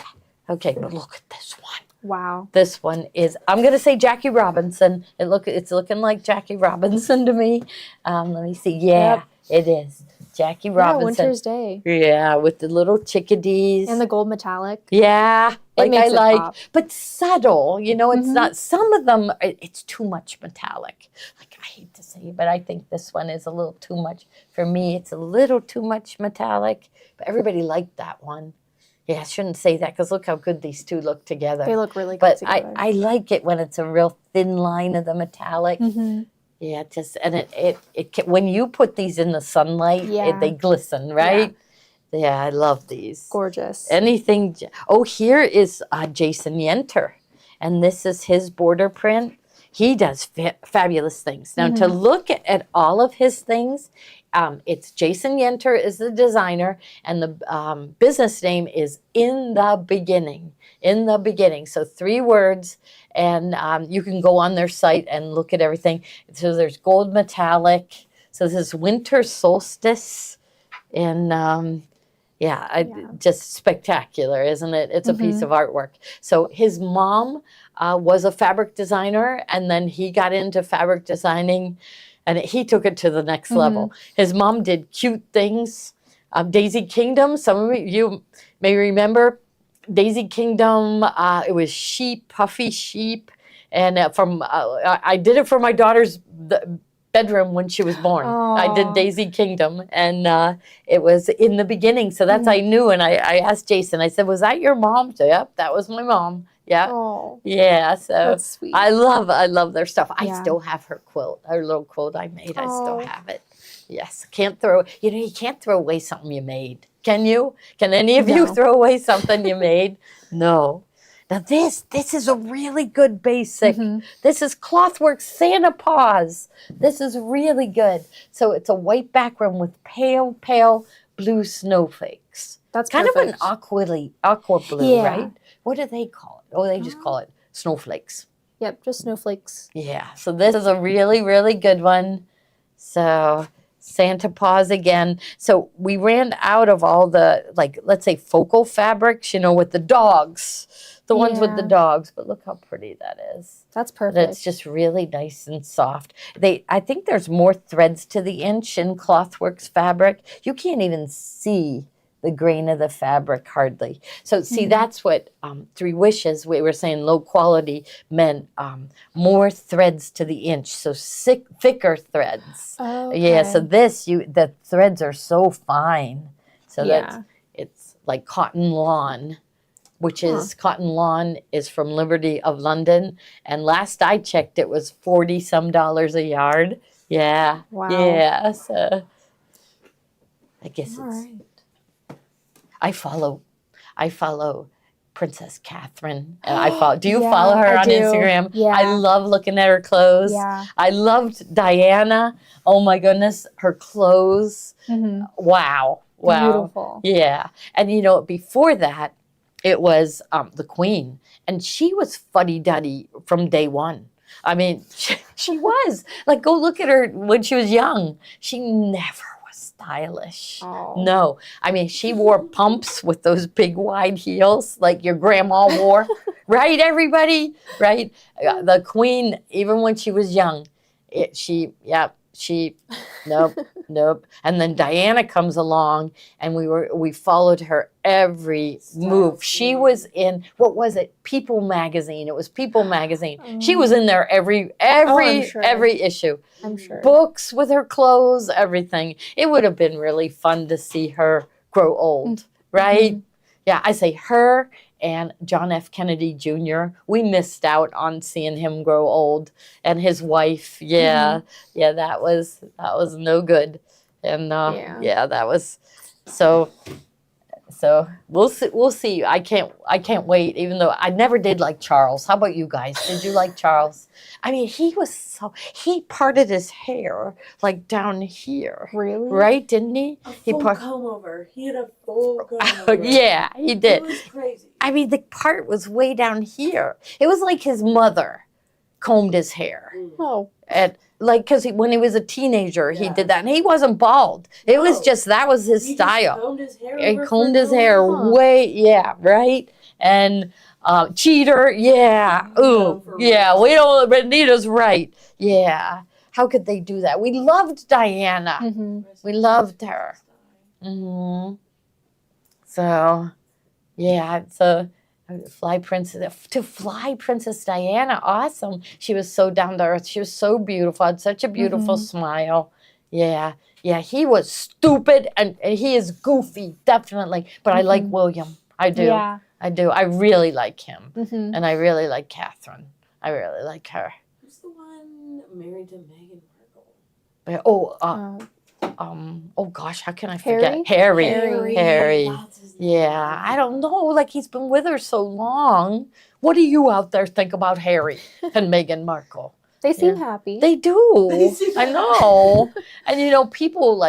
Okay, but look at this one. Wow. This one is, I'm gonna say Jackie Robinson. It's looking like Jackie Robinson to me. Let me see. Yeah, it is Jackie Yeah, Robinson. Winter's Day. Yeah, with the little chickadees. And the gold metallic. Yeah, like makes I it like, pop. but subtle. It's Mhm. not. Some of them, it's too much metallic. Like I hate to say it, but I think this one is a little too much for me. It's a little too much metallic, but everybody liked that one. Yeah, I shouldn't say that because look how good these two look together. They look really good But together. I like it when it's a real thin line of the metallic. Mhm. Yeah, and it can, when you put these in the sunlight, Yeah. they glisten, right? Yeah, I love these. Gorgeous. Anything. Oh, here is Jason Yenter, and this is his border print. He does fabulous things. Now, to look at all of his things, it's Jason Yenter is the designer, and the business name is In the Beginning. In the Beginning. So 3 words, and you can go on their site and look at everything. So there's gold metallic. So this is winter solstice, and just spectacular, isn't it? It's a piece of artwork. So his mom was a fabric designer, and then he got into fabric designing, and he took it to the next level. His mom did cute things. Daisy Kingdom, some of you may remember Daisy Kingdom. It was sheep, puffy sheep, and I did it for my daughter's bedroom when she was born. I did Aw. Daisy Kingdom, and it was In the Beginning. So that's I knew, and I asked Jason. I said, "Was that your mom?" So, yep, that was my mom. Yeah, Oh, yeah. So that's sweet. I love their stuff. I Yeah. still have her quilt, her little quilt I made. I still Oh. have it. Yes, can't throw. You can't throw away something you made. Can you? Can any of you No. throw away something you made? No. Now this is a really good basic. This is Clothworks Santa Paws. This is really good. So it's a white background with pale blue snowflakes. That's Kind of an perfect. aqua blue, Yeah. right? What do they call it? Oh, they just call it snowflakes. Yep, just snowflakes. Yeah, so this is a really, really good one. So Santa Paws again. So we ran out of all the, like, let's say focal fabrics, with the dogs, the ones with the Yeah. dogs. But look how pretty that is. That's perfect. That's just really nice and soft. I think there's more threads to the inch in Clothworks fabric. You can't even see the grain of the fabric hardly. So see, that's what Three Wishes, we were saying low quality meant more threads to the inch. So thicker threads. Yeah, so the threads are so fine. So Yeah. it's like cotton lawn, which is cotton lawn is from Liberty of London. And last I checked, it was $40 some a yard. Yeah. Wow. Yeah. So I guess All it's, right. I follow Princess Catherine. And I follow, do you Yeah, follow her I on do. Instagram? Yeah. I love looking at her clothes. Yeah. I loved Diana. Oh my goodness, her clothes. Mhm. Wow. Wow. Beautiful. Yeah. And before that, it was the Queen. And she was fuddy-duddy from day one. I mean, she was. Like, go look at her when she was young. She never was stylish. Oh. No. I mean, she wore pumps with those big wide heels like your grandma wore. Right, everybody? Right? The Queen, even when she was young, nope. And then Diana comes along, and we followed her every move. She was in, what was it? People magazine. It was People magazine. She was in there every sure. every issue. I'm sure. Books with her clothes, everything. It would have been really fun to see her grow old, right? Yeah, I say her and John F. Kennedy Jr. We missed out on seeing him grow old, and his wife. Yeah, that was no good, and that was so. So we'll see. We'll see. I can't wait. Even though I never did like Charles. How about you guys? Did you like Charles? I mean, he parted his hair like down here. Really? Right? Didn't he? A He full part. comb over. He had a full comb over. Yeah, he It did. was crazy. I mean, the part was way down here. It was like his mother combed his hair. Oh. And because when he was a teenager, he Yeah. did that. And he wasn't bald. It was No. just, that was his He style. Just combed his hair. He over combed for his no hair reason. way, right? And cheater, yeah. Ooh, for yeah. real. We don't, but Nita's right. Yeah. How could they do that? We loved Diana. Mm-hmm. We loved her. So, yeah, so fly Princess Diana, awesome. She was so down to earth. She was so beautiful. Had such a beautiful smile. Yeah, he was stupid and he is goofy, definitely. But I like William. I do. Yeah. I do. I really like him, Mm-hmm. and I really like Catherine. I really like her. Who's the one married to Meghan Markle? But, oh gosh, how can I forget? Harry? Harry. That's his name. Yeah, I don't know. Like, he's been with her so long. What do you out there think about Harry and Meghan Markle? They seem happy. They do. They seem I know. And people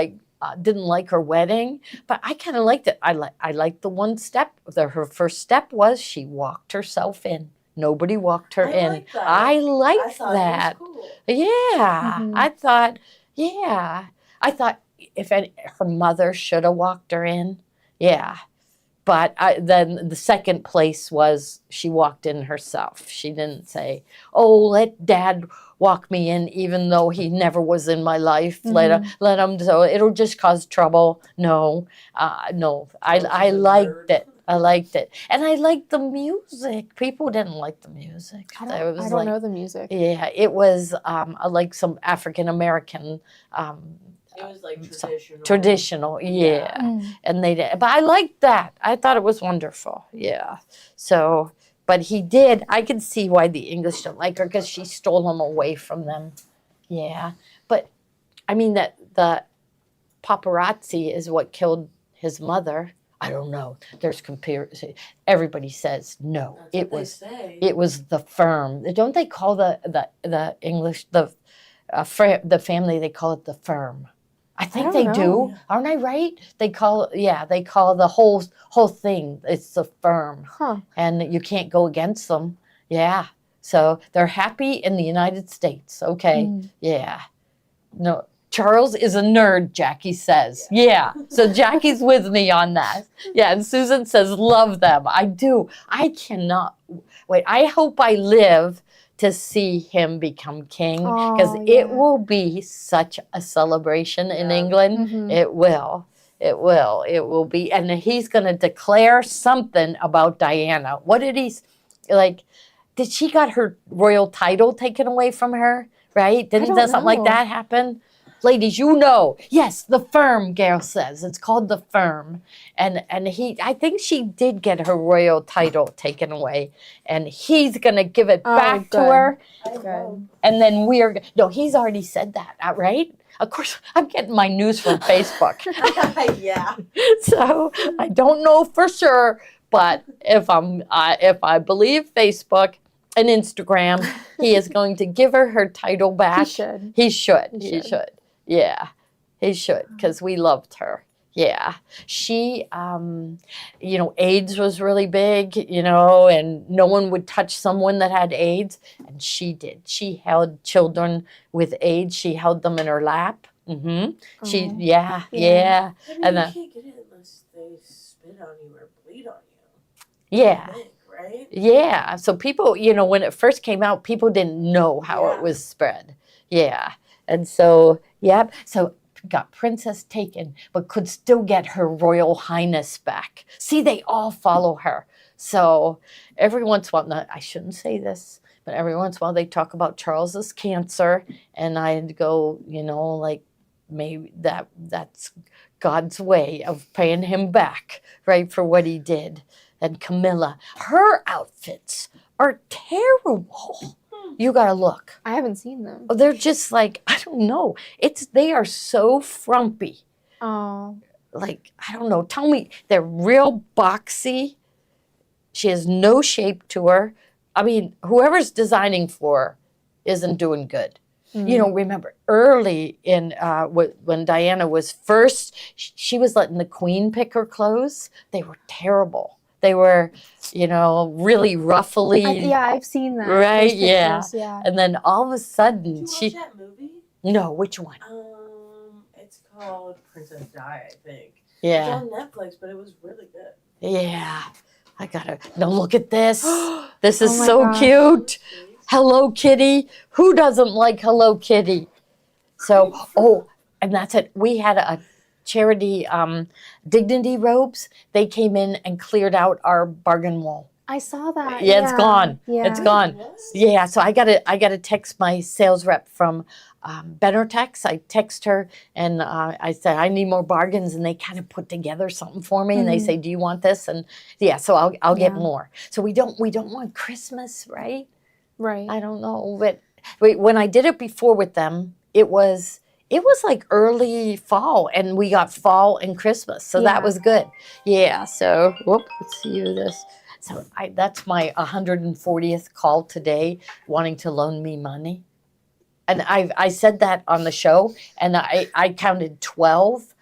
didn't like her wedding, but I kind of liked it. I liked the one step. Her first step was she walked herself in. Nobody walked her I in. like that. I I liked thought that. It was cool. Yeah, Mhm. I thought her mother should have walked her in. Yeah, but then the second place was she walked in herself. She didn't say, "Oh, let Dad walk me in," even though he never was in my life. Let him. So it'll just cause trouble. No, no. I liked it. I liked it, and I liked the music. People didn't like the music. I It don't, was I don't like- know the music. Yeah, it was like some African American It was like traditional. traditional, yeah. Mm. And they did, but I liked that. I thought it was wonderful, yeah. So, but he did. I could see why the English don't like her because she stole him away from them, yeah. But I mean that the paparazzi is what killed his mother. I don't know. There's comparison. Everybody says no. That's It what was. They say. It was the firm. Don't they call the English the family? They call it the firm. I think don't they know. do. Yeah. Aren't I right? They call the whole thing. It's the firm, Huh. and you can't go against them. Yeah. So they're happy in the United States. Okay. Mm. Yeah. No, Charles is a nerd, Jackie says. Yeah. So Jackie's with me on that. Yeah. And Susan says, love them. I do. I cannot wait. I hope I live to see him become king because Oh, it yeah. will be such a celebration in Yeah. England. Mhm. It will. It will. It will be. And he's going to declare something about Diana. What did he like? Did she got her royal title taken away from her? Right? Didn't don't that something like know. that happen? Ladies, you know. Yes, the firm, Gail says. It's called the firm. And I think she did get her royal title taken away. And he's gonna give it Oh, back to good. her. I Good. know. And then no, he's already said that, right? Of course, I'm getting my news from Facebook. Yeah. So I don't know for sure, but if I believe Facebook and Instagram, he is going to give her title back. He should. He should. He He should. should. Yeah, he should because we loved her. Yeah, she, AIDS was really big, and no one would touch someone that had AIDS, and she did. She held children with AIDS. She held them in her lap. She, Oh. yeah. Yeah. I mean, And, you uh, can't get it unless they spit on you or bleed on you. Yeah. I think, right? Yeah. So people, when it first came out, people didn't know how Yeah. it was spread. Yeah. And so, yep. So got princess taken, but could still get her royal highness back. See, they all follow her. So every once in a while, now, I shouldn't say this, but every once in a while they talk about Charles's cancer, and I'd go, like maybe that's God's way of paying him back, right, for what he did. And Camilla, her outfits are terrible. You gotta look. I haven't seen them. They're just like, I don't know. They are so frumpy. Oh. Like, I don't know. Tell me, they're real boxy. She has no shape to her. I mean, whoever's designing for her isn't doing good. Remember early in when Diana was first, she was letting the queen pick her clothes. They were terrible. They were, really ruffly. Yeah, I've seen that. Right, Those yeah. pictures, yeah. And then all of a Did sudden, you watch she. that movie? No, which one? It's called Princess Di, I think. It's Yeah. on Netflix, but it was really good. Yeah. I gotta. No, look at this. This is Oh my so gosh. cute. Hello Kitty. Who doesn't like Hello Kitty? So, and that's it. We had a charity dignity robes. They came in and cleared out our bargain wall. I saw that. Yeah, it's gone. Yeah. It's gone. What? Yeah, so I gotta text my sales rep from Benertex. I text her and I said I need more bargains, and they kind of put together something for me, and they Mhm. say, "Do you want this?" And yeah, so I'll get Yeah. more. So we don't want Christmas, right? Right. I don't know, but wait, when I did it before with them, it was like early fall, and we got fall and Christmas, so that Yeah. was good. Yeah. So let's see this. So that's my 140th call today, wanting to loan me money, and I said that on the show, and I counted 12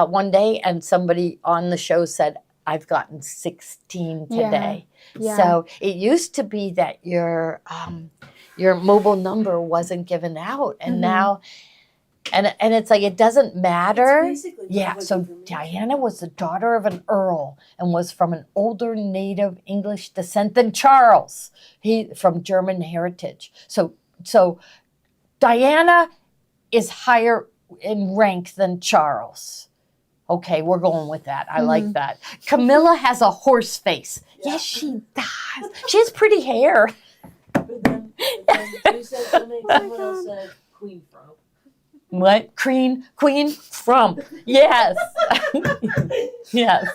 one day, and somebody on the show said I've gotten 16 Yeah. today. Yeah. So it used to be that your mobile number wasn't given out, and Mhm. now, and it's like it doesn't matter. It's basically Yeah, public so information. Diana was the daughter of an earl and was from an older native English descent than Charles. He from German heritage. So Diana is higher in rank than Charles. Okay, we're going with that. I like that. Camilla has a horse face. Yeah. Yes, she does. She has pretty hair. But then you said something, someone else said Queen from. What? Queen from. Yes. Yes.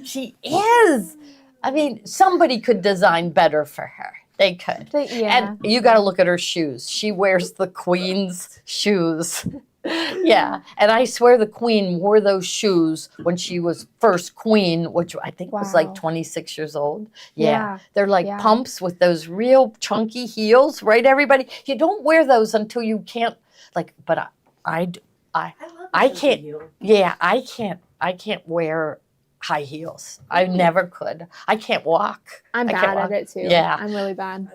She is. I mean, somebody could design better for her. They could. Yeah. And you got to look at her shoes. She wears the queen's shoes. Yeah. And I swear the queen wore those shoes when she was first queen, which I think was like Wow. 26 years old. Yeah. Yeah. They're like Yeah. pumps with those real chunky heels, right, everybody? You don't wear those until you can't, but I I love I can't. Yeah, I can't wear high heels. I never could. I can't walk. I'm I can't bad walk. at it too. Yeah. I'm really bad.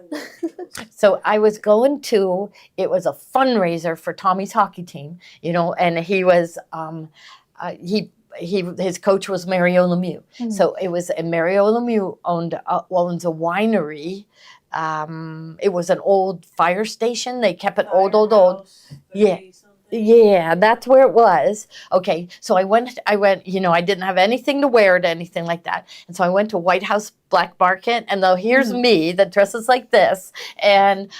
So I was going to, it was a fundraiser for Tommy's hockey team, you know, and he was, his coach was Mario Lemieux. So it was, and Mario Lemieux owns a winery. It was an old fire station. They kept it old. Yeah. Yeah, that's where it was. Okay, so I went, you know, I didn't have anything to wear to anything like that. And so I went to White House Black Market, and though here's me that dresses like this, and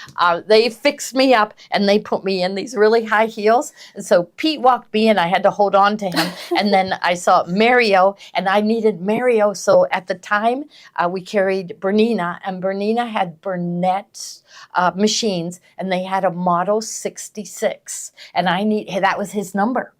they fixed me up and they put me in these really high heels. And so Pete walked me and I had to hold on to him. And then I saw Mario, and I needed Mario. So at the time, we carried Bernina, and Bernina had Burnett's machines, and they had a Model 66, and that was his number.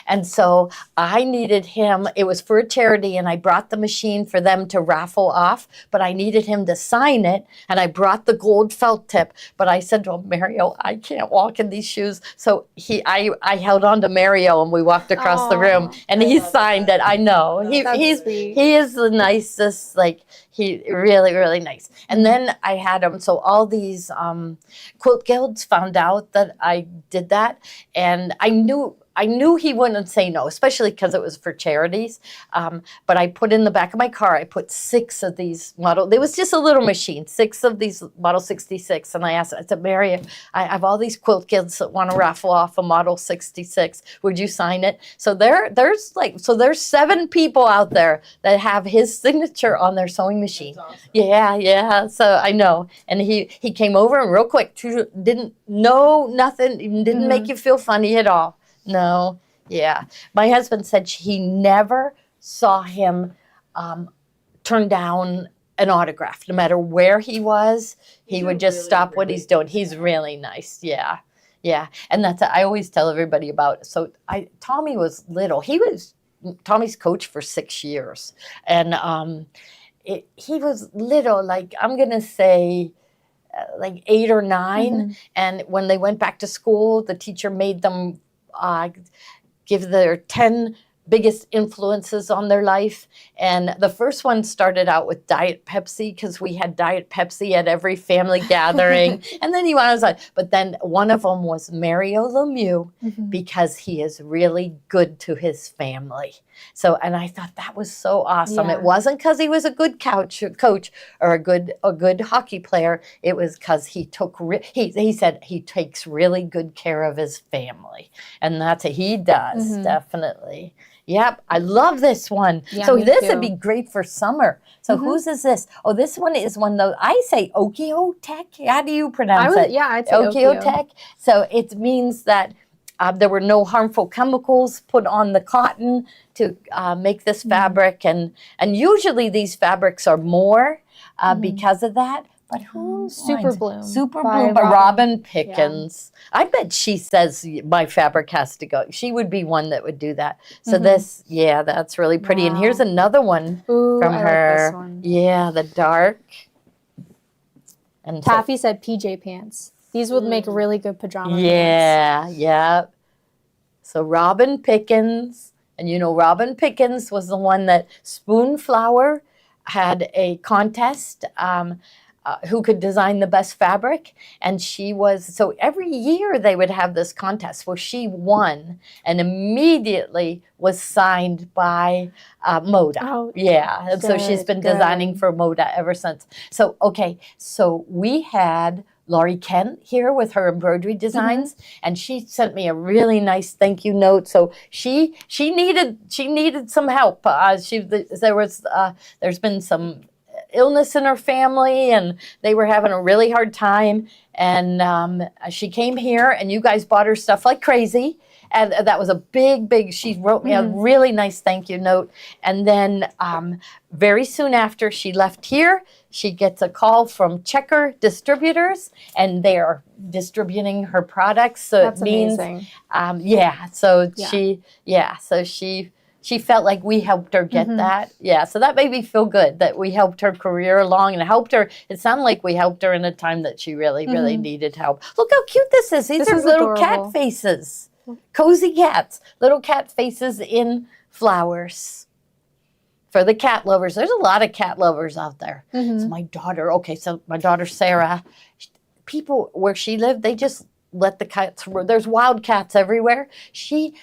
And so I needed him. It was for a charity, and I brought the machine for them to raffle off, but I needed him to sign it, and I brought the gold felt tip. But I said to him, Mario, I can't walk in these shoes. So I held on to Mario, and we walked across the room, and he signed it. I know. That's sweet. He is the nicest, like, he really, really nice. And then I had him, so all these quilt guilds found out that I did that, and I knew he wouldn't say no, especially because it was for charities. But I put in the back of my car, I put 6 of these there was just a little machine, 6 of these Model 66. And I said, Mary, I have all these quilt kids that want to raffle off a Model 66. Would you sign it? So there's 7 people out there that have his signature on their sewing machine. That's awesome. Yeah. So I know. And he came over and real quick, didn't know nothing, didn't make you feel funny at all. No, yeah. My husband said he never saw him turn down an autograph. No matter where he was, he would just stop what he's doing. He's really nice. Yeah. And that's I always tell everybody about. So Tommy was little. He was Tommy's coach for 6 years, and he was little. Like I'm gonna say. Like 8 or 9, and when they went back to school, the teacher made them give their 10 biggest influences on their life. And the first one started out with Diet Pepsi, because we had Diet Pepsi at every family gathering. And then he went on, but then one of them was Mario Lemieux, because he is really good to his family. So, and I thought that was so awesome. Yeah. It wasn't because he was a good coach or a good hockey player. It was because he said he takes really good care of his family, and that's what he does, definitely. Yep, I love this one. Yeah, so me this too. would be great for summer. So whose is this? Oh, this one is one though. I say Okotek. How do you pronounce it? I'd say Okio. Okotek. So it means that there were no harmful chemicals put on the cotton to make this fabric, and usually these fabrics are more because of that. But who Super Bloom Super by Bloom by Robin. Robin Pickens. I bet she says my fabric has to go. She would be one that would do that. So this, that's really pretty. And here's another one Ooh, from I her. Like this one. Yeah, the dark. And so- Taffy said PJ pants. These would make really good pajama pants. Yeah. So Robin Pickens, and you know Robin Pickens was the one that Spoonflower had a contest who could design the best fabric, and so every year they would have this contest. Well, she won and immediately was signed by Moda. Oh, yeah, and so she's been good. designing for Moda ever since. So so we had Laurie Kent here with her embroidery designs, and she sent me a really nice thank you note. So she needed some help. There's been some illness in her family, and they were having a really hard time. And she came here, and you guys bought her stuff like crazy. And that was a big, she wrote me a really nice thank you note. And then very soon after she left here, she gets a call from Checker Distributors, and they are distributing her products. So That's it means, amazing. so she felt like we helped her get that. Yeah, so that made me feel good that we helped her career along and helped her. It sounded like we helped her in a time that she really, really needed help. Look how cute this is. These This are is little adorable. cat faces. Cozy cats, little cat faces in flowers. For the cat lovers, there's a lot of cat lovers out there. It's Mhm. my daughter. Okay, so my daughter Sarah, people where she lived, they just let the cats. There's wild cats everywhere. She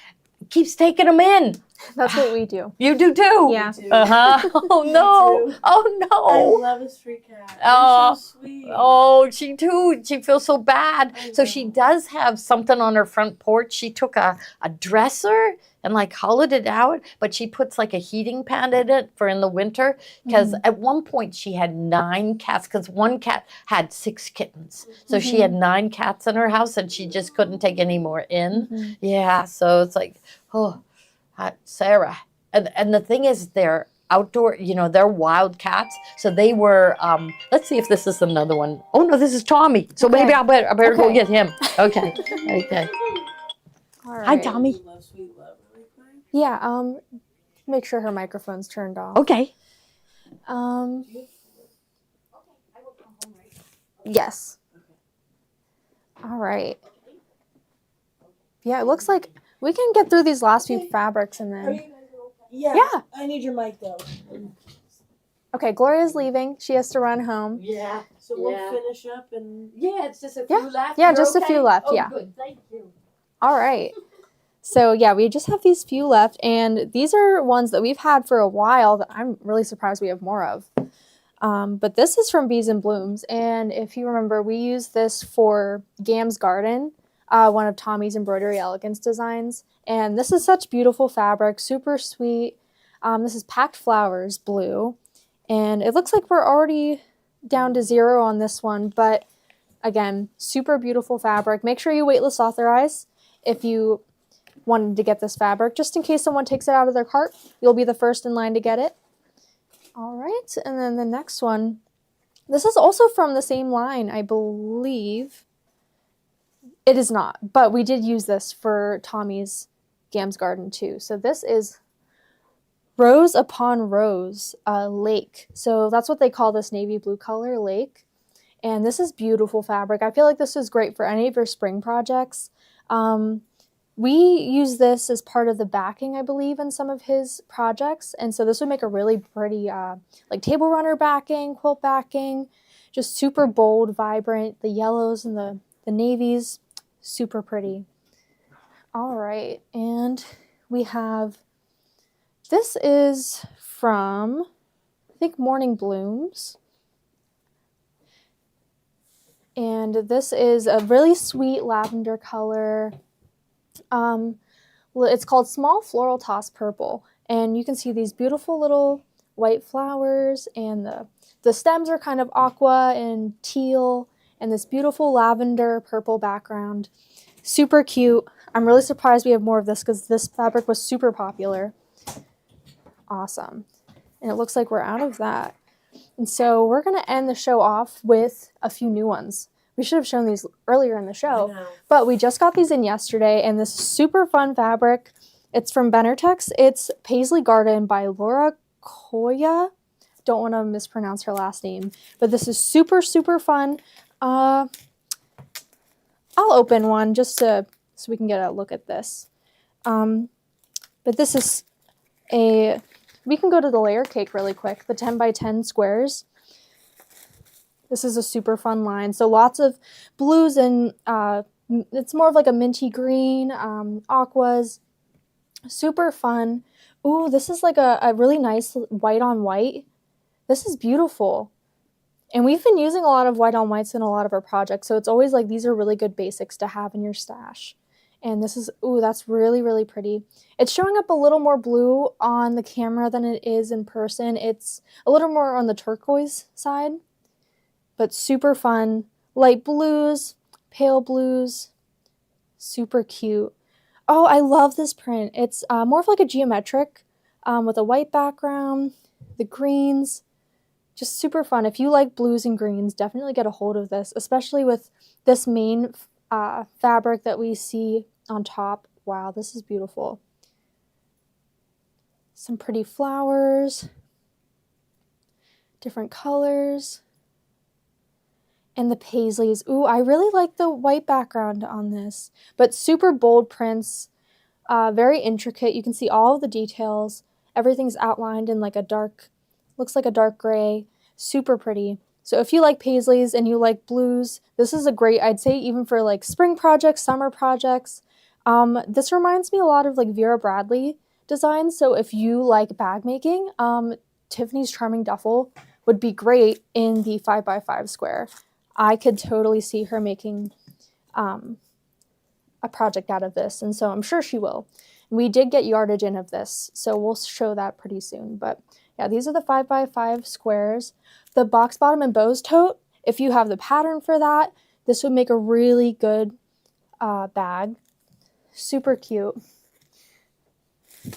keeps taking them in. That's what we do. You do too. Yeah. Me too. Uh huh. Oh Me no. too. Oh I no. love a street cat. Oh, They're so sweet. Oh, she too. She feels so bad. I So she know. does have something on her front porch. She took a dresser and like hollowed it out, but she puts like a heating pad in it for in the winter. Because at one point she had 9 cats, because one cat had 6 kittens. So she had 9 cats in her house and she just couldn't take any more in. Yeah. So it's like, oh, Sarah. And the thing is, they're outdoor, they're wild cats. So they were, let's see if this is another one. Oh no, this is Tommy. So maybe I better go Okay. get him. Okay. Okay. All Hi, right. Tommy. Love, sweet love, really quick. Yeah. Make sure her microphone's turned off. Okay. Yes. All right. Yeah, it looks like we can get through these last few fabrics and Are then. you guys okay? Yeah. Yeah. I need your mic though. Okay, Gloria's leaving. She has to run home. Yeah. So we'll Yeah. finish up and Yeah, it's just a Yeah. few left. Yeah, You're just a okay? few left, Oh, yeah. Good. Thank you. All right. So yeah, we just have these few left, and these are ones that we've had for a while that I'm really surprised we have more of. But this is from Bees and Blooms, and if you remember, we used this for Gam's Garden, one of Tommy's Embroidery Elegance designs. And this is such beautiful fabric, super sweet. This is Packed Flowers blue, and it looks like we're already down to 0 on this one, but again, super beautiful fabric. Make sure you waitlist authorize if you wanted to get this fabric, just in case someone takes it out of their cart. You'll be the first in line to get it. All right, and then the next one, this is also from the same line, I believe. It is not, but we did use this for Tommy's Gam's Garden too. So this is Rose Upon Rose Lake. So that's what they call this navy blue color, lake. And this is beautiful fabric. I feel like this is great for any of your spring projects. We use this as part of the backing, I believe, in some of his projects. And so this would make a really pretty like table runner backing, quilt backing, just super bold, vibrant. The yellows and the navies, super pretty. All right, and we have, this is from, I think, Morning Blooms. And this is a really sweet lavender color. It's called Small Floral Toss Purple. And you can see these beautiful little white flowers, and the stems are kind of aqua and teal, and this beautiful lavender purple background. Super cute. I'm really surprised we have more of this because this fabric was super popular. Awesome. And it looks like we're out of that. And so we're going to end the show off with a few new ones. We should have shown these earlier in the show, I know. but we just got these in yesterday, and this super fun fabric. It's from Benertex. It's Paisley Garden by Laura Koya. Don't want to mispronounce her last name, but this is super, super fun. I'll open one just so we can get a look at this. But this is we can go to the layer cake really quick, the 10 by 10 squares. This is a super fun line. So lots of blues and it's more of like a minty green, aquas, super fun. Ooh, this is like a really nice white on white. This is beautiful. And we've been using a lot of white on whites in a lot of our projects. So it's always like, these are really good basics to have in your stash. And this is, ooh, that's really, really pretty. It's showing up a little more blue on the camera than it is in person. It's a little more on the turquoise side, but super fun. Light blues, pale blues, super cute. Oh, I love this print. It's more of like a geometric with a white background, the greens, just super fun. If you like blues and greens, definitely get a hold of this, especially with this main fabric that we see on top. Wow, this is beautiful. Some pretty flowers, different colors. And the paisleys. Ooh, I really like the white background on this, but super bold prints, very intricate. You can see all of the details. Everything's outlined in like a dark, looks like a dark gray, super pretty. So if you like paisleys and you like blues, this is a great, I'd say even for like spring projects, summer projects. This reminds me a lot of like Vera Bradley designs. So if you like bag making, Tiffany's Charming Duffel would be great in the 5x5 square. I could totally see her making a project out of this, and so I'm sure she will. We did get yardage in of this, so we'll show that pretty soon. But yeah, these are the 5x5 squares. The box bottom and bows tote, if you have the pattern for that, this would make a really good bag. Super cute.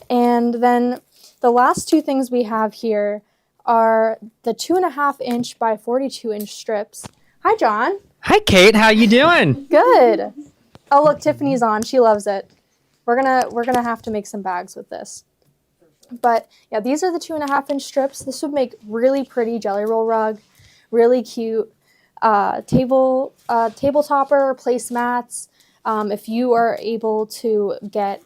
And then the last two things we have here are the 2.5 inch by 42 inch strips. Hi, John. Hi, Kate. How you doing? Good. Oh, look, Tiffany's on. She loves it. We're gonna have to make some bags with this. But yeah, these are the 2.5 inch strips. This would make really pretty jelly roll rug, really cute table topper, placemats. If you are able to get,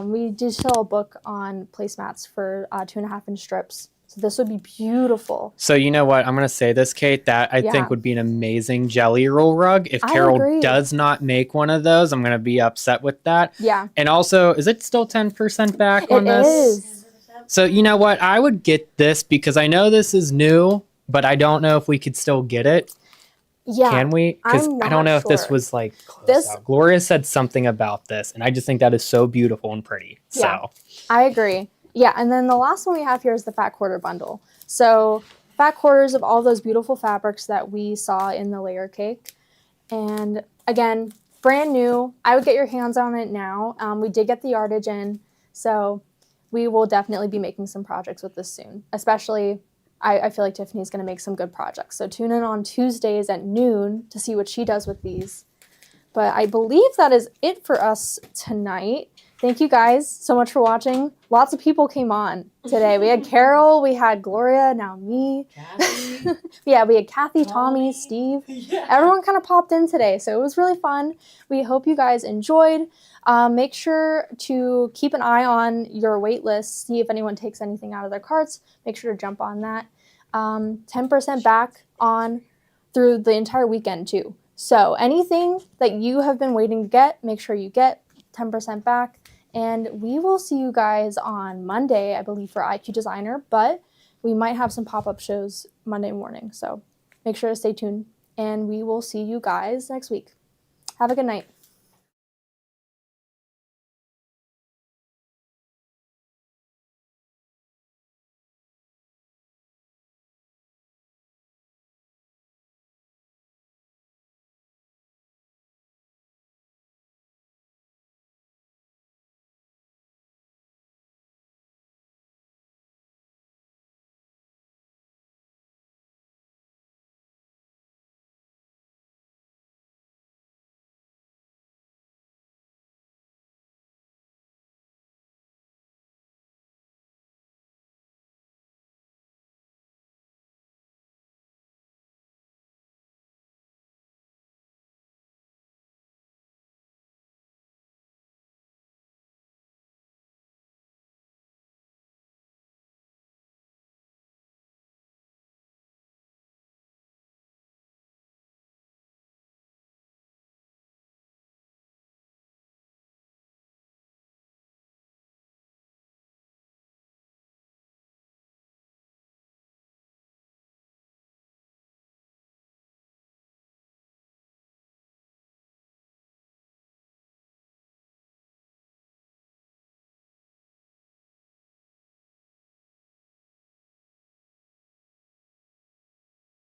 we did sell a book on placemats for 2.5 inch strips. So this would be beautiful. So you know what? I'm going to say this, Kate, that I Yeah. think would be an amazing jelly roll rug. If I Carol agree. does not make one of those, I'm going to be upset with that. Yeah, And also, is it still 10% back on it this? is. So you know what? I would get this because I know this is new, but I don't know if we could still get it. Yeah. Can we? Because I'm I don't not know if this sure. was like closed This- out. Gloria said something about this, and I just think that is so beautiful and pretty. Yeah. So I agree. Yeah, and then the last one we have here is the fat quarter bundle. So fat quarters of all those beautiful fabrics that we saw in the layer cake. And again, brand new. I would get your hands on it now. We did get the yardage in, so we will definitely be making some projects with this soon. Especially, I feel like Tiffany's going to make some good projects. So tune in on Tuesdays at noon to see what she does with these. But I believe that is it for us tonight. Thank you guys so much for watching. Lots of people came on today. We had Carol, we had Gloria, now me. Kathy. Yeah, we had Kathy, Tommy, Tommy. Steve. Yeah. Everyone kind of popped in today, so it was really fun. We hope you guys enjoyed. Make sure to keep an eye on your wait list, see if anyone takes anything out of their carts. Make sure to jump on that. 10% back on through the entire weekend too. So anything that you have been waiting to get, make sure you get 10% back. And we will see you guys on Monday, I believe, for IQ Designer, but we might have some pop-up shows Monday morning. So make sure to stay tuned, and we will see you guys next week. Have a good night.